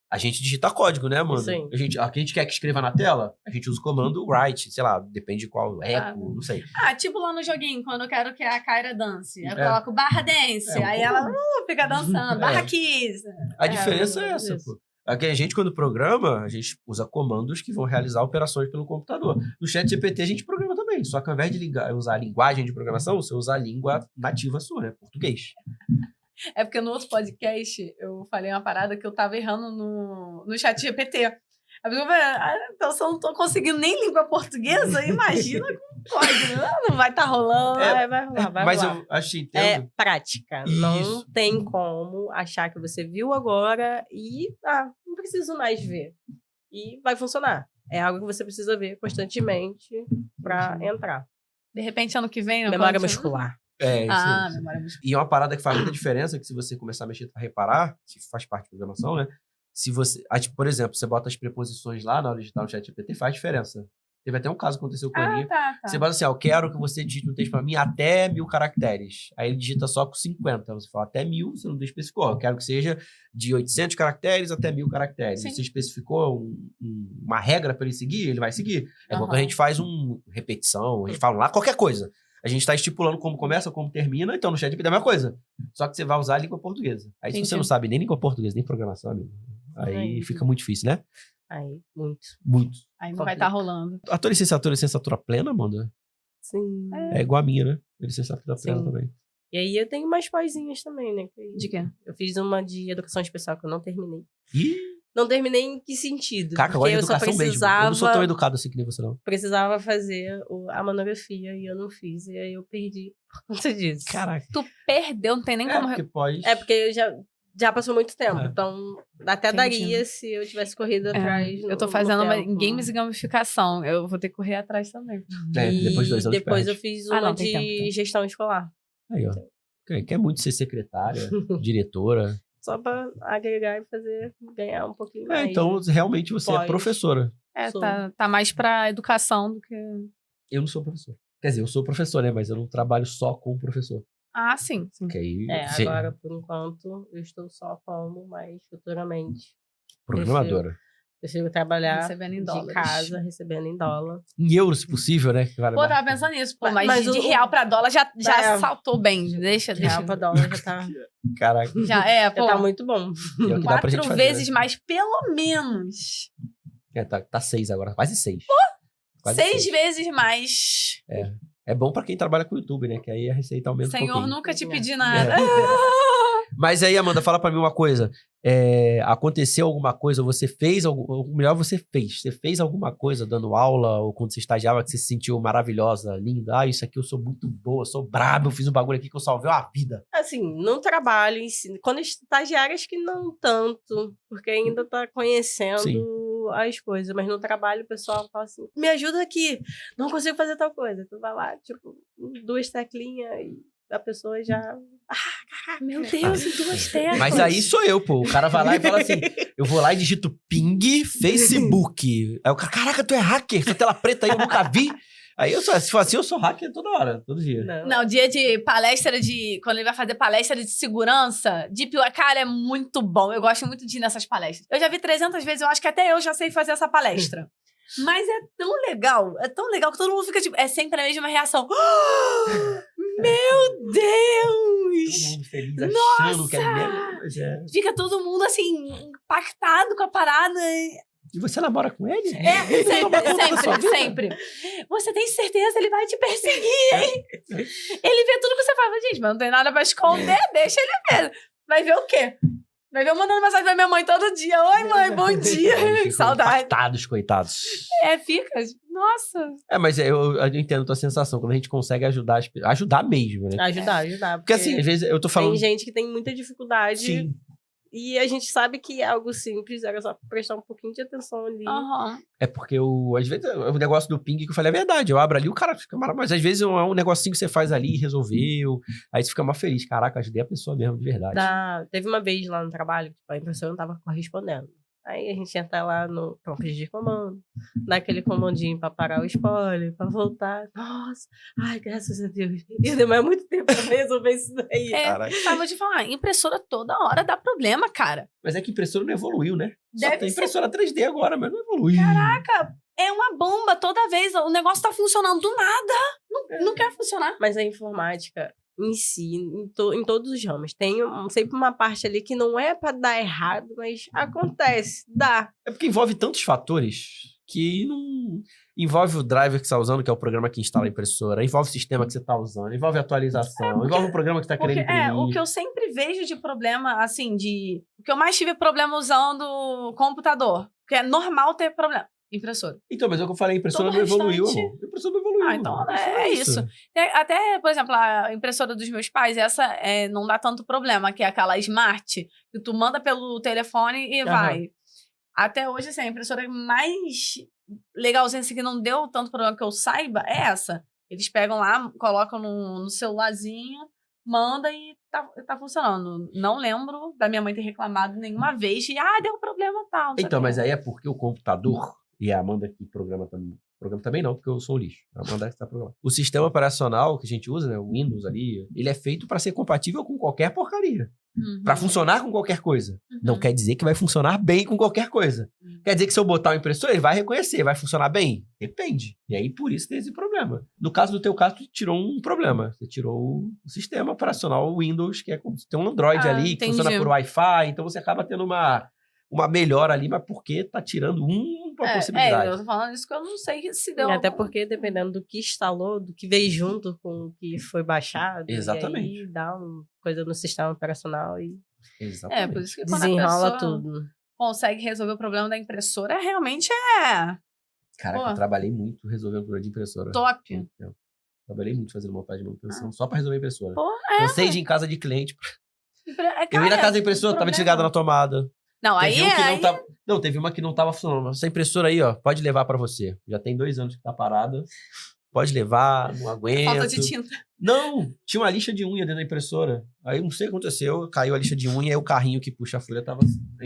E: A gente digita código, né, Amanda?
B: Sim.
E: A gente quer que escreva na tela, a gente usa o comando write, sei lá, depende de qual, eco, não sei.
C: Tipo lá no joguinho, quando eu quero que a Kyra dance. Eu
E: É.
C: coloco barra dance, aí ela fica dançando, barra kiss.
E: A diferença é
B: mais ou
E: essa,
B: menos
E: pô. Aqui a gente, quando programa, a gente usa comandos que vão realizar operações pelo computador. No ChatGPT, a gente programa também. Só que ao invés de usar a linguagem de programação, você usa a língua nativa sua, né? Português.
C: É porque no outro podcast eu falei uma parada que eu tava errando no chat GPT. A pessoa falou, então se eu não tô conseguindo nem língua portuguesa, imagina com código. Não vai estar rolando.
B: Vai rolar, vai
E: Mas
B: rolar.
E: eu acho que entendo.
B: É prática.
E: Isso.
B: Não tem como achar que você viu agora e não preciso mais ver. E vai funcionar. É algo que você precisa ver constantemente pra entrar.
C: De repente, ano que vem... eu
B: Memória
C: continuo.
B: muscular.
E: É, isso.
C: Memória muscular.
E: E é uma parada que faz muita diferença, que se você começar a mexer, tu vai reparar, que faz parte da programação, né? Se você, por exemplo, você bota as preposições lá na hora de digitar no ChatGPT, faz diferença. Teve até um caso que aconteceu com a Aninha.
C: Tá.
E: Você bota assim, eu quero que você digite um texto pra mim até 1000 caracteres. Aí ele digita só com 50. Você fala até 1000, você não especificou. Eu quero que seja de 800 caracteres até 1000 caracteres.
C: Sim.
E: Você especificou uma regra pra ele seguir, ele vai seguir. É igual quando a gente faz repetição, a gente fala lá qualquer coisa. A gente tá estipulando como começa, como termina, então no ChatGPT é a mesma coisa. Só que você vai usar a língua portuguesa. Aí se
C: Entendi.
E: você não sabe nem língua portuguesa, nem programação, amigo, aí fica muito difícil, né?
B: Aí, muito.
E: Muito.
C: Aí não vai estar rolando.
E: A tua licenciatura é licenciatura plena, Amanda?
B: Sim.
E: É igual a minha, né? Licenciatura plena
B: Sim.
E: também.
B: E aí eu tenho mais paizinhas também, né?
C: De quê?
B: Eu fiz uma de educação especial que eu não terminei.
E: Ih,
B: Não terminei em que sentido?
E: caraca,
B: Porque
E: agora é
B: eu só
E: educação mesmo. Eu
B: precisava,
E: não sou tão educado assim que nem você, não.
B: precisava fazer a monografia e eu não fiz. E aí eu perdi por conta disso.
E: Caraca.
C: Tu perdeu, não tem nem como...
E: Porque pode...
B: É porque já passou muito tempo.
E: É.
B: Então, até
C: Entendi.
B: daria se eu tivesse corrido atrás.
C: Eu tô
B: no
C: fazendo uma
B: tempo.
C: em games e gamificação. Eu vou ter que correr atrás também.
B: E
E: depois de 2 anos
B: depois eu
E: perde.
B: fiz
C: Ah,
B: uma
C: não, tem
B: de
C: tempo, tá.
B: gestão escolar.
E: Aí, ó. Quer muito ser secretária, diretora.
B: Só pra agregar e ganhar um pouquinho mais.
E: Então, realmente, você é
B: Pode.
E: professora.
B: Sou.
C: Tá mais pra educação do que...
E: Eu não sou professor. Quer dizer, eu sou professor, né? Mas eu não trabalho só com professor.
C: Ah, sim.
E: Que aí,
B: Agora, por enquanto, eu estou só como, mas futuramente
E: programadora.
B: prefiro trabalhar
C: Recebendo em
B: de
C: dólares.
B: casa, recebendo em dólar.
E: Em euros, se possível, né? Que vale
C: Pô,
E: mais.
C: tava pensando nisso. Pô,
B: Mas
C: mas de
B: o-
C: real pra dólar já
B: É.
C: saltou bem. Deixa.
B: Real pra dólar já tá,
E: Caraca.
C: Já, pô.
B: já tá muito bom.
E: É o que dá pra gente
C: 4
E: fazer,
C: vezes
E: né?
C: mais, pelo menos.
E: Tá 6 agora, quase 6.
C: 6 vezes mais.
E: É bom pra quem trabalha com YouTube, né? Que aí a receita aumenta um
C: Senhor,
E: pouquinho.
C: nunca te
B: É.
C: pedi nada.
E: Mas aí, Amanda, fala pra mim uma coisa. Aconteceu alguma coisa, você fez, ou melhor, você fez alguma coisa dando aula, ou quando você estagiava, que você se sentiu maravilhosa, linda, isso aqui eu sou muito boa, sou braba, eu fiz um bagulho aqui que eu salvei uma vida.
B: Assim, no trabalho em si, quando estagiária, acho que não tanto, porque ainda tá conhecendo
E: Sim.
B: as coisas, mas no trabalho o pessoal fala assim, me ajuda aqui, não consigo fazer tal coisa. Tu vai lá, tipo, 2 teclinhas e a pessoa já...
C: Meu Deus, em 2 teclas.
E: Mas aí sou eu, pô. O cara vai lá e fala assim, eu vou lá e digito ping, Facebook. Aí o cara, caraca, tu é hacker, essa tela preta aí eu nunca vi. Aí se for assim, eu sou hacker toda hora, todo dia.
C: Não, dia de palestra quando ele vai fazer palestra de segurança, cara, é muito bom. Eu gosto muito de ir nessas palestras. Eu já vi 300 vezes, eu acho que até eu já sei fazer essa palestra. Mas é tão legal que todo mundo fica tipo, é sempre a mesma reação. Meu Deus!
E: Todo mundo feliz, achando que é mesmo. Mas é.
C: Fica todo mundo assim, impactado com a parada.
E: E você namora com ele?
C: Sempre. Você tem certeza? Ele vai te perseguir, hein? Ele vê tudo que você fala. Gente, mas não tem nada pra esconder, deixa ele ver. Vai ver o quê? Vai ver eu mandando mensagem pra minha mãe todo dia. Oi, mãe, bom dia.
E: Ficam
C: Saudade.
E: impactados, coitados.
C: Fica. Nossa.
E: Mas eu entendo a tua sensação, quando a gente consegue ajudar mesmo, né?
B: Ajudar.
E: Porque assim, às vezes eu tô falando...
B: Tem gente que tem muita dificuldade.
E: Sim.
B: E a gente sabe que é algo simples, era só prestar um pouquinho de atenção ali.
C: Aham.
E: É porque às vezes o negócio do ping que eu falei é verdade. Eu abro ali, o cara fica maravilhoso. Mas às vezes é um negocinho que você faz ali e resolveu. Aí você fica mais feliz. Caraca, ajudei a pessoa mesmo, de verdade.
B: Teve uma vez lá no trabalho que a impressora não tava correspondendo. Aí a gente entra lá no campo de comando, dá aquele comandinho pra parar o spoiler, pra voltar. Nossa, ai, graças a Deus. E demora muito tempo pra resolver isso daí.
C: Mas vou te falar, impressora toda hora dá problema, cara.
E: Mas é que a impressora não evoluiu, né? Só
C: Deve
E: tem
C: ser.
E: impressora 3D agora, mas não evoluiu.
C: Caraca, é uma bomba toda vez. O negócio tá funcionando do nada. Não quer funcionar.
B: Mas a informática em si, em todos os ramos, tem sempre uma parte ali que não é pra dar errado, mas acontece, dá.
E: É porque envolve tantos fatores que não... Envolve o driver que você tá usando, que é o programa que instala a impressora. Envolve o sistema que você tá usando. Envolve a atualização. Envolve o programa que você tá querendo imprimir.
C: O que eu sempre vejo de problema, assim, o que eu mais tive problema usando computador. Porque é normal ter problema. Impressora.
E: Então, mas é o que eu falei, a impressora
C: Todo
E: não evoluiu,
C: restante-
E: amor. A impressora não evoluiu.
C: Então,
E: A impressora
C: é isso. Até, por exemplo, a impressora dos meus pais, essa não dá tanto problema, que é aquela Smart, que tu manda pelo telefone e vai. Até hoje, assim, a impressora mais legalzinha, assim, que não deu tanto problema que eu saiba, é essa. Eles pegam lá, colocam no celularzinho, manda e tá funcionando. Não lembro da minha mãe ter reclamado nenhuma vez de, deu problema tal. não sei
E: Então,
C: o quê.
E: mas aí é porque o computador, e a Amanda que programa também não, porque eu sou um lixo. A Amanda que tá programando. O sistema operacional que a gente usa, né, o Windows ali, ele é feito para ser compatível com qualquer porcaria.
C: Uhum.
E: Para funcionar com qualquer coisa.
C: Uhum.
E: Não quer dizer que vai funcionar bem com qualquer coisa. Quer dizer que se eu botar o impressor, ele vai reconhecer, vai funcionar bem? Depende. E aí, por isso tem esse problema. No caso do teu caso, tu tirou um problema. Você tirou o sistema operacional Windows, que é como se tem um Android ali, que
C: entendi.
E: funciona por Wi-Fi, então você acaba tendo uma melhora ali, mas porque tá tirando uma possibilidade.
C: eu tô falando isso que eu não sei se deu.
B: Até porque, dependendo do que instalou, do que veio junto com o que foi baixado,
E: Exatamente.
B: e aí dá uma coisa no sistema operacional e
E: Exatamente.
C: Por isso que quando a
B: desenrola
C: pessoa
B: tudo.
C: consegue resolver o problema da impressora, realmente
E: Caraca,
C: Pô.
E: eu trabalhei muito resolvendo problema de impressora.
C: top.
E: Muito tempo. Trabalhei muito fazendo montagem de manutenção, só pra resolver a impressora.
C: Pô,
E: Cansei de ir em casa de cliente. Eu
C: Cara,
E: ia na casa da impressora, tava
C: problema.
E: desligada na tomada.
C: Não, aí
E: Teve um que
C: aí
E: não tava... Não, teve uma que não tava funcionando. Essa impressora aí, ó, pode levar pra você. Já tem 2 anos que tá parada. Pode levar, não aguento.
C: falta de tinta.
E: Não, tinha uma lixa de unha dentro da impressora. Aí não sei o que aconteceu, caiu a lixa de unha, aí o carrinho que puxa a folha tava... A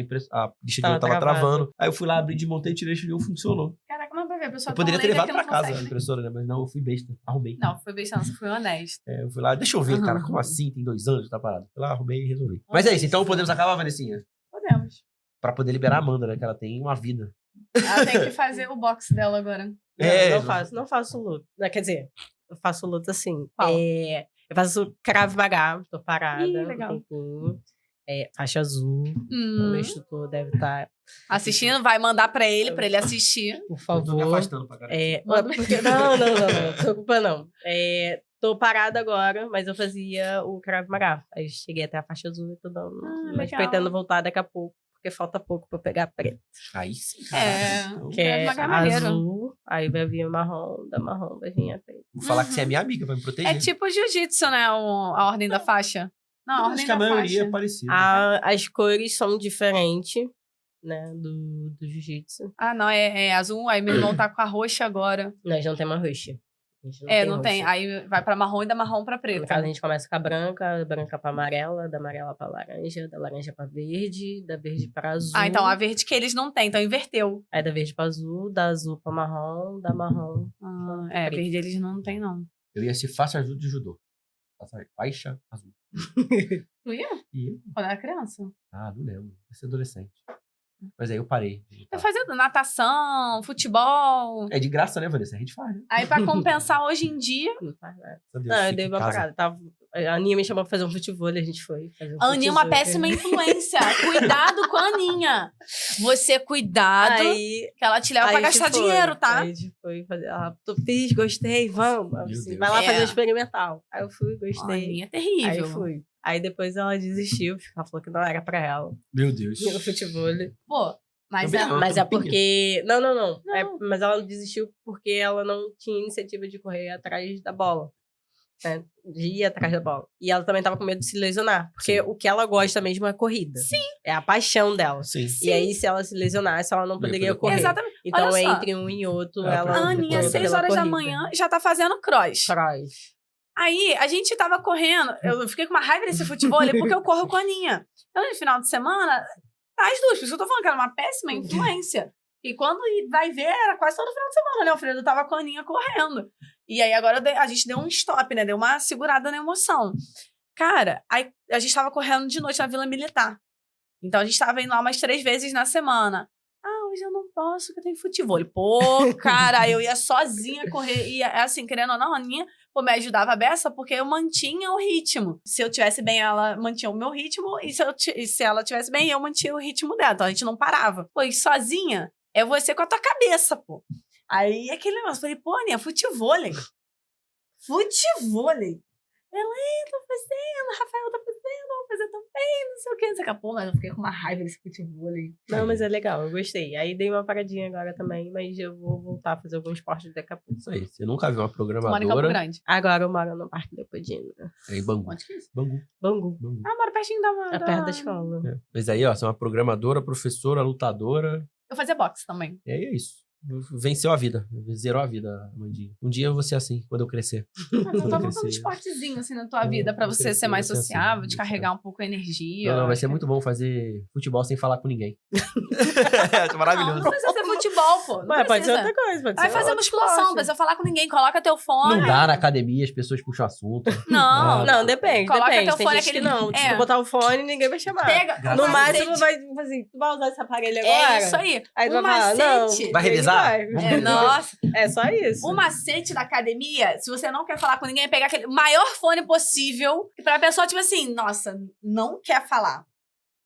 E: lixa de unha tava
B: Tava travado.
E: travando. Aí eu fui lá, abri, desmontei, tirei a lixa de unha, funcionou.
C: Caraca, mas pra ver, a pessoa
E: Eu poderia
C: tão
E: ter
C: leiga
E: levado
C: que
E: pra
C: não
E: casa
C: consegue
E: a
C: ler.
E: impressora, né? Mas não, eu fui besta. Arrumei.
C: Não, foi besta, não, você foi honesto.
E: Eu fui lá, deixa eu ver, cara, como assim? Tem 2 anos que tá parado. Fui lá, arrumei e resolvi. Mas é isso, então podemos acabar, Vanessinha?
C: Podemos.
E: Pra poder liberar a Amanda, né? Que ela tem uma vida.
C: Ela tem que fazer o box dela agora.
B: Não faço luta. Não, quer dizer, eu faço luta assim.
C: Qual?
B: Eu faço Krav Maga, tô parada.
C: Ih, legal.
B: Um tempinho. Faixa azul. O meu instrutor deve estar,
C: Assistindo, vai mandar pra ele assistir.
B: por
E: Eu tô me
B: favor.
E: afastando pra caralho.
B: Não preocupa não. Tô parada agora, mas eu fazia o Krav Maga. Aí cheguei até a faixa azul e tudo. Mas
C: legal.
B: pretendo voltar daqui a pouco, porque falta pouco pra eu pegar preto.
E: Aí sim,
C: É.
E: Então,
B: Que é
C: Krav Maga é maneiro.
B: azul, aí vai vir marrom, da marrom vai vir a preto.
E: vou falar que você é minha amiga, vai me proteger.
C: É tipo jiu-jitsu, né? A ordem da faixa. Não, a
E: Mas
C: ordem
E: acho que a
C: da
E: maioria
C: faixa.
E: é parecida.
B: As cores são diferentes, né, do jiu-jitsu.
C: Ah, não, é azul. Aí meu irmão tá com a roxa agora.
B: Nós não temos roxa. A gente
C: Não tem.
B: roxa.
C: Aí vai pra marrom e da marrom pra
B: No
C: preta.
B: caso, a gente começa com a branca pra amarela, da amarela pra laranja, da laranja pra verde, da verde pra azul.
C: Ah, então a verde que eles não têm, então inverteu.
B: Aí da verde pra azul, da azul pra marrom, da marrom.
C: A verde eles não têm, não.
E: Eu ia ser faixa azul de judô. Faixa azul.
C: Tu ia?
E: E
C: Quando era criança.
E: Ah, não lembro. Ia ser adolescente. Mas aí eu parei.
C: Eu fazia natação, futebol.
E: É de graça, né, Vanessa? A gente faz, né?
C: Aí pra compensar hoje em dia,
B: Não faz nada.
E: Meu Deus,
B: Não, eu
E: fica
B: dei
E: em
B: uma
E: casa.
B: parada. A Aninha me chamou pra fazer um futebol, a gente foi fazer um
C: a Aninha é uma
B: futevôlei.
C: péssima influência. Cuidado com a Aninha. Você cuidado,
B: Aí,
C: que ela te leva
B: aí
C: pra
B: a gente
C: gastar
B: foi.
C: dinheiro, tá?
B: Aí a gente foi fazer. Ela, fiz, gostei, vamos.
E: Meu
B: Assim,
E: Deus.
B: vai lá
C: É.
B: fazer o experimental. Aí eu fui,
C: A
B: gostei.
C: Aninha é
B: Aí
C: terrível.
B: eu fui. Aí depois ela desistiu, ela falou que não era pra ela.
E: Meu Deus.
B: No futebol.
C: Pô, mas
E: Também
C: é...
E: não.
B: Mas é
E: tô bem.
B: porque. Não.
C: Não.
B: Mas ela desistiu porque ela não tinha iniciativa de correr atrás da bola. Né? De ir atrás da bola. E ela também tava com medo de se lesionar. Porque
E: Sim.
B: o que ela gosta mesmo é corrida.
C: Sim.
B: É a paixão dela.
E: Sim.
B: E aí, se ela se lesionasse, ela não
E: Não ia
B: poderia
E: poder
B: correr.
C: Exatamente.
B: Então,
C: Olha só.
B: entre um e outro,
E: É,
B: ela.
C: A Aninha,
B: optou
C: 6
B: pela
C: horas da
B: corrida.
C: manhã, já tá fazendo cross.
B: Cross.
C: Aí, a gente tava correndo, eu fiquei com uma raiva desse futebol porque eu corro com a Aninha. Então, no final de semana, as duas, por isso que eu tô falando que era uma péssima influência. E quando vai ver, era quase todo final de semana, né? O Fredo tava com a Aninha correndo. E aí, agora a gente deu um stop, né? Deu uma segurada na emoção. Cara, aí a gente tava correndo de noite na Vila Militar. Então, a gente tava indo lá umas 3 vezes na semana. Ah, hoje eu não posso, porque eu tenho futebol. Pô, cara, eu ia sozinha correr. E assim, querendo ou não, a Aninha me ajudava a beça porque eu mantinha o ritmo. Se eu tivesse bem, ela mantinha o meu ritmo. E se ela tivesse bem, eu mantinha o ritmo dela. Então, a gente não parava. Pô, e sozinha é você com a tua cabeça, pô. Aí, aquele negócio. Falei, pô, Aninha, futevôlei. Futevôlei. Ela, tô fazendo, Rafael tá fazendo, vou fazer também, não sei o que, não sei o que. Pô, mas eu fiquei com uma raiva desse futevôlei.
B: Não, mas é legal, eu gostei. Aí dei uma paradinha agora também, mas eu vou voltar a fazer algum esporte daqui a pouco.
E: Isso aí. Você nunca viu uma
C: Mora em Campo
E: programadora
C: Grande.
B: Agora eu moro no Parque Leopoldina.
E: em Bangu.
C: Onde que é isso?
E: Bangu.
B: Bangu.
E: Bangu.
C: Ah, moro pertinho
B: É perto da escola.
E: É. Mas aí, ó, você é uma programadora, professora, lutadora.
C: Eu fazia boxe também.
E: E aí é isso. Venceu a vida. Zerou a vida, Amandinha. Um dia eu vou ser assim, quando eu crescer.
C: Mas eu tô
E: crescer.
C: botando um esportezinho assim na tua
E: Não,
C: vida pra
E: vou
C: você
E: crescer,
C: ser mais
E: vou ser assim,
C: sociável,
E: vou
C: descarregar um pouco a energia.
E: Não, vai ser muito bom fazer futebol sem falar com ninguém. É maravilhoso.
C: Não precisa ser futebol, pô. Não
B: Ué, pode ser
C: precisa.
B: outra coisa. Pode
C: Vai
B: ser
C: fazer
B: outro
C: musculação, não
B: esporte.
C: precisa falar com ninguém. Coloca teu fone.
E: Não dá na academia, as pessoas puxam assunto.
C: Não.
B: Não, depende,
C: Coloca
B: depende.
C: teu
B: Tem
C: fone,
B: gente que
C: aquele-
B: não. Se
C: é.
B: tu botar o fone, ninguém vai chamar.
C: Pega.
E: Graças
B: No
E: a
B: máximo, vai assim, tu vai usar esse aparelho agora?
C: É isso aí.
B: Aí tu
C: O
B: vai falar, não.
C: macete.
E: Vai revisar?
B: Vai.
E: Vamos
C: É,
E: revisar?
C: nossa.
B: É só isso.
C: O macete da academia, se você não quer falar com ninguém, é pegar aquele maior fone possível pra pessoa, tipo assim, nossa, não quer falar.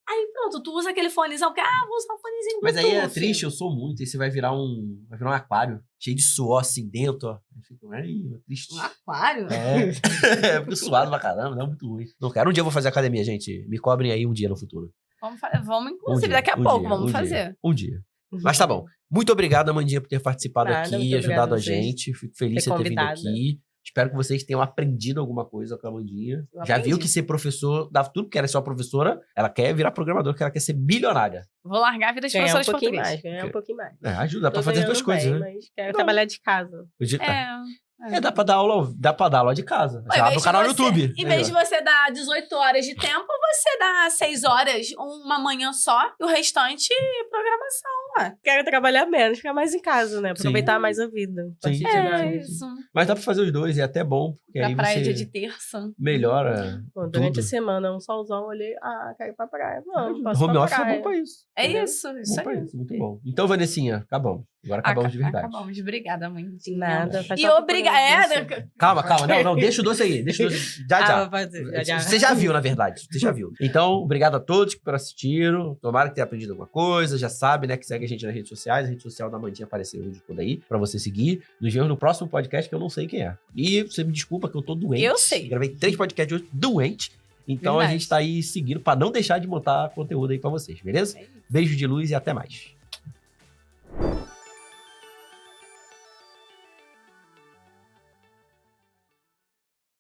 C: Aí pronto, tu usa aquele fonezão, porque, vou usar um fonezinho
E: Mas aí é
C: Bluetooth.
E: triste, eu sou muito. Aí você vai virar um aquário, cheio de suor assim dentro, ó. Aí fica, triste.
C: Um aquário?
E: É, fico suado pra caramba, dá muito ruim. Não quero. Um dia eu vou fazer academia, gente. Me cobrem aí um dia no futuro.
C: Vamos inclusive,
E: dia,
C: daqui a
E: um
C: pouco,
E: dia,
C: vamos
E: um dia.
C: fazer.
E: Um dia. Mas tá bom. Muito obrigado, Amandinha, por ter participado
B: Nada,
E: aqui,
B: muito
E: ajudado a
B: obrigada a vocês
E: gente. Fico feliz de
B: ter
E: você ter vindo
B: convidado.
E: aqui. Espero que vocês tenham aprendido alguma coisa com a Amandinha.
C: Eu
E: Já
C: aprendi.
E: viu que ser professor dá tudo que ela é só professora, ela quer virar programadora, porque ela quer ser bilionária.
C: Vou largar a vida de
B: Ganhar um
C: professora de
B: pouquinho
C: português.
B: mais, ganhar um pouquinho mais.
E: É, ajuda, dá pra
B: Tô
E: fazer as duas
B: ganhando
E: coisas,
B: bem,
E: né?
B: Mas quero trabalhar de casa.
E: Dá pra dar aula de casa.
C: Pô,
E: Você
C: em
E: abre
C: vez
E: o canal
C: de
E: no
C: você-
E: YouTube.
C: Em vez de você dar 18 horas de tempo, você dá 6 horas, uma manhã só, e o restante, programação. Ué,
B: Quero trabalhar menos, ficar mais em casa, né? Aproveitar mais a vida.
E: Sim.
C: é isso.
E: Mas dá pra fazer os dois, é até bom, porque
C: Pra
E: aí
C: praia
E: você
C: dia de terça.
E: melhora
B: Pô, durante
E: tudo.
B: a semana, um solzão, eu olhei, quero ir pra praia. Não, posso
E: Home
B: ir pra
E: office é
B: praia.
E: bom pra isso.
C: É
B: Entendeu?
C: isso
E: Bom pra
C: aí.
E: isso, muito bom. Então, Vanessinha, acabamos. Agora acabamos de verdade.
C: Acabamos. Obrigada, mãe.
B: De nada. faz
C: E
B: falta
C: obrigada.
B: por você.
E: Calma. Não, deixa o doce aí. Deixa o doce. Já.
B: Vou fazer, já.
E: Você já viu, na verdade. Você já viu. Então, obrigado a todos que assistiram. Tomara que tenha aprendido alguma coisa. Já sabe, né, que segue a gente nas redes sociais. A rede social da Mandinha apareceu o vídeo todo aí, pra você seguir. Nos vemos no próximo podcast, que eu não sei quem é. E você me desculpa que eu tô doente.
C: Eu sei.
E: Gravei 3 podcasts hoje doente. Então
C: Verdade.
E: a gente tá aí seguindo pra não deixar de montar conteúdo aí pra vocês, beleza? Beijo de luz e até mais.